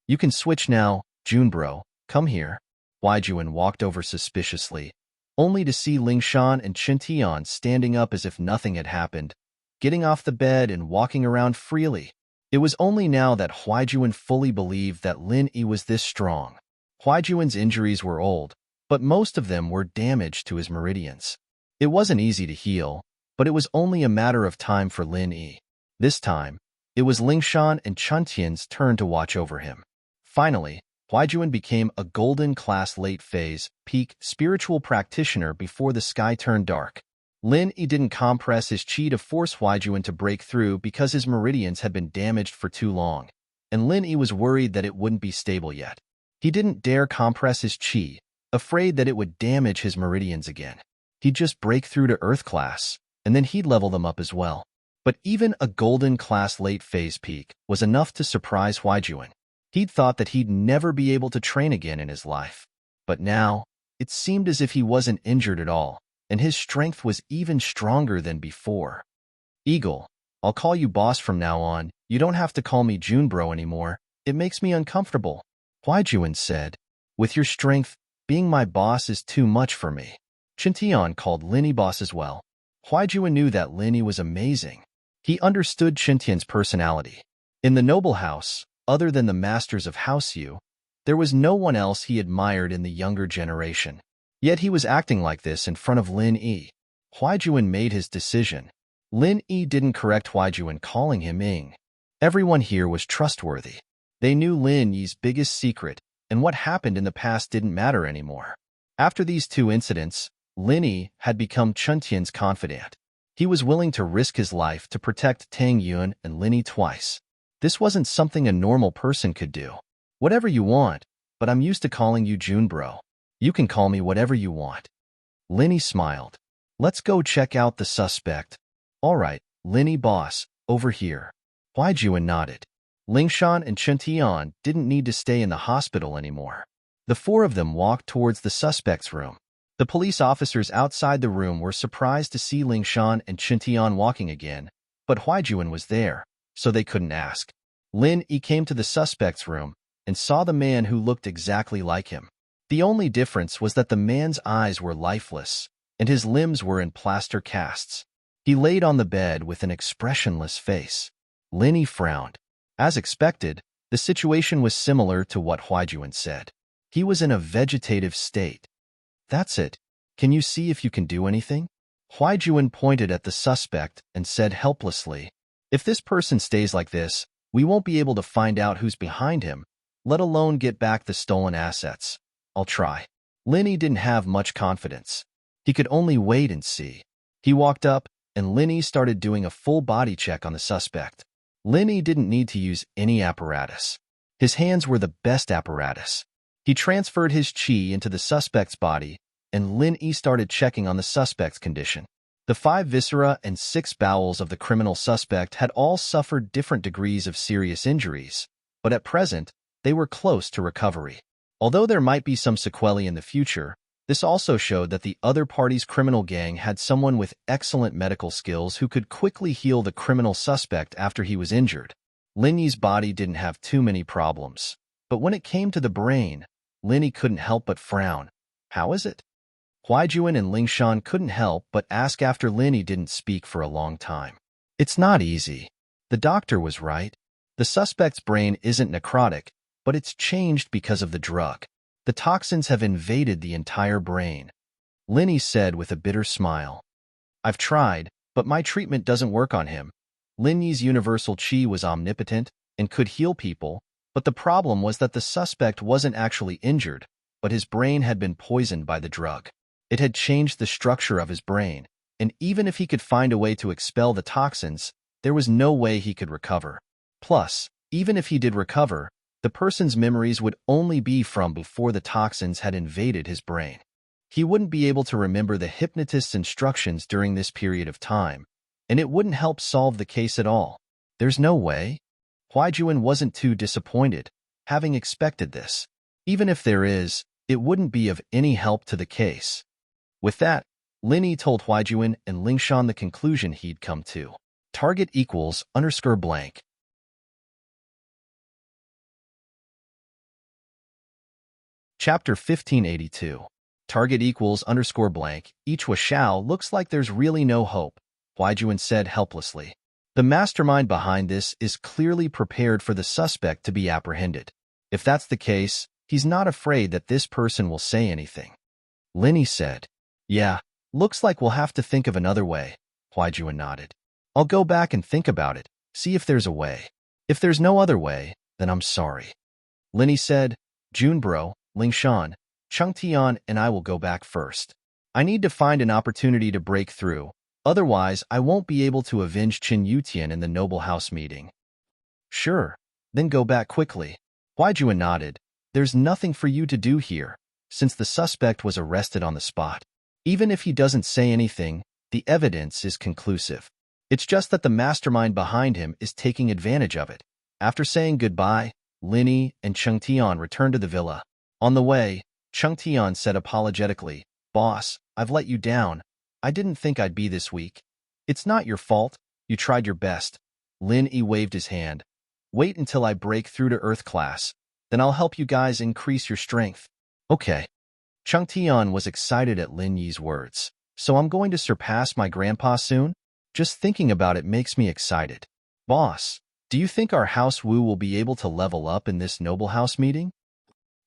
You can switch now, Junbro, come here. Huaijuan walked over suspiciously, only to see Lingshan and Chuntian standing up as if nothing had happened, getting off the bed and walking around freely. It was only now that Huaijuan fully believed that Lin Yi was this strong. Huaijuan's injuries were old, but most of them were damage to his meridians. It wasn't easy to heal, but it was only a matter of time for Lin Yi. This time, it was Lingshan and Chuntian's turn to watch over him. Finally, Huaijuan became a golden class late phase, peak spiritual practitioner before the sky turned dark. Lin Yi didn't compress his chi to force Huaijuan to break through because his meridians had been damaged for too long, and Lin Yi was worried that it wouldn't be stable yet. He didn't dare compress his chi, afraid that it would damage his meridians again. He'd just break through to Earth class, and then he'd level them up as well. But even a golden class late phase peak was enough to surprise Huaijuan. He'd thought that he'd never be able to train again in his life. But now, it seemed as if he wasn't injured at all, and his strength was even stronger than before. Eagle, I'll call you boss from now on. You don't have to call me Junbro anymore. It makes me uncomfortable, Huaijuan said. With your strength, being my boss is too much for me. Chuntian called Linny boss as well. Huaijuan knew that Linny was amazing. He understood Chuntian's personality. In the noble house, other than the masters of House Yu, there was no one else he admired in the younger generation. Yet he was acting like this in front of Lin Yi. Huaijuan made his decision. Lin Yi didn't correct Huaijuan, calling him Ing. Everyone here was trustworthy. They knew Lin Yi's biggest secret, and what happened in the past didn't matter anymore. After these two incidents, Lin had become Chen Tian's confidant. He was willing to risk his life to protect Tang Yun and Lin twice. This wasn't something a normal person could do. Whatever you want, but I'm used to calling you June bro. You can call me whatever you want. Lin smiled. Let's go check out the suspect. All right, Lin boss, over here. Huaijuan nodded. Lingshan and Chen Tian didn't need to stay in the hospital anymore. The four of them walked towards the suspect's room. The police officers outside the room were surprised to see Lingshan and Chen Tian walking again, but Huaijuan was there, so they couldn't ask. Lin came to the suspect's room and saw the man who looked exactly like him. The only difference was that the man's eyes were lifeless, and his limbs were in plaster casts. He laid on the bed with an expressionless face. Lin frowned. As expected, the situation was similar to what Huaijuan said. He was in a vegetative state. That's it. Can you see if you can do anything? Huaijuan pointed at the suspect and said helplessly, if this person stays like this, we won't be able to find out who's behind him, let alone get back the stolen assets. I'll try. Lin didn't have much confidence. He could only wait and see. He walked up, and Lin started doing a full body check on the suspect. Lin didn't need to use any apparatus. His hands were the best apparatus. He transferred his qi into the suspect's body, and Lin started checking on the suspect's condition. The 5 viscera and 6 bowels of the criminal suspect had all suffered different degrees of serious injuries, but at present, they were close to recovery. Although there might be some sequelae in the future, this also showed that the other party's criminal gang had someone with excellent medical skills who could quickly heal the criminal suspect after he was injured. Lin's body didn't have too many problems, but when it came to the brain, Lin couldn't help but frown. How is it? Huaijuan and Lingshan couldn't help but ask after Lin didn't speak for a long time. It's not easy. The doctor was right. The suspect's brain isn't necrotic, but it's changed because of the drug. The toxins have invaded the entire brain. Lin said with a bitter smile. I've tried, but my treatment doesn't work on him. Lin's universal qi was omnipotent and could heal people, but the problem was that the suspect wasn't actually injured, but his brain had been poisoned by the drug. It had changed the structure of his brain, and even if he could find a way to expel the toxins, there was no way he could recover. Plus, even if he did recover, the person's memories would only be from before the toxins had invaded his brain. He wouldn't be able to remember the hypnotist's instructions during this period of time, and it wouldn't help solve the case at all. There's no way. Huaijuan wasn't too disappointed, having expected this. Even if there is, it wouldn't be of any help to the case. With that, Lin told Huaijuan and Lingshan the conclusion he'd come to. Target equals _blank. Chapter 1582. Target equals _blank. Each wa Shao looks like there's really no hope, Huaijuan said helplessly. The mastermind behind this is clearly prepared for the suspect to be apprehended. If that's the case, he's not afraid that this person will say anything. Lin said. Yeah, looks like we'll have to think of another way, Huaijuan nodded. I'll go back and think about it, see if there's a way. If there's no other way, then I'm sorry. Lin said, June bro, Lingshan, Chen Tian and I will go back first. I need to find an opportunity to break through, otherwise I won't be able to avenge Qin Yutian in the noble house meeting. Sure, then go back quickly. Huaijuan nodded. There's nothing for you to do here, since the suspect was arrested on the spot. Even if he doesn't say anything, the evidence is conclusive. It's just that the mastermind behind him is taking advantage of it. After saying goodbye, Lin and Chen Tian returned to the villa. On the way, Chen Tian said apologetically, Boss, I've let you down. I didn't think I'd be this weak. It's not your fault. You tried your best. Lin waved his hand. Wait until I break through to Earth class. Then I'll help you guys increase your strength. Okay. Chen Tian was excited at Lin Yi's words. So I'm going to surpass my grandpa soon? Just thinking about it makes me excited. Boss, do you think our House Wu will be able to level up in this noble house meeting?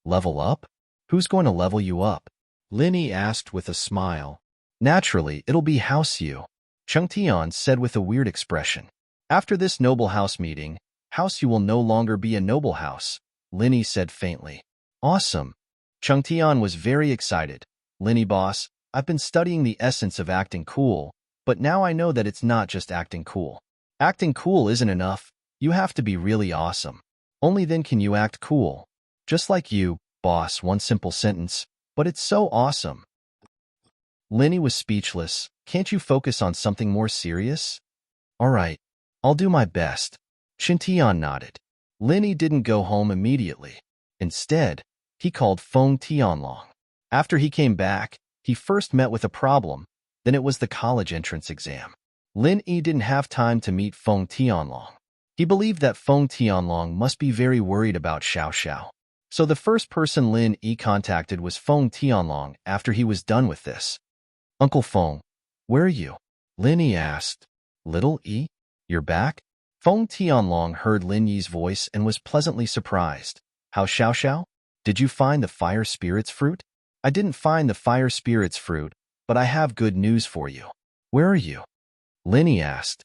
Level up? Who's going to level you up? Lin asked with a smile. Naturally, it'll be House Yu, Chen Tian said with a weird expression. After this noble house meeting, House Yu will no longer be a noble house, Lin said faintly. Awesome. Chung Tian was very excited. Linny boss, I've been studying the essence of acting cool, but now I know that it's not just acting cool. Acting cool isn't enough. You have to be really awesome. Only then can you act cool. Just like you, boss, one simple sentence, but it's so awesome. Linny was speechless. Can't you focus on something more serious? All right, I'll do my best. Tian nodded. Linny didn't go home immediately. Instead, he called Feng Tianlong. After he came back, he first met with a problem, then it was the college entrance exam. Lin Yi didn't have time to meet Feng Tianlong. He believed that Feng Tianlong must be very worried about Xiao Xiao. So the first person Lin Yi contacted was Feng Tianlong after he was done with this. Uncle Feng, where are you? Lin Yi asked. Little Yi, you're back? Feng Tianlong heard Lin Yi's voice and was pleasantly surprised. How Xiao Xiao? Did you find the fire spirit's fruit? I didn't find the fire spirit's fruit, but I have good news for you. Where are you? Lin Yi asked.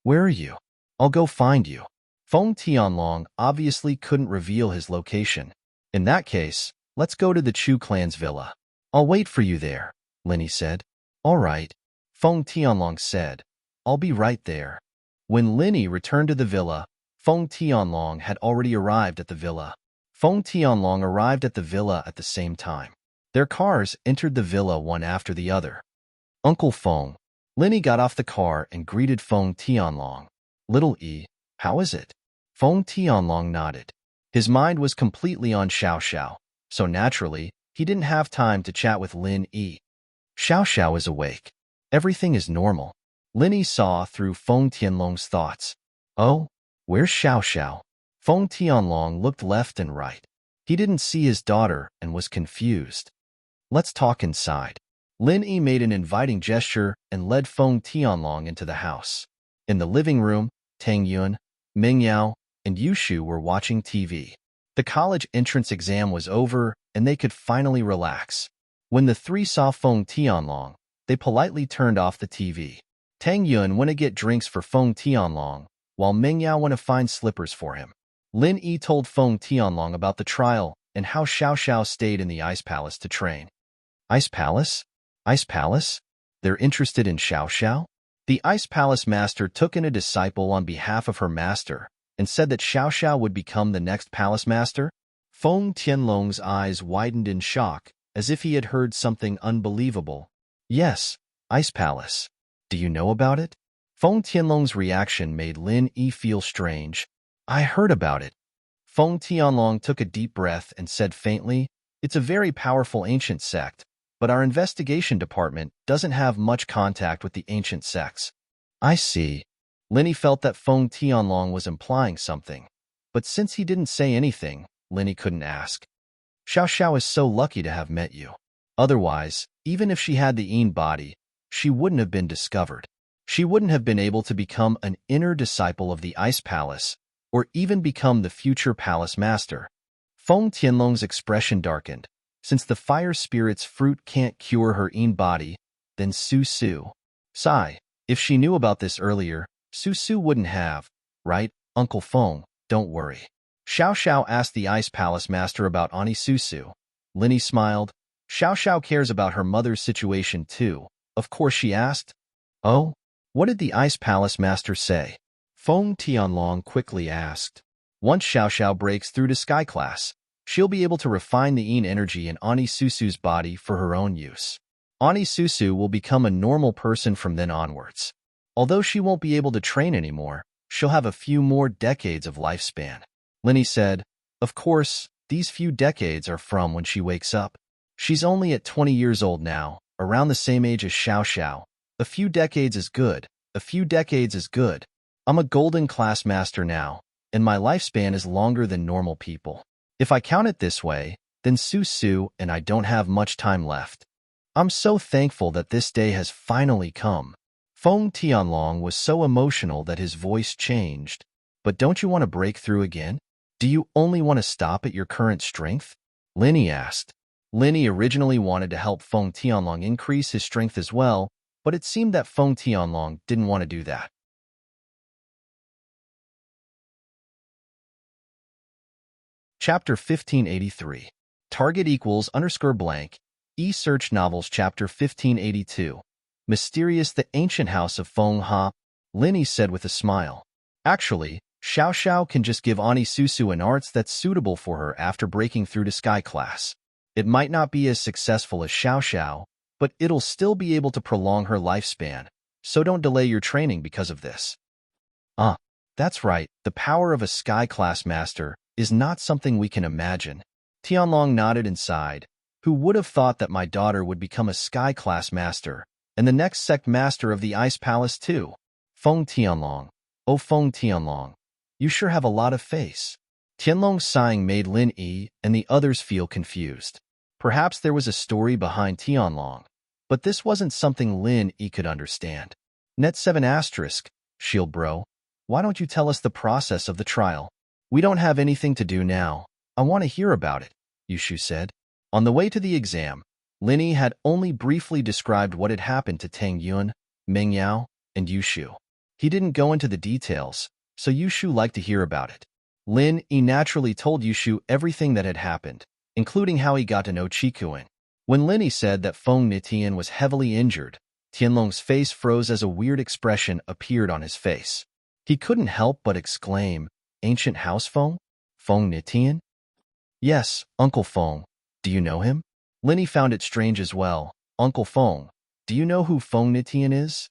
Where are you? I'll go find you. Feng Tianlong obviously couldn't reveal his location. In that case, let's go to the Chu clan's villa. I'll wait for you there, Lin Yi said. All right, Feng Tianlong said. I'll be right there. When Lin Yi returned to the villa, Feng Tianlong had already arrived at the villa. Feng Tianlong arrived at the villa at the same time. Their cars entered the villa one after the other. Uncle Feng. Lin Yi got off the car and greeted Feng Tianlong. Little Yi, how is it? Feng Tianlong nodded. His mind was completely on Xiao Xiao, so naturally, he didn't have time to chat with Lin Yi. Xiao Xiao is awake. Everything is normal. Lin Yi saw through Feng Tianlong's thoughts. Oh, where's Xiao Xiao? Feng Tianlong looked left and right. He didn't see his daughter and was confused. Let's talk inside. Lin Yi made an inviting gesture and led Feng Tianlong into the house. In the living room, Tang Yun, Ming Yao, and Yu Shu were watching TV. The college entrance exam was over, and they could finally relax. When the three saw Feng Tianlong, they politely turned off the TV. Tang Yun went to get drinks for Feng Tianlong, while Ming Yao went to find slippers for him. Lin Yi told Feng Tianlong about the trial and how Xiao Xiao stayed in the Ice Palace to train. Ice Palace? Ice Palace? They're interested in Xiao Xiao? The Ice Palace master took in a disciple on behalf of her master and said that Xiao Xiao would become the next palace master? Feng Tianlong's eyes widened in shock, as if he had heard something unbelievable. Yes, Ice Palace. Do you know about it? Feng Tianlong's reaction made Lin Yi feel strange. I heard about it. Feng Tianlong took a deep breath and said faintly, it's a very powerful ancient sect, but our investigation department doesn't have much contact with the ancient sects. I see. Lin Yi felt that Feng Tianlong was implying something, but since he didn't say anything, Lin Yi couldn't ask. Xiao Xiao is so lucky to have met you. Otherwise, even if she had the Yin body, she wouldn't have been discovered. She wouldn't have been able to become an inner disciple of the Ice Palace, or even become the future palace master. Feng Tianlong's expression darkened. Since the fire spirit's fruit can't cure her Yin body, then Su Su. Sigh, if she knew about this earlier, Su Su wouldn't have, right, Uncle Feng, don't worry. Xiao Xiao asked the Ice Palace master about Ani Su Su. Lin Yi smiled. Xiao Xiao cares about her mother's situation too. Of course she asked. Oh? What did the Ice Palace master say? Feng Tianlong quickly asked. Once Xiao Xiao breaks through to Sky Class, she'll be able to refine the Yin energy in Ani Susu's body for her own use. Ani Susu will become a normal person from then onwards. Although she won't be able to train anymore, she'll have a few more decades of lifespan. Lin Yi said, of course, these few decades are from when she wakes up. She's only at 20 years old now, around the same age as Xiao Xiao. A few decades is good. A few decades is good. I'm a golden class master now, and my lifespan is longer than normal people. If I count it this way, then Su Su and I don't have much time left. I'm so thankful that this day has finally come. Feng Tianlong was so emotional that his voice changed. But don't you want to break through again? Do you only want to stop at your current strength? Lin Yi asked. Lin Yi originally wanted to help Feng Tianlong increase his strength as well, but it seemed that Feng Tianlong didn't want to do that. Chapter 1583. Target equals underscore blank. E-Search Novels Chapter 1582. Mysterious The Ancient House of Feng Ha. Linny said with a smile. Actually, Xiao Xiao can just give Ani Susu an arts that's suitable for her after breaking through to Sky Class. It might not be as successful as Xiao Xiao, but it'll still be able to prolong her lifespan, so don't delay your training because of this. That's right, the power of a Sky Class Master is not something we can imagine. Tianlong nodded and sighed. Who would have thought that my daughter would become a Sky Class Master, and the next sect master of the Ice Palace too? Feng Tianlong. Oh Feng Tianlong, you sure have a lot of face. Tianlong's sighing made Lin Yi and the others feel confused. Perhaps there was a story behind Tianlong, but this wasn't something Lin Yi could understand. Net 7 asterisk, Shield Bro, why don't you tell us the process of the trial? We don't have anything to do now. I want to hear about it, Yushu said. On the way to the exam, Lin Yi had only briefly described what had happened to Tang Yun, Meng Yao, and Yushu. He didn't go into the details, so Yushu liked to hear about it. Lin Yi naturally told Yushu everything that had happened, including how he got to know Qikuan. When Lin Yi said that Feng Nitian was heavily injured, Tianlong's face froze as a weird expression appeared on his face. He couldn't help but exclaim, Ancient House Feng? Feng Nitian? Yes, Uncle Feng. Do you know him? Lin Yi found it strange as well. Uncle Feng, do you know who Feng Nitian is?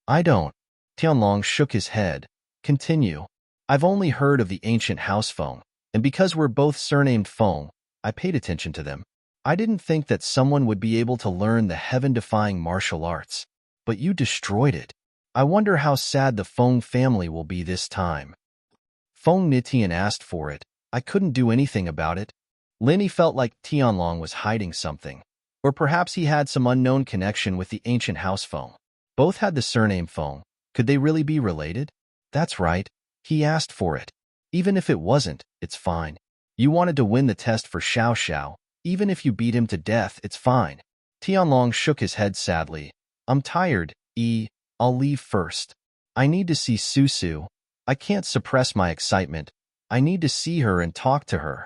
I don't. Tianlong shook his head. Continue. I've only heard of the ancient house Feng, and because we're both surnamed Feng, I paid attention to them. I didn't think that someone would be able to learn the heaven-defying martial arts, but you destroyed it. I wonder how sad the Feng family will be this time. Feng Nitian asked for it. I couldn't do anything about it. Lin Yi felt like Tianlong was hiding something, or perhaps he had some unknown connection with the ancient house Feng. Both had the surname Feng. Could they really be related? That's right. He asked for it. Even if it wasn't, it's fine. You wanted to win the test for Xiao Xiao. Even if you beat him to death, it's fine. Tianlong shook his head sadly. I'm tired, I'll leave first. I need to see Susu. I can't suppress my excitement. I need to see her and talk to her.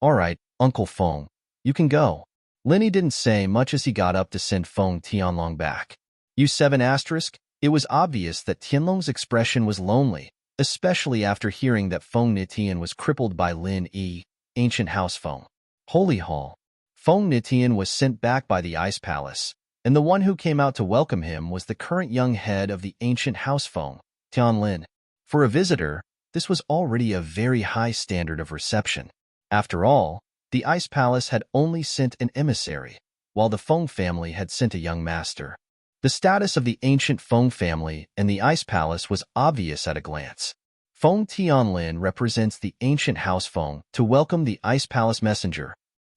All right, Uncle Feng, you can go. Lin Yi didn't say much as he got up to send Feng Tianlong back. U7 asterisk, it was obvious that Tianlong's expression was lonely, especially after hearing that Feng Nitian was crippled by Lin Yi, ancient house Feng. Holy Hall. Feng Nitian was sent back by the Ice Palace, and the one who came out to welcome him was the current young head of the ancient house Feng, Tianlin. For a visitor, this was already a very high standard of reception. After all, the Ice Palace had only sent an emissary, while the Feng family had sent a young master. The status of the ancient Feng family and the Ice Palace was obvious at a glance. Feng Tianlin represents the ancient house Feng to welcome the Ice Palace messenger,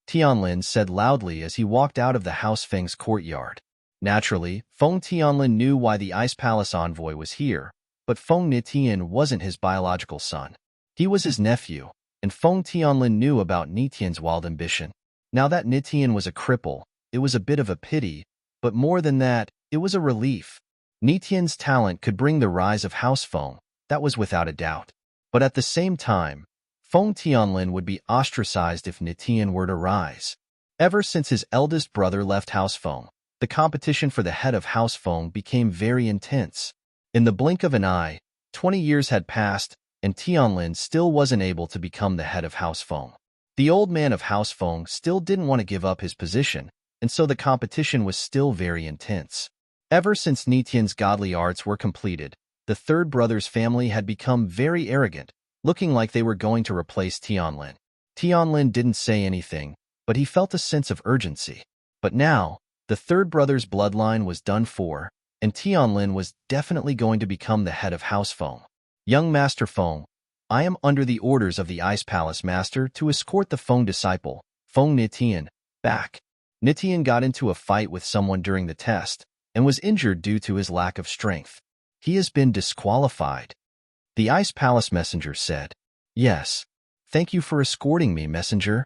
Tianlin said loudly as he walked out of the House Feng's courtyard. Naturally, Feng Tianlin knew why the Ice Palace envoy was here, but Feng Nitian wasn't his biological son. He was his nephew, and Feng Tianlin knew about Nitian's wild ambition. Now that Nitian was a cripple, it was a bit of a pity, but more than that, it was a relief. Nitian's talent could bring the rise of House Feng, that was without a doubt. But at the same time, Feng Tianlin would be ostracized if Nitian were to rise. Ever since his eldest brother left House Feng, the competition for the head of House Feng became very intense. In the blink of an eye, 20 years had passed, and Tianlin still wasn't able to become the head of House Feng. The old man of House Feng still didn't want to give up his position, and so the competition was still very intense. Ever since Nitian's godly arts were completed, the third brother's family had become very arrogant, looking like they were going to replace Tianlin. Tianlin didn't say anything, but he felt a sense of urgency. But now, the third brother's bloodline was done for, and Tianlin was definitely going to become the head of House Feng. Young Master Feng, I am under the orders of the Ice Palace Master to escort the Feng disciple, Feng Nitian, back. Nitian got into a fight with someone during the test, and was injured due to his lack of strength. He has been disqualified. The Ice Palace messenger said. Yes. Thank you for escorting me, messenger.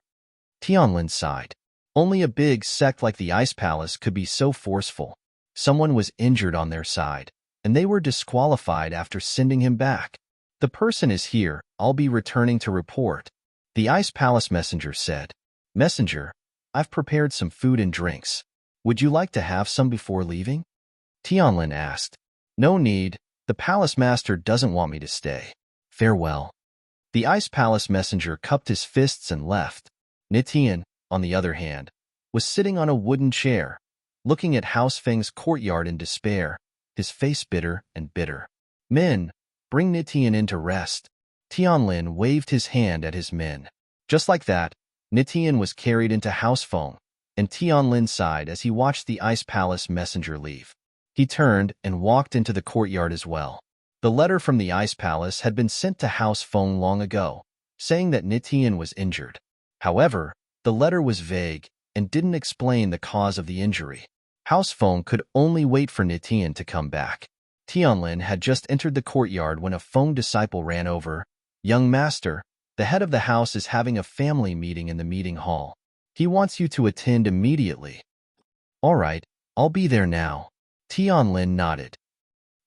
Tianlin sighed. Only a big sect like the Ice Palace could be so forceful. Someone was injured on their side, and they were disqualified after sending him back. The person is here. I'll be returning to report. The Ice Palace messenger said. Messenger, I've prepared some food and drinks. Would you like to have some before leaving? Tianlin asked. No need. The palace master doesn't want me to stay. Farewell. The ice palace messenger cupped his fists and left. Nitian, on the other hand, was sitting on a wooden chair, looking at House Feng's courtyard in despair, his face bitter and bitter. Men, bring Nitian in to rest. Tianlin waved his hand at his men. Just like that, Nitian was carried into House Feng, and Tianlin sighed as he watched the ice palace messenger leave. He turned and walked into the courtyard as well. The letter from the ice palace had been sent to House Feng long ago, saying that Nitian was injured. However, the letter was vague and didn't explain the cause of the injury. House Feng could only wait for Nitian to come back. Tianlin had just entered the courtyard when a Feng disciple ran over. Young master, the head of the house is having a family meeting in the meeting hall. He wants you to attend immediately. All right, I'll be there now. Tianlin nodded.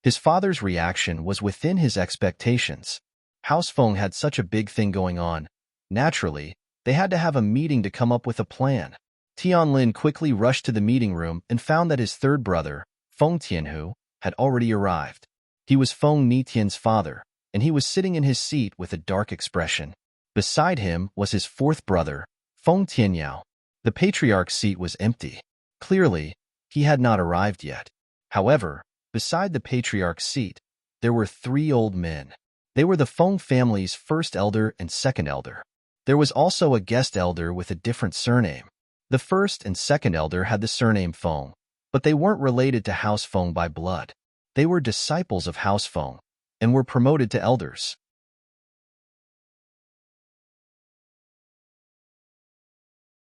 His father's reaction was within his expectations. House Feng had such a big thing going on. Naturally, they had to have a meeting to come up with a plan. Tianlin quickly rushed to the meeting room and found that his third brother, Feng Tianhu, had already arrived. He was Feng Nitian's father, and he was sitting in his seat with a dark expression. Beside him was his fourth brother, Feng Tianyao. The patriarch's seat was empty. Clearly, he had not arrived yet. However, beside the patriarch's seat, there were 3 old men. They were the Feng family's first elder and second elder. There was also a guest elder with a different surname. The first and second elder had the surname Feng, but they weren't related to House Feng by blood. They were disciples of House Feng and were promoted to elders.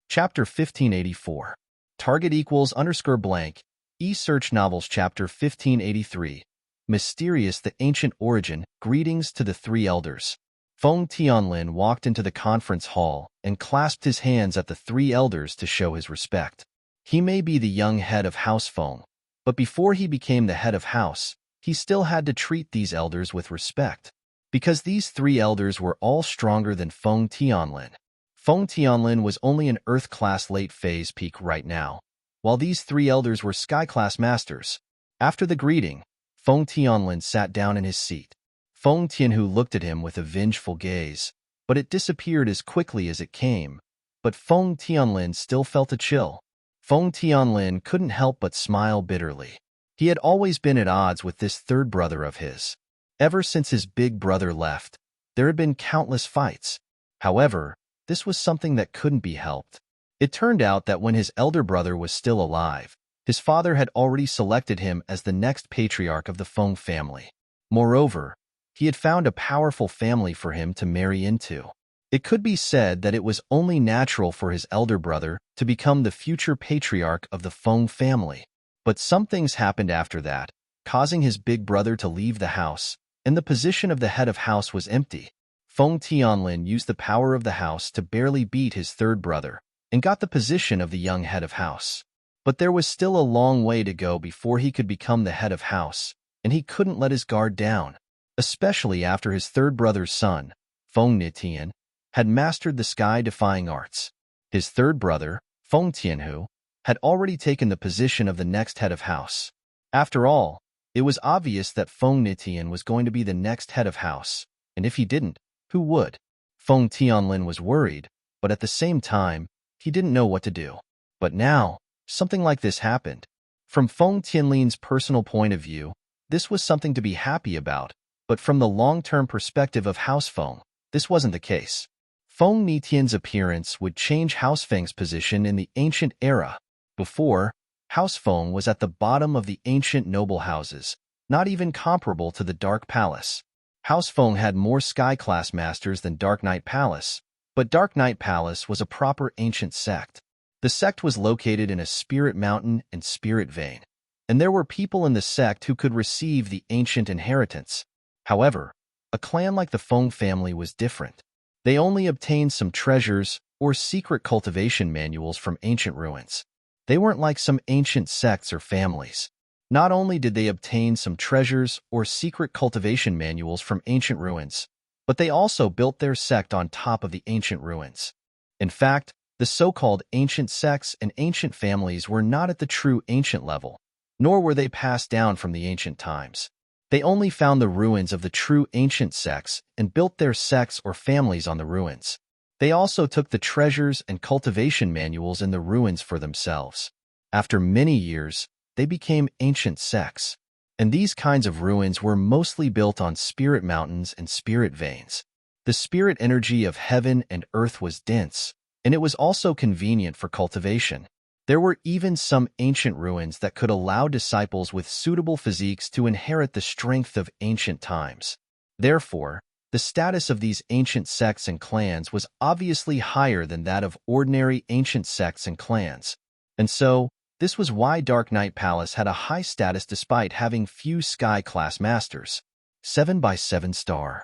Chapter 1584. Target equals _ blank. E-Search Novels Chapter 1583. Mysterious the Ancient Origin. Greetings to the 3 elders. Feng Tianlin walked into the conference hall and clasped his hands at the 3 elders to show his respect. He may be the young head of House Feng, but before he became the head of house, he still had to treat these elders with respect, because these 3 elders were all stronger than Feng Tianlin. Feng Tianlin was only an Earth-class late-phase peak right now, while these 3 elders were Sky-class masters. After the greeting, Feng Tianlin sat down in his seat. Feng Tianhu looked at him with a vengeful gaze, but it disappeared as quickly as it came. But Feng Tianlin still felt a chill. Feng Tianlin couldn't help but smile bitterly. He had always been at odds with this third brother of his. Ever since his big brother left, there had been countless fights. However, this was something that couldn't be helped. It turned out that when his elder brother was still alive, his father had already selected him as the next patriarch of the Feng family. Moreover, he had found a powerful family for him to marry into. It could be said that it was only natural for his elder brother to become the future patriarch of the Feng family. But some things happened after that, causing his big brother to leave the house, and the position of the head of house was empty. Feng Tianlin used the power of the house to barely beat his third brother, and got the position of the young head of house. But there was still a long way to go before he could become the head of house, and he couldn't let his guard down, especially after his third brother's son, Feng Nitian, had mastered the sky-defying arts. His third brother, Feng Tianhu, had already taken the position of the next head of house. After all, it was obvious that Feng Nitian was going to be the next head of house, and if he didn't, who would? Feng Tianlin was worried, but at the same time, he didn't know what to do. But now, something like this happened. From Feng Tianlin's personal point of view, this was something to be happy about, but from the long-term perspective of House Feng, this wasn't the case. Feng Nitian's appearance would change House Feng's position in the ancient era. Before, House Feng was at the bottom of the ancient noble houses, not even comparable to the Dark Palace. House Feng had more sky-class masters than Dark Knight Palace, but Dark Knight Palace was a proper ancient sect. The sect was located in a spirit mountain and spirit vein, and there were people in the sect who could receive the ancient inheritance. However, a clan like the Feng family was different. They only obtained some treasures or secret cultivation manuals from ancient ruins. They weren't like some ancient sects or families. Not only did they obtain some treasures or secret cultivation manuals from ancient ruins, but they also built their sect on top of the ancient ruins. In fact, The so-called ancient sects and ancient families were not at the true ancient level, nor were they passed down from the ancient times. They only found the ruins of the true ancient sects and built their sects or families on the ruins. They also took the treasures and cultivation manuals in the ruins for themselves. After many years, they became ancient sects. And these kinds of ruins were mostly built on spirit mountains and spirit veins. The spirit energy of heaven and earth was dense, and it was also convenient for cultivation. There were even some ancient ruins that could allow disciples with suitable physiques to inherit the strength of ancient times. Therefore, the status of these ancient sects and clans was obviously higher than that of ordinary ancient sects and clans. And so, this was why Dark Knight Palace had a high status despite having few Sky-class masters. 7 by 7 star.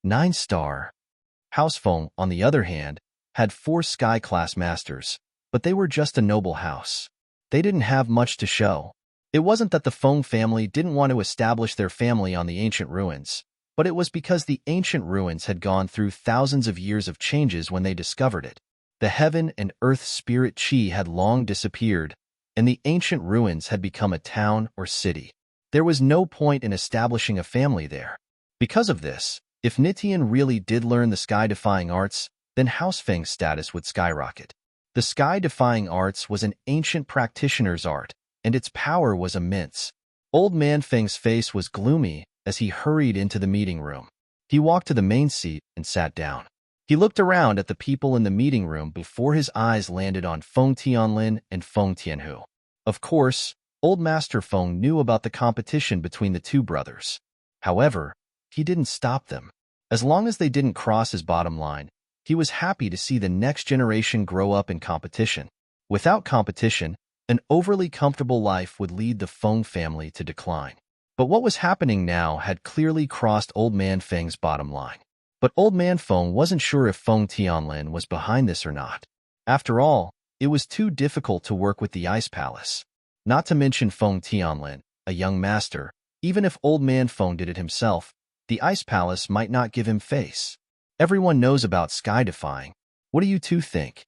9 star. House Feng, on the other hand, had 4 Sky-class masters, but they were just a noble house. They didn't have much to show. It wasn't that the Feng family didn't want to establish their family on the ancient ruins, but it was because the ancient ruins had gone through thousands of years of changes when they discovered it. The heaven and earth spirit chi had long disappeared, and the ancient ruins had become a town or city. There was no point in establishing a family there. Because of this, if Nitian really did learn the sky-defying arts, then House Feng's status would skyrocket. The sky-defying arts was an ancient practitioner's art, and its power was immense. Old Man Feng's face was gloomy as he hurried into the meeting room. He walked to the main seat and sat down. He looked around at the people in the meeting room before his eyes landed on Feng Tianlin and Feng Tianhu. Of course, Old Master Feng knew about the competition between the two brothers. However, he didn't stop them. As long as they didn't cross his bottom line, he was happy to see the next generation grow up in competition. Without competition, an overly comfortable life would lead the Feng family to decline. But what was happening now had clearly crossed Old Man Feng's bottom line. But Old Man Feng wasn't sure if Feng Tianlin was behind this or not. After all, it was too difficult to work with the Ice Palace. Not to mention Feng Tianlin, a young master. Even if Old Man Feng did it himself, the Ice Palace might not give him face. Everyone knows about sky-defying. What do you two think?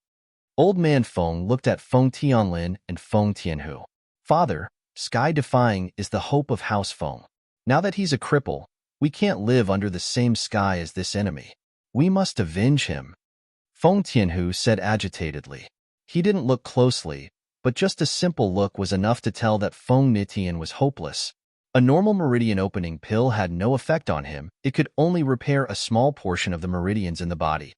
Old Man Feng looked at Feng Tianlin and Feng Tianhu. Father, sky-defying is the hope of House Feng. Now that he's a cripple, we can't live under the same sky as this enemy. We must avenge him. Feng Tianhu said agitatedly. He didn't look closely, but just a simple look was enough to tell that Feng Nitian was hopeless. A normal meridian opening pill had no effect on him. It could only repair a small portion of the meridians in the body.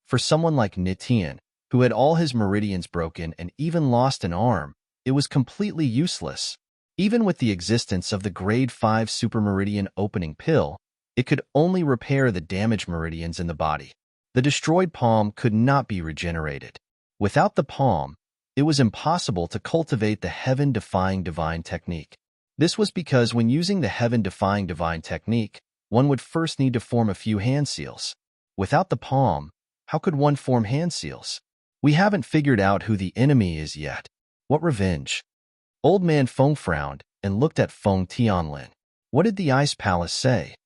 For someone like Nitian, who had all his meridians broken and even lost an arm, it was completely useless. Even with the existence of the Grade 5 Supermeridian opening pill, it could only repair the damaged meridians in the body. The destroyed palm could not be regenerated. Without the palm, it was impossible to cultivate the heaven-defying divine technique. This was because when using the heaven-defying divine technique, one would first need to form a few hand seals. Without the palm, how could one form hand seals? We haven't figured out who the enemy is yet. What revenge? Old Man Feng frowned and looked at Feng Tianlin. What did the Ice Palace say?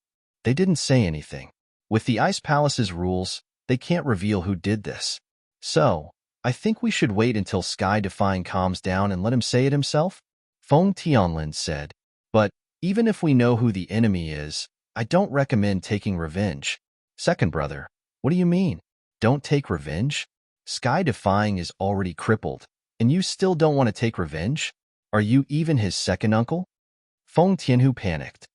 They didn't say anything. With the Ice Palace's rules, they can't reveal who did this. So, I think we should wait until Sky-Defying calms down and let him say it himself? Feng Tianlin said. But, even if we know who the enemy is, I don't recommend taking revenge. Second brother, what do you mean? Don't take revenge? Sky-Defying is already crippled, and you still don't want to take revenge? Are you even his second uncle? Feng Tianhu panicked.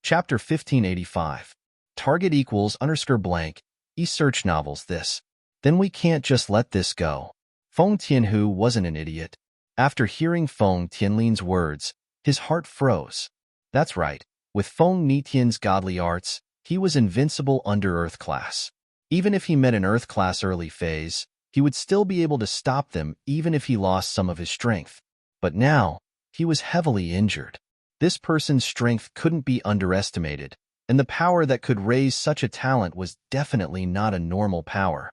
Chapter 1585. Target equals _blank. E-search novels this. Then we can't just let this go. Feng Tianhu wasn't an idiot. After hearing Feng Tianlin's words, his heart froze. That's right. With Feng Nitian's godly arts, he was invincible under Earth class. Even if he met an Earth class early phase, he would still be able to stop them even if he lost some of his strength. But now, he was heavily injured. This person's strength couldn't be underestimated, and the power that could raise such a talent was definitely not a normal power.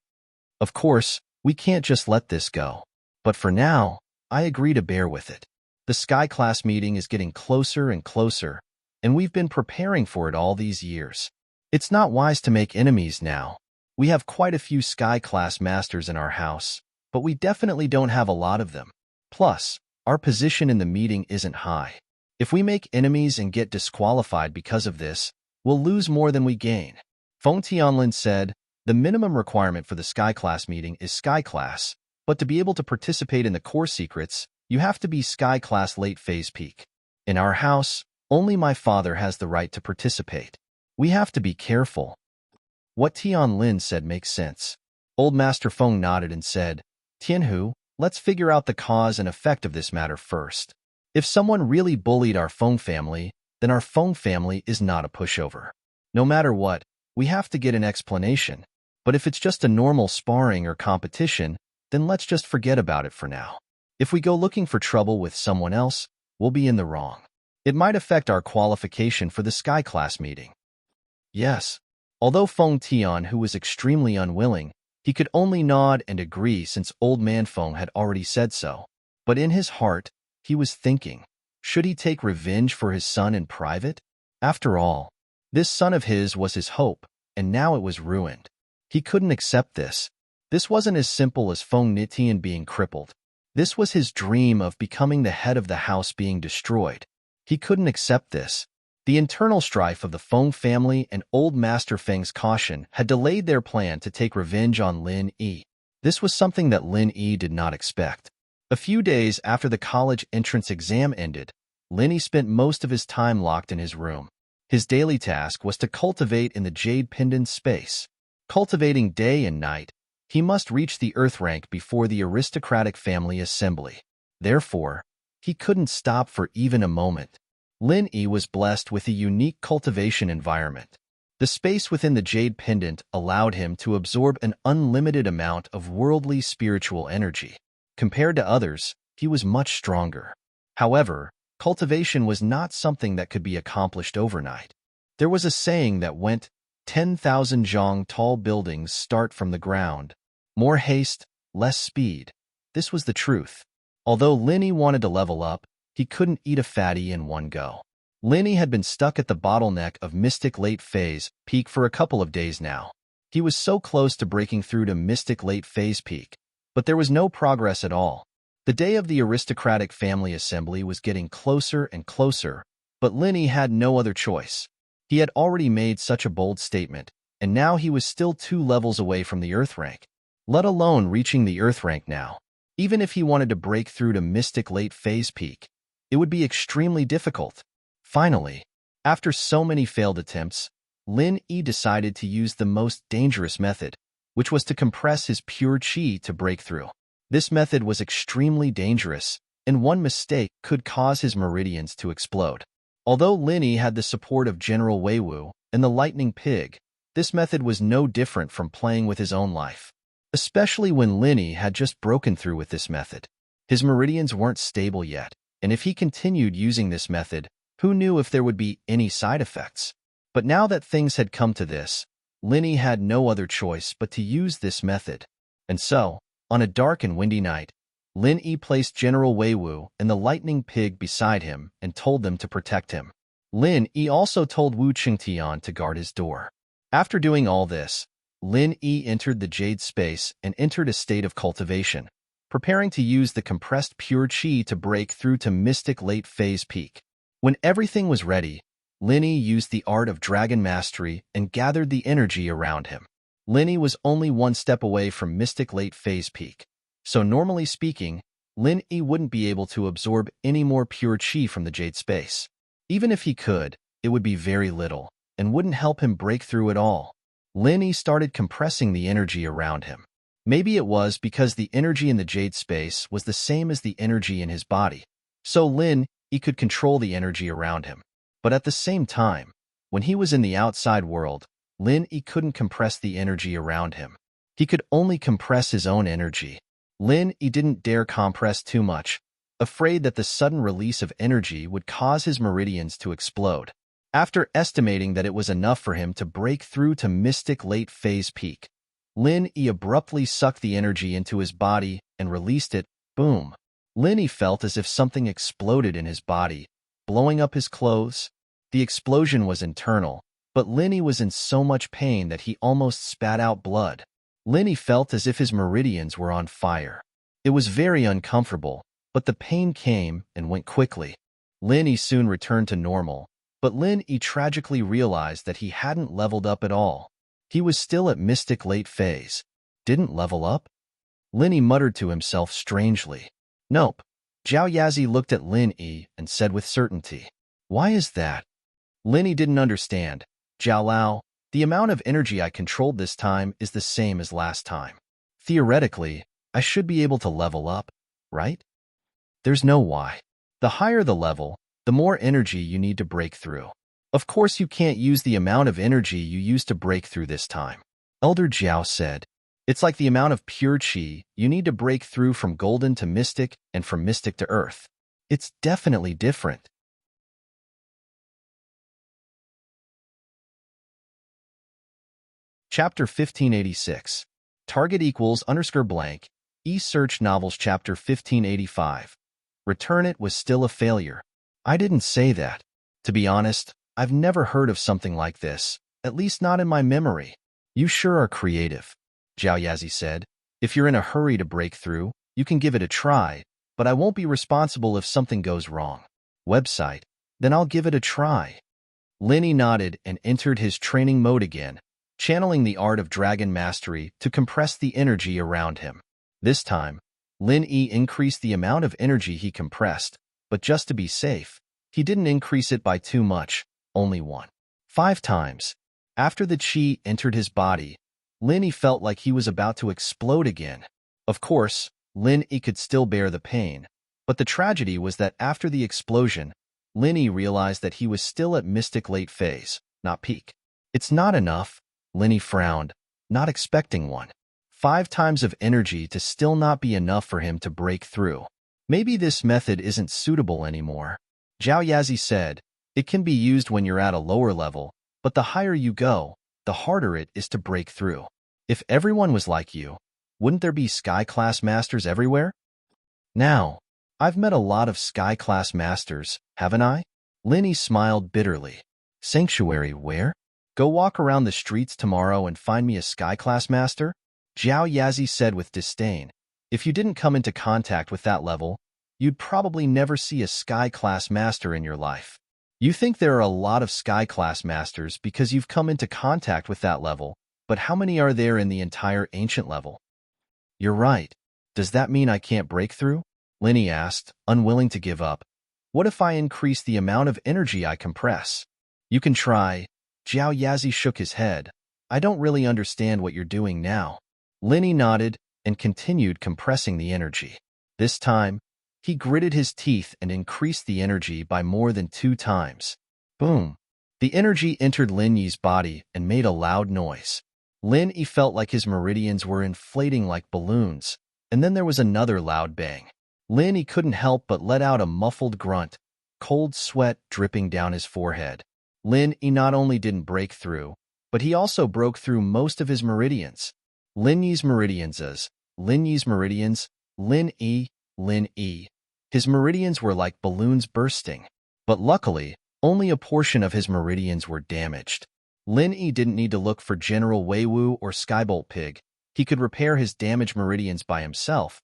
Of course, we can't just let this go. But for now, I agree to bear with it. The Sky class meeting is getting closer and closer, and we've been preparing for it all these years. It's not wise to make enemies now. We have quite a few sky-class masters in our house, but we definitely don't have a lot of them. Plus, our position in the meeting isn't high. If we make enemies and get disqualified because of this, we'll lose more than we gain. Feng Tianlin said, the minimum requirement for the Sky Class meeting is Sky Class, but to be able to participate in the core secrets, you have to be Sky Class late phase peak. In our house, only my father has the right to participate. We have to be careful. What Tianlin said makes sense. Old Master Feng nodded and said, Tianhu, let's figure out the cause and effect of this matter first. If someone really bullied our Feng family, then our Feng family is not a pushover. No matter what, we have to get an explanation. But if it's just a normal sparring or competition, then let's just forget about it for now. If we go looking for trouble with someone else, we'll be in the wrong. It might affect our qualification for the Sky Class meeting. Yes. Although Feng Tian, who was extremely unwilling, he could only nod and agree since Old Man Feng had already said so. But in his heart, he was thinking, should he take revenge for his son in private? After all, this son of his was his hope, and now it was ruined. He couldn't accept this. This wasn't as simple as Feng Nitian being crippled. This was his dream of becoming the head of the house being destroyed. He couldn't accept this. The internal strife of the Feng family and Old Master Feng's caution had delayed their plan to take revenge on Lin Yi. This was something that Lin Yi did not expect. A few days after the college entrance exam ended, Lin Yi spent most of his time locked in his room. His daily task was to cultivate in the Jade Pendant space. Cultivating day and night, he must reach the Earth rank before the aristocratic family assembly. Therefore, he couldn't stop for even a moment. Lin Yi was blessed with a unique cultivation environment. The space within the Jade Pendant allowed him to absorb an unlimited amount of worldly spiritual energy. Compared to others, he was much stronger. However, cultivation was not something that could be accomplished overnight. There was a saying that went, 10,000 zhang tall buildings start from the ground. More haste, less speed. This was the truth. Although Lin Yi wanted to level up, he couldn't eat a fatty in one go. Lin Yi had been stuck at the bottleneck of Mystic Late Phase Peak for a couple of days now. He was so close to breaking through to Mystic Late Phase Peak, but there was no progress at all. The day of the aristocratic family assembly was getting closer and closer, but Lin Yi had no other choice. He had already made such a bold statement, and now he was still 2 levels away from the Earth rank, let alone reaching the Earth rank now. Even if he wanted to break through to Mystic Late Phase Peak, it would be extremely difficult. Finally, after so many failed attempts, Lin Yi decided to use the most dangerous method, which was to compress his pure qi to break through. This method was extremely dangerous, and one mistake could cause his meridians to explode. Although Lin Yi had the support of General Weiwu and the Lightning Pig, this method was no different from playing with his own life. Especially when Lin Yi had just broken through with this method. His meridians weren't stable yet, and if he continued using this method, who knew if there would be any side effects? But now that things had come to this, Lin Yi had no other choice but to use this method. And so, on a dark and windy night, Lin Yi placed General Weiwu and the Lightning Pig beside him and told them to protect him. Lin Yi also told Wu Qingtian to guard his door. After doing all this, Lin Yi entered the Jade space and entered a state of cultivation, preparing to use the compressed pure qi to break through to Mystic Late Phase Peak. When everything was ready, Lin Yi used the art of dragon mastery and gathered the energy around him. Lin Yi was only 1 step away from Mystic Late Phase Peak, so normally speaking, Lin Yi wouldn't be able to absorb any more pure qi from the Jade space. Even if he could, it would be very little, and wouldn't help him break through at all. Lin Yi started compressing the energy around him. Maybe it was because the energy in the Jade space was the same as the energy in his body, so Lin Yi could control the energy around him. But at the same time, when he was in the outside world, Lin Yi couldn't compress the energy around him. He could only compress his own energy. Lin Yi didn't dare compress too much, afraid that the sudden release of energy would cause his meridians to explode. After estimating that it was enough for him to break through to Mystic Late Phase Peak, Lin Yi abruptly sucked the energy into his body and released it. Boom! Lin Yi felt as if something exploded in his body, blowing up his clothes. The explosion was internal, but Linny was in so much pain that he almost spat out blood. Linny felt as if his meridians were on fire. It was very uncomfortable, but the pain came and went quickly. Linny soon returned to normal, but Linny tragically realized that he hadn't leveled up at all. He was still at Mystic Late Phase. Didn't level up? Linny muttered to himself strangely. Nope. Zhao Yazi looked at Linny and said with certainty. Why is that? Linny didn't understand. Zhao Lao, the amount of energy I controlled this time is the same as last time. Theoretically, I should be able to level up, right? There's no why. The higher the level, the more energy you need to break through. Of course you can't use the amount of energy you used to break through this time. Elder Zhao said. It's like the amount of pure qi you need to break through from golden to mystic and from mystic to earth. It's definitely different. Chapter 1586. Target equals _blank. E-Search Novels Chapter 1585. Return It was still a failure. I didn't say that. To be honest, I've never heard of something like this, at least not in my memory. You sure are creative, Zhao Yazi said. If you're in a hurry to break through, you can give it a try, but I won't be responsible if something goes wrong. Website. Then I'll give it a try. Linny nodded and entered his training mode again, channeling the art of dragon mastery to compress the energy around him. This time, Linny increased the amount of energy he compressed, but just to be safe, he didn't increase it by too much, only 5 times. After the qi entered his body, Linny felt like he was about to explode again. Of course, Linny could still bear the pain, but the tragedy was that after the explosion, Linny realized that he was still at Mystic Late Phase, not peak. It's not enough, Linny frowned, not expecting 5 times of energy to still not be enough for him to break through. Maybe this method isn't suitable anymore. Zhao Yazi said, it can be used when you're at a lower level, but the higher you go, the harder it is to break through. If everyone was like you, wouldn't there be Sky-class masters everywhere? Now, I've met a lot of Sky-class masters, haven't I? Linny smiled bitterly. Sanctuary where? Go walk around the streets tomorrow and find me a Sky-class master? Zhao Yazi said with disdain. If you didn't come into contact with that level, you'd probably never see a Sky-class master in your life. You think there are a lot of Sky-class masters because you've come into contact with that level, but how many are there in the entire ancient level? You're right. Does that mean I can't break through? Linny asked, unwilling to give up. What if I increase the amount of energy I compress? You can try. Zhao Yazi shook his head. I don't really understand what you're doing now. Linny nodded and continued compressing the energy. This time, he gritted his teeth and increased the energy by more than 2 times. Boom! The energy entered Linny's body and made a loud noise. Linny felt like his meridians were inflating like balloons, and then there was another loud bang. Linny couldn't help but let out a muffled grunt, cold sweat dripping down his forehead. Linny not only didn't break through, but he also broke through most of his meridians. Linny's meridians. Linny. His meridians were like balloons bursting. But luckily, only a portion of his meridians were damaged. Linny didn't need to look for General Weiwu or Skybolt Pig. He could repair his damaged meridians by himself.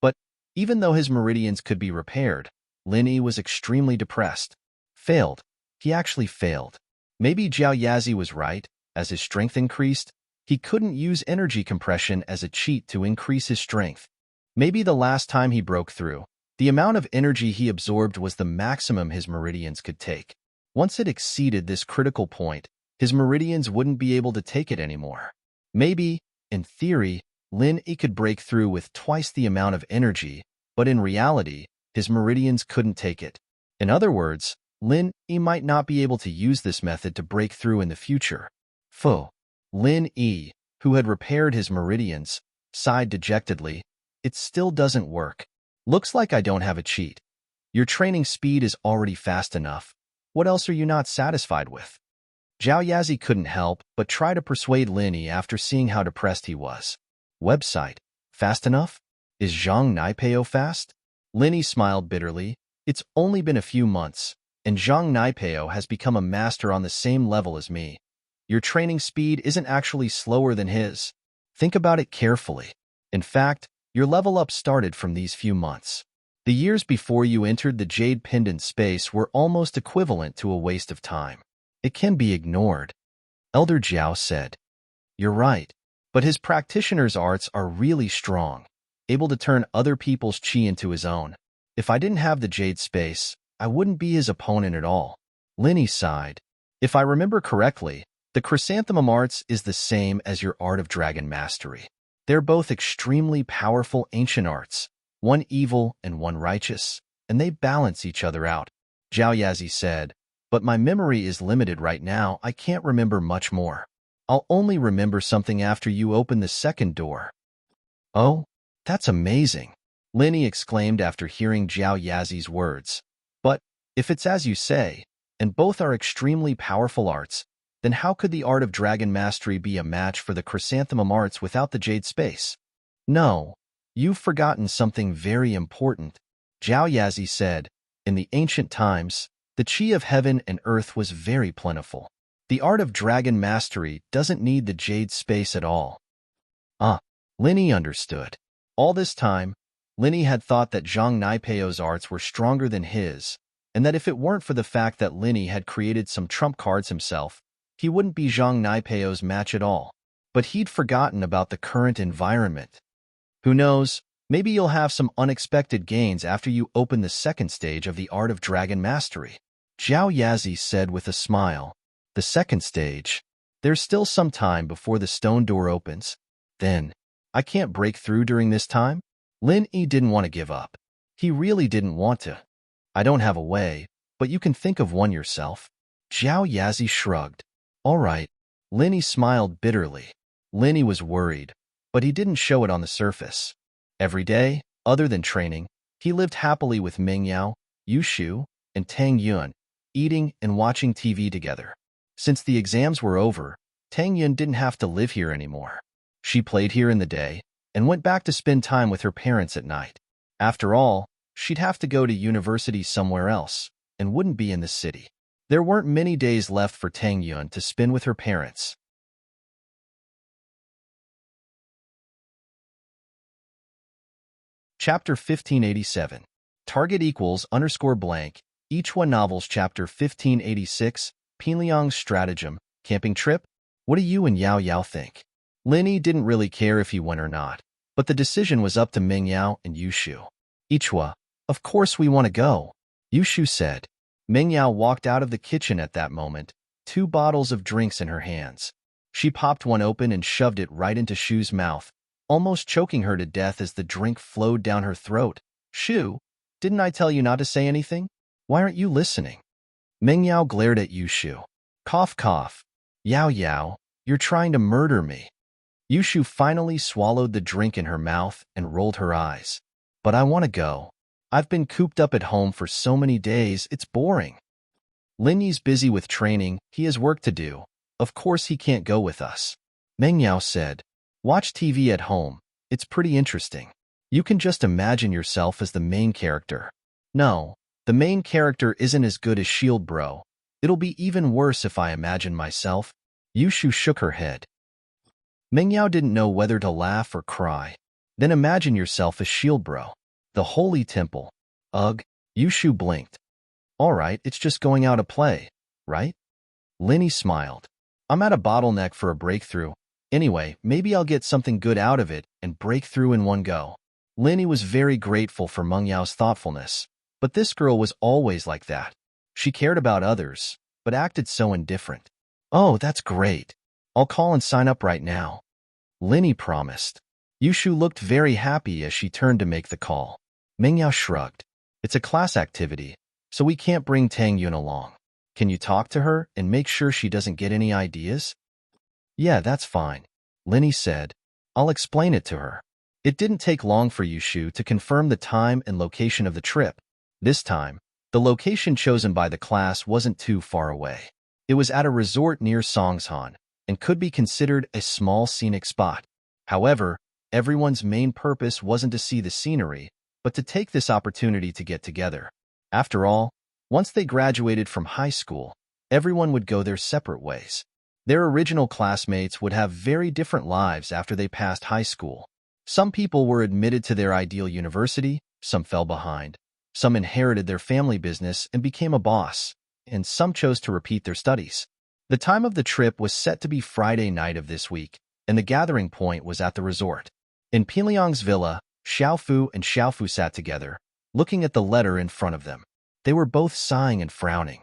But even though his meridians could be repaired, Linny was extremely depressed. Failed. He actually failed. Maybe Zhao Yazi was right. As his strength increased, he couldn't use energy compression as a cheat to increase his strength. Maybe the last time he broke through, the amount of energy he absorbed was the maximum his meridians could take. Once it exceeded this critical point, his meridians wouldn't be able to take it anymore. Maybe, in theory, Linny could break through with twice the amount of energy, but in reality, his meridians couldn't take it. In other words, Linny might not be able to use this method to break through in the future. Linny, who had repaired his meridians, sighed dejectedly. It still doesn't work. Looks like I don't have a cheat. Your training speed is already fast enough. What else are you not satisfied with? Zhao Yazi couldn't help but try to persuade Linny after seeing how depressed he was. Website. Fast enough? Is Zhang Naipeo fast? Linny smiled bitterly. It's only been a few months, and Zhang Naipeo has become a master on the same level as me. Your training speed isn't actually slower than his. Think about it carefully. In fact, your level up started from these few months. The years before you entered the Jade Pendant space were almost equivalent to a waste of time. It can be ignored. Elder Jiao said. You're right. But his practitioner's arts are really strong, able to turn other people's chi into his own. If I didn't have the Jade space, I wouldn't be his opponent at all. Linny sighed. If I remember correctly, the Chrysanthemum arts is the same as your Art of Dragon Mastery. They're both extremely powerful ancient arts, one evil and one righteous, and they balance each other out. Zhao Yazi said, but my memory is limited right now. I can't remember much more. I'll only remember something after you open the second door. Oh, that's amazing, Linny exclaimed after hearing Zhao Yazi's words. But, if it's as you say, and both are extremely powerful arts, then how could the Art of Dragon Mastery be a match for the Chrysanthemum arts without the Jade space? No, you've forgotten something very important, Zhao Yazi said. In the ancient times, the chi of heaven and earth was very plentiful. The Art of Dragon Mastery doesn't need the Jade space at all. Linny understood. All this time, Linny had thought that Zhang Naipeo's arts were stronger than his, and that if it weren't for the fact that Linny had created some trump cards himself, he wouldn't be Zhang Naipeo's match at all. But he'd forgotten about the current environment. Who knows, maybe you'll have some unexpected gains after you open the second stage of the Art of Dragon Mastery, Zhao Yazi said with a smile. The second stage? There's still some time before the stone door opens. Then, I can't break through during this time? Lin Yi didn't want to give up. He really didn't want to. I don't have a way, but you can think of one yourself. Zhao Yazi shrugged. All right. Linny smiled bitterly. Linny was worried, but he didn't show it on the surface. Every day, other than training, he lived happily with Ming Yao, Yu Shu, and Tang Yun, eating and watching TV together. Since the exams were over, Tang Yun didn't have to live here anymore. She played here in the day and went back to spend time with her parents at night. After all, she'd have to go to university somewhere else and wouldn't be in the city. There weren't many days left for Tang Yun to spend with her parents. Chapter 1587. Target equals _ blank. Each one novels Chapter 1586. Pinliang's stratagem. Camping trip? What do you and Yao Yao think? Linny didn't really care if he went or not, but the decision was up to Ming Yao and Yu Shu. Ichua, of course we want to go, Yu Shu said. Ming Yao walked out of the kitchen at that moment, 2 bottles of drinks in her hands. She popped one open and shoved it right into Shu's mouth, almost choking her to death as the drink flowed down her throat. Shu, didn't I tell you not to say anything? Why aren't you listening? Ming Yao glared at Yu Shu. Cough, cough. Yao Yao, you're trying to murder me. Yu Shu finally swallowed the drink in her mouth and rolled her eyes. But I want to go. I've been cooped up at home for so many days, it's boring. Linny's busy with training, he has work to do. Of course he can't go with us. Meng Yao said, watch TV at home. It's pretty interesting. You can just imagine yourself as the main character. No, the main character isn't as good as Shield Bro. It'll be even worse if I imagine myself. Yu Shu shook her head. Meng Yao didn't know whether to laugh or cry. Then imagine yourself as Shield Bro. The Holy Temple. Ugh, Yu Shu blinked. All right, it's just going out to play, right? Linny smiled. I'm at a bottleneck for a breakthrough. Anyway, maybe I'll get something good out of it and break through in one go. Linny was very grateful for Meng Yao's thoughtfulness, but this girl was always like that. She cared about others, but acted so indifferent. Oh, that's great. I'll call and sign up right now. Linny promised. Yu Shu looked very happy as she turned to make the call. Meng Yao shrugged. It's a class activity, so we can't bring Tang Yun along. Can you talk to her and make sure she doesn't get any ideas? Yeah, that's fine, Linny said. I'll explain it to her. It didn't take long for Yu Shu to confirm the time and location of the trip. This time, the location chosen by the class wasn't too far away. It was at a resort near Songshan and could be considered a small scenic spot. However, everyone's main purpose wasn't to see the scenery, but to take this opportunity to get together. After all, once they graduated from high school, everyone would go their separate ways. Their original classmates would have very different lives after they passed high school. Some people were admitted to their ideal university, some fell behind. Some inherited their family business and became a boss, and some chose to repeat their studies. The time of the trip was set to be Friday night of this week, and the gathering point was at the resort. In Pinliang's villa, Xiaofu and Xiaofu sat together, looking at the letter in front of them. They were both sighing and frowning.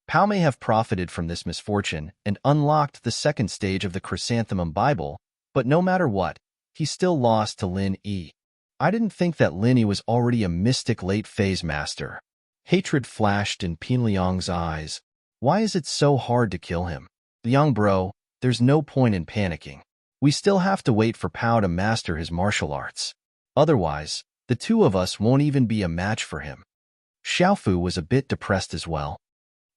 Pao may have profited from this misfortune and unlocked the second stage of the Chrysanthemum Bible, but no matter what, he still lost to Lin Yi. I didn't think that Lin Yi was already a mystic late-phase master. Hatred flashed in Pinliang's eyes. Why is it so hard to kill him? Young bro, there's no point in panicking. We still have to wait for Pao to master his martial arts. Otherwise, the two of us won't even be a match for him. Xiaofu was a bit depressed as well.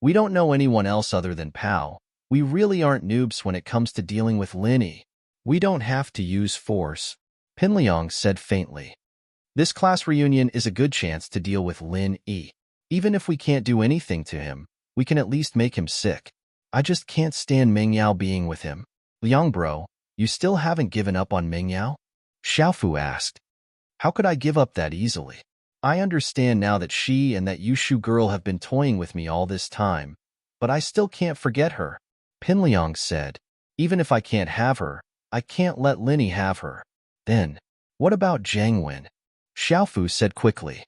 We don't know anyone else other than Pao. We really aren't noobs when it comes to dealing with Lin Yi. We don't have to use force, Pinliang said faintly. This class reunion is a good chance to deal with Lin Yi. Even if we can't do anything to him, we can at least make him sick. I just can't stand Mengyao being with him. Liang bro, you still haven't given up on Mengyao? Xiaofu asked. How could I give up that easily? I understand now that she and that Yushu girl have been toying with me all this time, but I still can't forget her. Pinliang said. Even if I can't have her, I can't let Lin Yi have her. Then, what about Jiang Wen? Xiaofu said quickly.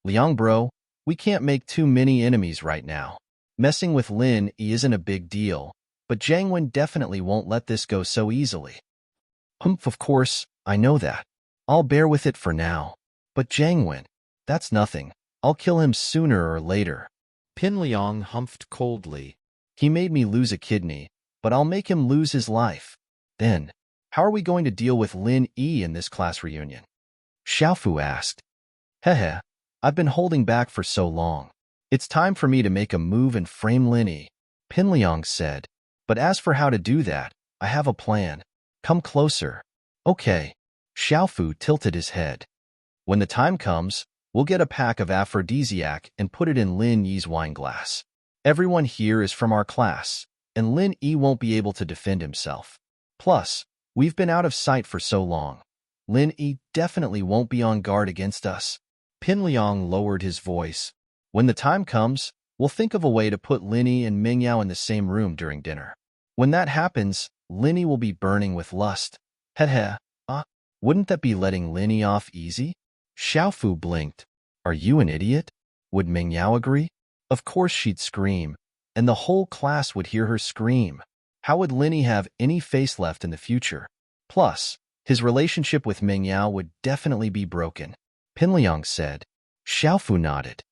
Liang bro, we can't make too many enemies right now. Messing with Lin Yi isn't a big deal, but Jiang Wen definitely won't let this go so easily. Of course, I know that. I'll bear with it for now. But Jiang Wen, that's nothing. I'll kill him sooner or later. Pinliang humphed coldly. He made me lose a kidney, but I'll make him lose his life. Then, how are we going to deal with Lin Yi in this class reunion? Xiaofu asked. Hehe, I've been holding back for so long. It's time for me to make a move and frame Lin Yi, Pinliang said. But as for how to do that, I have a plan. Come closer. Okay. Xiaofu tilted his head. When the time comes, we'll get a pack of aphrodisiac and put it in Lin Yi's wine glass. Everyone here is from our class, and Lin Yi won't be able to defend himself. Plus, we've been out of sight for so long. Lin Yi definitely won't be on guard against us. Pinliang lowered his voice. When the time comes, we'll think of a way to put Lin Yi and Mengyao in the same room during dinner. When that happens, Lin Yi will be burning with lust. Heh. Wouldn't that be letting Lin Yi off easy? Xiaofu blinked. Are you an idiot? Would Mengyao agree? Of course she'd scream, and the whole class would hear her scream. How would Lin Yi have any face left in the future? Plus, his relationship with Mengyao would definitely be broken. Pinliang said. Xiaofu nodded.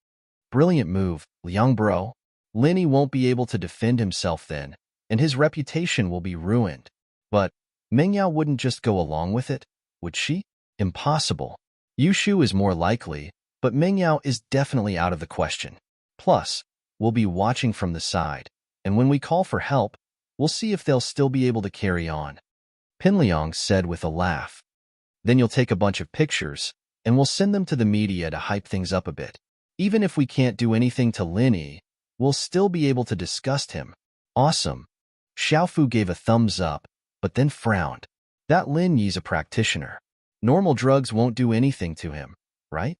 Brilliant move, Liang bro. Lin Yi won't be able to defend himself then, and his reputation will be ruined. But Mengyao wouldn't just go along with it, would she? Impossible. Yushu is more likely, but Mengyao is definitely out of the question. Plus, we'll be watching from the side, and when we call for help, we'll see if they'll still be able to carry on. Pinliang said with a laugh. Then you'll take a bunch of pictures, and we'll send them to the media to hype things up a bit. Even if we can't do anything to Lin Yi, we'll still be able to disgust him. Awesome. Xiaofu gave a thumbs up, but then frowned. That Lin Yi's a practitioner. Normal drugs won't do anything to him, right?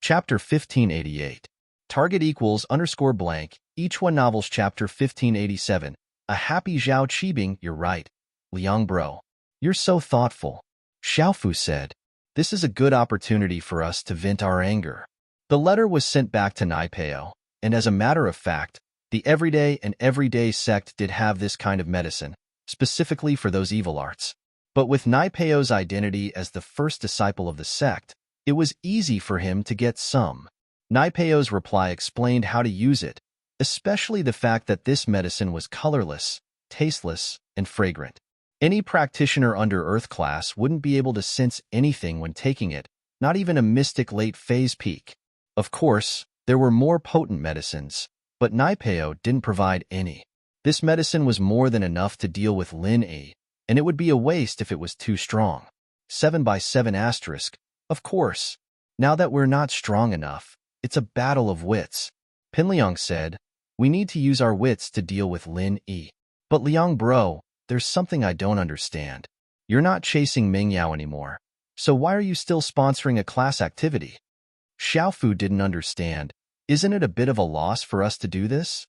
Chapter 1588. Target equals _ blank. Each one novels Chapter 1587. A happy Zhao Qibing, you're right. Liang bro. You're so thoughtful. Xiaofu said. This is a good opportunity for us to vent our anger. The letter was sent back to Naipeo, and as a matter of fact, the everyday sect did have this kind of medicine, specifically for those evil arts. But with Naipeo's identity as the first disciple of the sect, it was easy for him to get some. Naipeo's reply explained how to use it, especially the fact that this medicine was colorless, tasteless, and fragrant. Any practitioner under Earth class wouldn't be able to sense anything when taking it, not even a mystic late-phase peak. Of course, there were more potent medicines, but Naipeo didn't provide any. This medicine was more than enough to deal with Lin Yi, and it would be a waste if it was too strong. 7 by 7 asterisk. Of course, now that we're not strong enough, It's a battle of wits. Pinliang said, we need to use our wits to deal with Lin Yi. But Liang bro, there's something I don't understand. You're not chasing Ming Yao anymore. So why are you still sponsoring a class activity? Xiaofu didn't understand. Isn't it a bit of a loss for us to do this?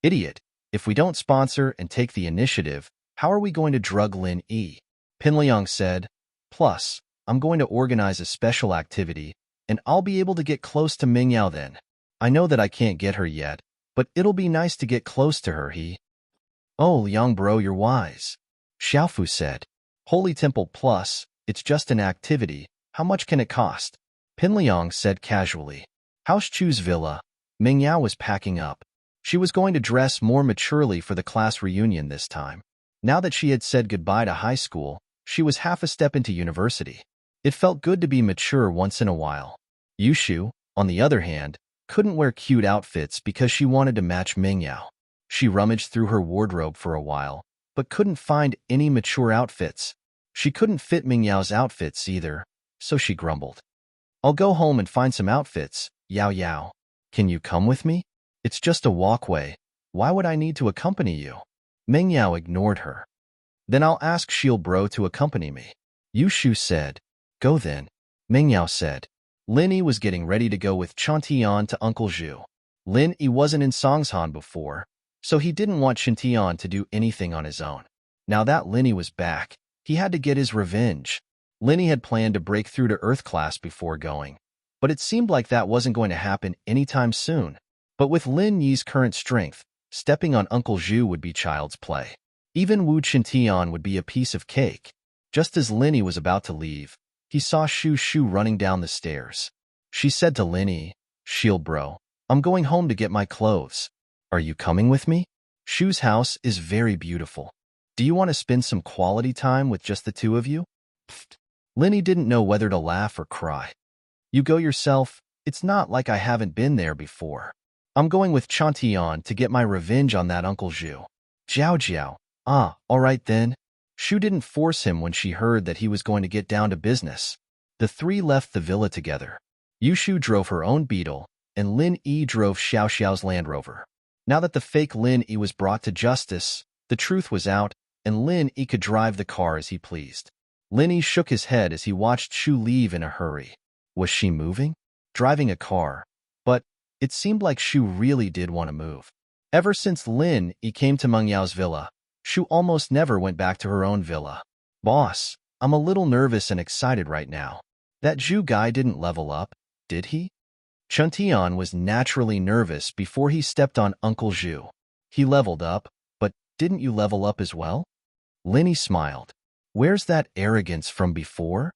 Idiot. If we don't sponsor and take the initiative, how are we going to drug Lin Yi? Pinliang said, plus, I'm going to organize a special activity, and I'll be able to get close to Ming Yao then. I know that I can't get her yet, but it'll be nice to get close to her, Oh, Liang bro, you're wise. Xiaofu said. Holy Temple Plus, it's just an activity. How much can it cost? Pinliang said casually. House Chu's villa. Ming Yao was packing up. She was going to dress more maturely for the class reunion this time. Now that she had said goodbye to high school, she was half a step into university. It felt good to be mature once in a while. Yushu, on the other hand, couldn't wear cute outfits because she wanted to match Ming Yao. She rummaged through her wardrobe for a while, but couldn't find any mature outfits. She couldn't fit Ming Yao's outfits either, so she grumbled. I'll go home and find some outfits, Yao Yao. Can you come with me? It's just a walkway. Why would I need to accompany you? Ming Yao ignored her. Then I'll ask Shield Bro to accompany me. Yushu said. Go then. Ming Yao said. Lin Yi was getting ready to go with Chantian to Uncle Zhu. Lin Yi wasn't in Songshan before, so he didn't want Chantian to do anything on his own. Now that Lin Yi was back, he had to get his revenge. Lin Yi had planned to break through to Earth class before going, but it seemed like that wasn't going to happen anytime soon. But with Lin Yi's current strength, stepping on Uncle Zhu would be child's play. Even Wu Chintian would be a piece of cake. Just as Lin Yi was about to leave, he saw Shu Shu running down the stairs. She said to Lin Yi, Shield Bro, I'm going home to get my clothes. Are you coming with me? Shu's house is very beautiful. Do you want to spend some quality time with just the two of you? Pfft. Lin Yi didn't know whether to laugh or cry. You go yourself. It's not like I haven't been there before. I'm going with Chantian to get my revenge on that Uncle Zhu. Jiao Jiao. Ah, all right then. Shu didn't force him when she heard that he was going to get down to business. The three left the villa together. Yushu drove her own Beetle, and Lin Yi drove Xiao Xiao's Land Rover. Now that the fake Lin Yi was brought to justice, the truth was out, and Lin Yi could drive the car as he pleased. Lin Yi shook his head as he watched Shu leave in a hurry. Was she moving? Driving a car. But it seemed like Shu really did want to move. Ever since Lin Yi came to Meng Yao's villa, Shu almost never went back to her own villa. Boss, I'm a little nervous and excited right now. That Zhu guy didn't level up, did he? Chuntian was naturally nervous before he stepped on Uncle Zhu. He leveled up, but didn't you level up as well? Lin Yi smiled. Where's that arrogance from before?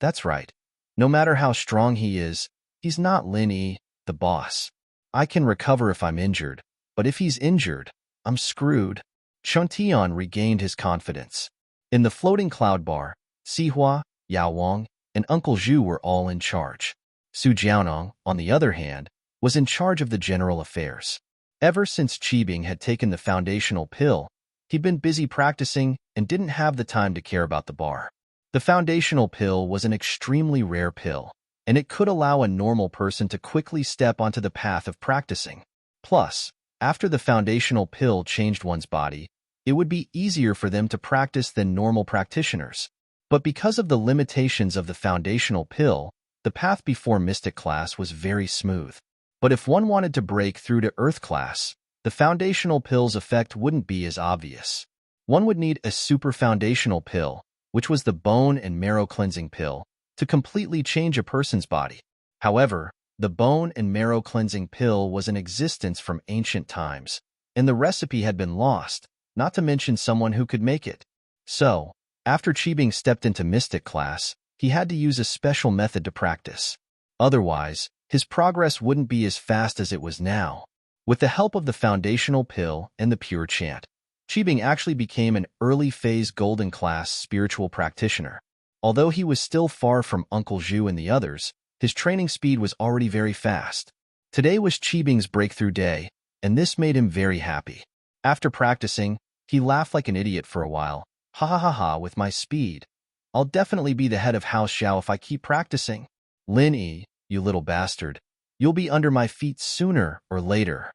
That's right. No matter how strong he is, he's not Lin Yi, the boss. I can recover if I'm injured, but if he's injured, I'm screwed. Chuntian regained his confidence. In the floating cloud bar, Sihua, Yao Wang, and Uncle Zhu were all in charge. Su Jiaonong, on the other hand, was in charge of the general affairs. Ever since Qibing had taken the foundational pill, he'd been busy practicing and didn't have the time to care about the bar. The foundational pill was an extremely rare pill, and it could allow a normal person to quickly step onto the path of practicing. Plus, after the foundational pill changed one's body, it would be easier for them to practice than normal practitioners. But because of the limitations of the foundational pill, the path before Mystic class was very smooth. But if one wanted to break through to Earth class, the foundational pill's effect wouldn't be as obvious. One would need a super foundational pill, which was the bone and marrow cleansing pill, to completely change a person's body. However, the bone and marrow cleansing pill was in existence from ancient times, and the recipe had been lost, not to mention someone who could make it. So, after Qibing stepped into Mystic class, he had to use a special method to practice. Otherwise, his progress wouldn't be as fast as it was now. With the help of the foundational pill and the pure chant, Qibing actually became an early-phase golden class spiritual practitioner. Although he was still far from Uncle Zhu and the others, his training speed was already very fast. Today was Qibing's breakthrough day, and this made him very happy. After practicing, he laughed like an idiot for a while. Ha ha ha ha, with my speed. I'll definitely be the head of House Xiao if I keep practicing. Lin Yi, you little bastard. You'll be under my feet sooner or later.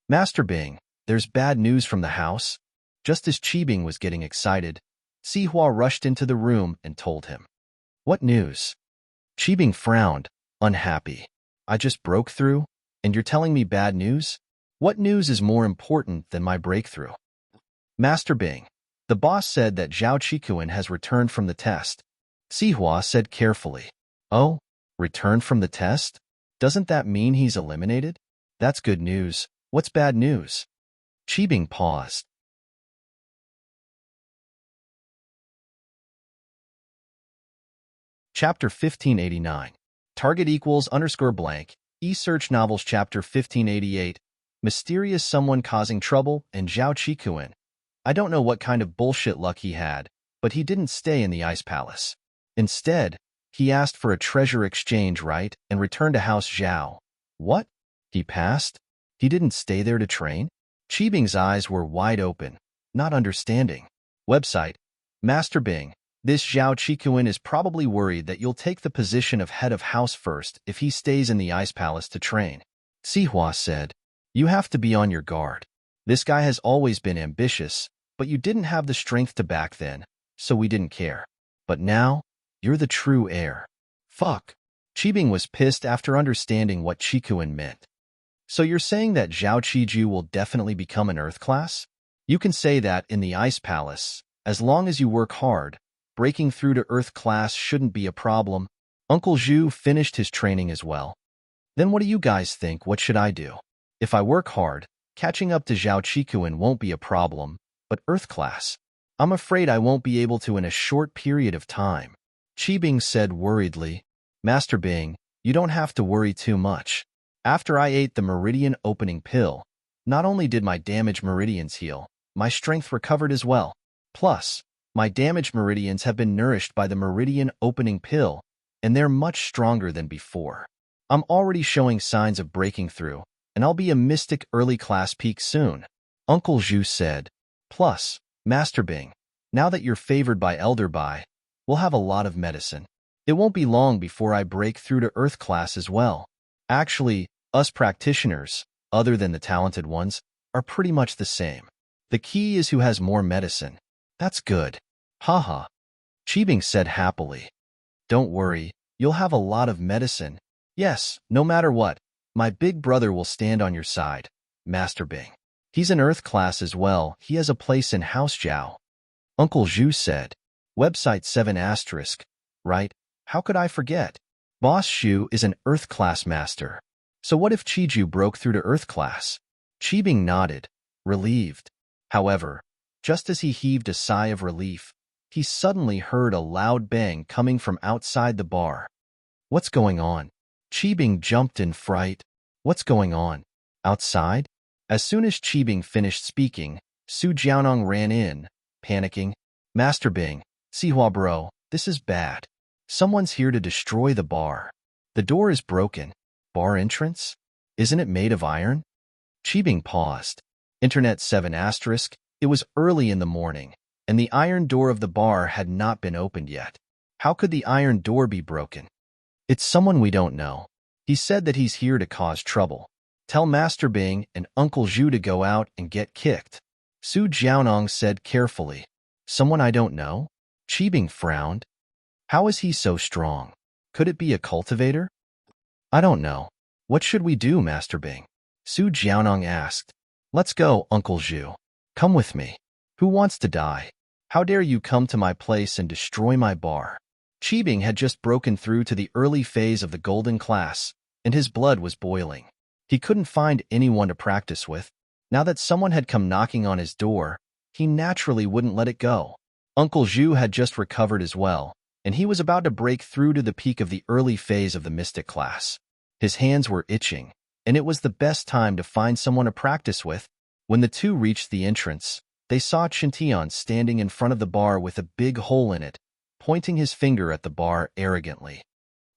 Master Bing, there's bad news from the house. Just as Qibing was getting excited, Sihua rushed into the room and told him. What news? Qibing frowned, unhappy. I just broke through, and you're telling me bad news? What news is more important than my breakthrough? Master Bing, the boss said that Zhao Qikuan has returned from the test. Sihua said carefully. Oh, returned from the test? Doesn't that mean he's eliminated? That's good news. What's bad news? Qibing paused. Chapter 1589. Target equals _ blank. E-Search Novels Chapter 1588. Mysterious Someone Causing Trouble and Zhao Qikuan. I don't know what kind of bullshit luck he had, but he didn't stay in the Ice Palace. Instead, he asked for a treasure exchange right and returned to House Zhao. What? He passed? He didn't stay there to train? Qibing's eyes were wide open, not understanding. Website. Master Bing. This Zhao Qikuan is probably worried that you'll take the position of head of house first if he stays in the Ice Palace to train. Sihua said, You have to be on your guard. This guy has always been ambitious, but you didn't have the strength to back then, so we didn't care. But now, you're the true heir. Fuck. Qibing was pissed after understanding what Qikuan meant. So you're saying that Zhao Qiju will definitely become an Earth class? You can say that in the Ice Palace, as long as you work hard. Breaking through to Earth class shouldn't be a problem. Uncle Zhu finished his training as well. Then what do you guys think? What should I do? If I work hard, catching up to Zhao Qikuan won't be a problem, but Earth class, I'm afraid I won't be able to in a short period of time. Qibing said worriedly. Master Bing, you don't have to worry too much. After I ate the meridian opening pill, not only did my damaged meridians heal, my strength recovered as well. Plus, my damaged meridians have been nourished by the meridian opening pill, and they're much stronger than before. I'm already showing signs of breaking through, and I'll be a mystic early class peak soon, Uncle Zhu said. Plus, Master Bing, now that you're favored by Elder Bai, we'll have a lot of medicine. It won't be long before I break through to Earth class as well. Actually, us practitioners, other than the talented ones, are pretty much the same. The key is who has more medicine. That's good. Haha. Qibing said happily. Don't worry, you'll have a lot of medicine. Yes, no matter what, my big brother will stand on your side, Master Bing. He's an Earth class as well. He has a place in House Zhao. Uncle Zhu said. Website 7*, right? How could I forget? Boss Zhu is an Earth class master. So what if Qiju broke through to Earth class? Qibing nodded, relieved. However, just as he heaved a sigh of relief, he suddenly heard a loud bang coming from outside the bar. What's going on? Qibing jumped in fright. What's going on? Outside? As soon as Qibing finished speaking, Su Jiaonong ran in, panicking. Master Bing, Sihua bro, this is bad. Someone's here to destroy the bar. The door is broken. Bar entrance? Isn't it made of iron? Qibing paused. Internet 7*. It was early in the morning, and the iron door of the bar had not been opened yet. How could the iron door be broken? It's someone we don't know. He said that he's here to cause trouble. Tell Master Bing and Uncle Zhu to go out and get kicked. Su Jiaonong said carefully. Someone I don't know? Qibing frowned. How is he so strong? Could it be a cultivator? I don't know. What should we do, Master Bing? Su Jiaonong asked. Let's go, Uncle Zhu. Come with me. Who wants to die? How dare you come to my place and destroy my bar? Qibing had just broken through to the early phase of the golden class, and his blood was boiling. He couldn't find anyone to practice with. Now that someone had come knocking on his door, he naturally wouldn't let it go. Uncle Zhu had just recovered as well, and he was about to break through to the peak of the early phase of the mystic class. His hands were itching, and it was the best time to find someone to practice with. When the two reached the entrance, they saw Chintian standing in front of the bar with a big hole in it, pointing his finger at the bar arrogantly.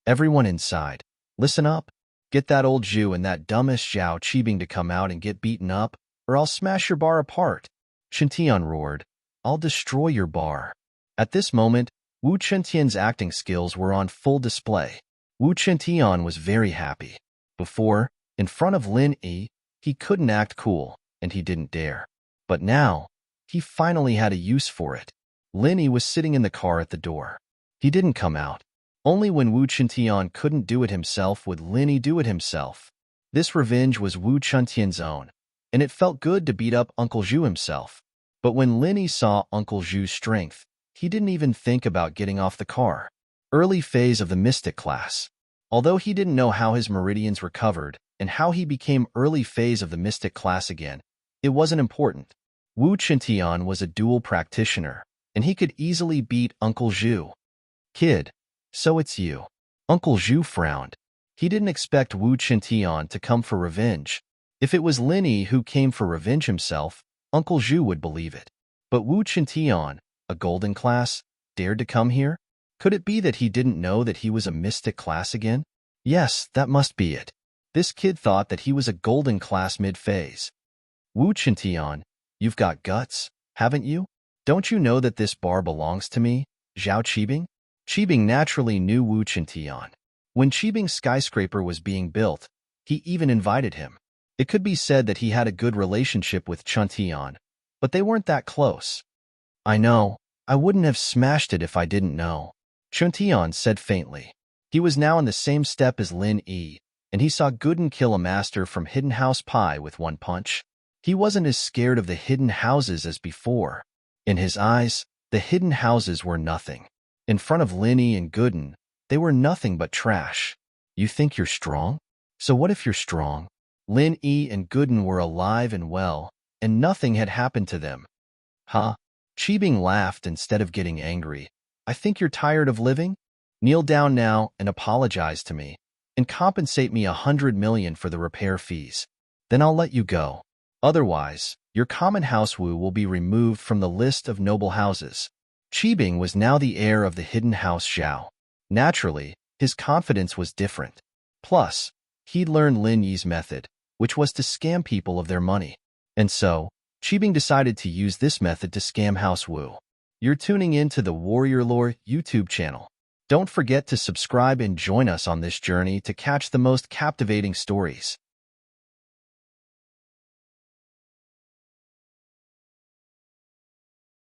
Everyone inside, listen up. Get that old Zhu and that dumbest Zhao Qibing to come out and get beaten up, or I'll smash your bar apart. Chintian roared. I'll destroy your bar. At this moment, Wu Chintian's acting skills were on full display. Wu Chintian was very happy. Before, in front of Lin Yi, he couldn't act cool, and he didn't dare. But now, he finally had a use for it. Lin Yi was sitting in the car at the door. He didn't come out. Only when Wu Chuntian couldn't do it himself would Lin Yi do it himself. This revenge was Wu Chuntian's own, and it felt good to beat up Uncle Zhu himself. But when Lin Yi saw Uncle Zhu's strength, he didn't even think about getting off the car. Early phase of the mystic class. Although he didn't know how his meridians recovered and how he became early phase of the mystic class again, it wasn't important. Wu Chuntian was a dual practitioner, and he could easily beat Uncle Zhu. Kid, so it's you. Uncle Zhu frowned. He didn't expect Wu Chuntian to come for revenge. If it was Lin Yi who came for revenge himself, Uncle Zhu would believe it. But Wu Chuntian, a golden class, dared to come here? Could it be that he didn't know that he was a mystic class again? Yes, that must be it. This kid thought that he was a golden class mid-phase. Wu Chuntian, you've got guts, haven't you? Don't you know that this bar belongs to me, Zhao Qibing? Qibing naturally knew Wu Chuntian. When Qibing's skyscraper was being built, he even invited him. It could be said that he had a good relationship with Chuntian, but they weren't that close. I know. I wouldn't have smashed it if I didn't know, Chuntian said faintly. He was now in the same step as Lin Yi, and he saw Gooden kill a master from Hidden House Pie with one punch. He wasn't as scared of the hidden houses as before. In his eyes, the hidden houses were nothing. In front of Lin Yi and Gooden, they were nothing but trash. You think you're strong? So what if you're strong? Lin Yi and Gooden were alive and well, and nothing had happened to them. Huh? Qibing laughed instead of getting angry. I think you're tired of living? Kneel down now and apologize to me, and compensate me 100 million for the repair fees. Then I'll let you go. Otherwise, your common house Wu will be removed from the list of noble houses. Qibing was now the heir of the hidden house Zhao. Naturally, his confidence was different. Plus, he'd learned Lin Yi's method, which was to scam people of their money. And so, Qibing decided to use this method to scam House Wu. You're tuning in to the Warrior Lore YouTube channel. Don't forget to subscribe and join us on this journey to catch the most captivating stories.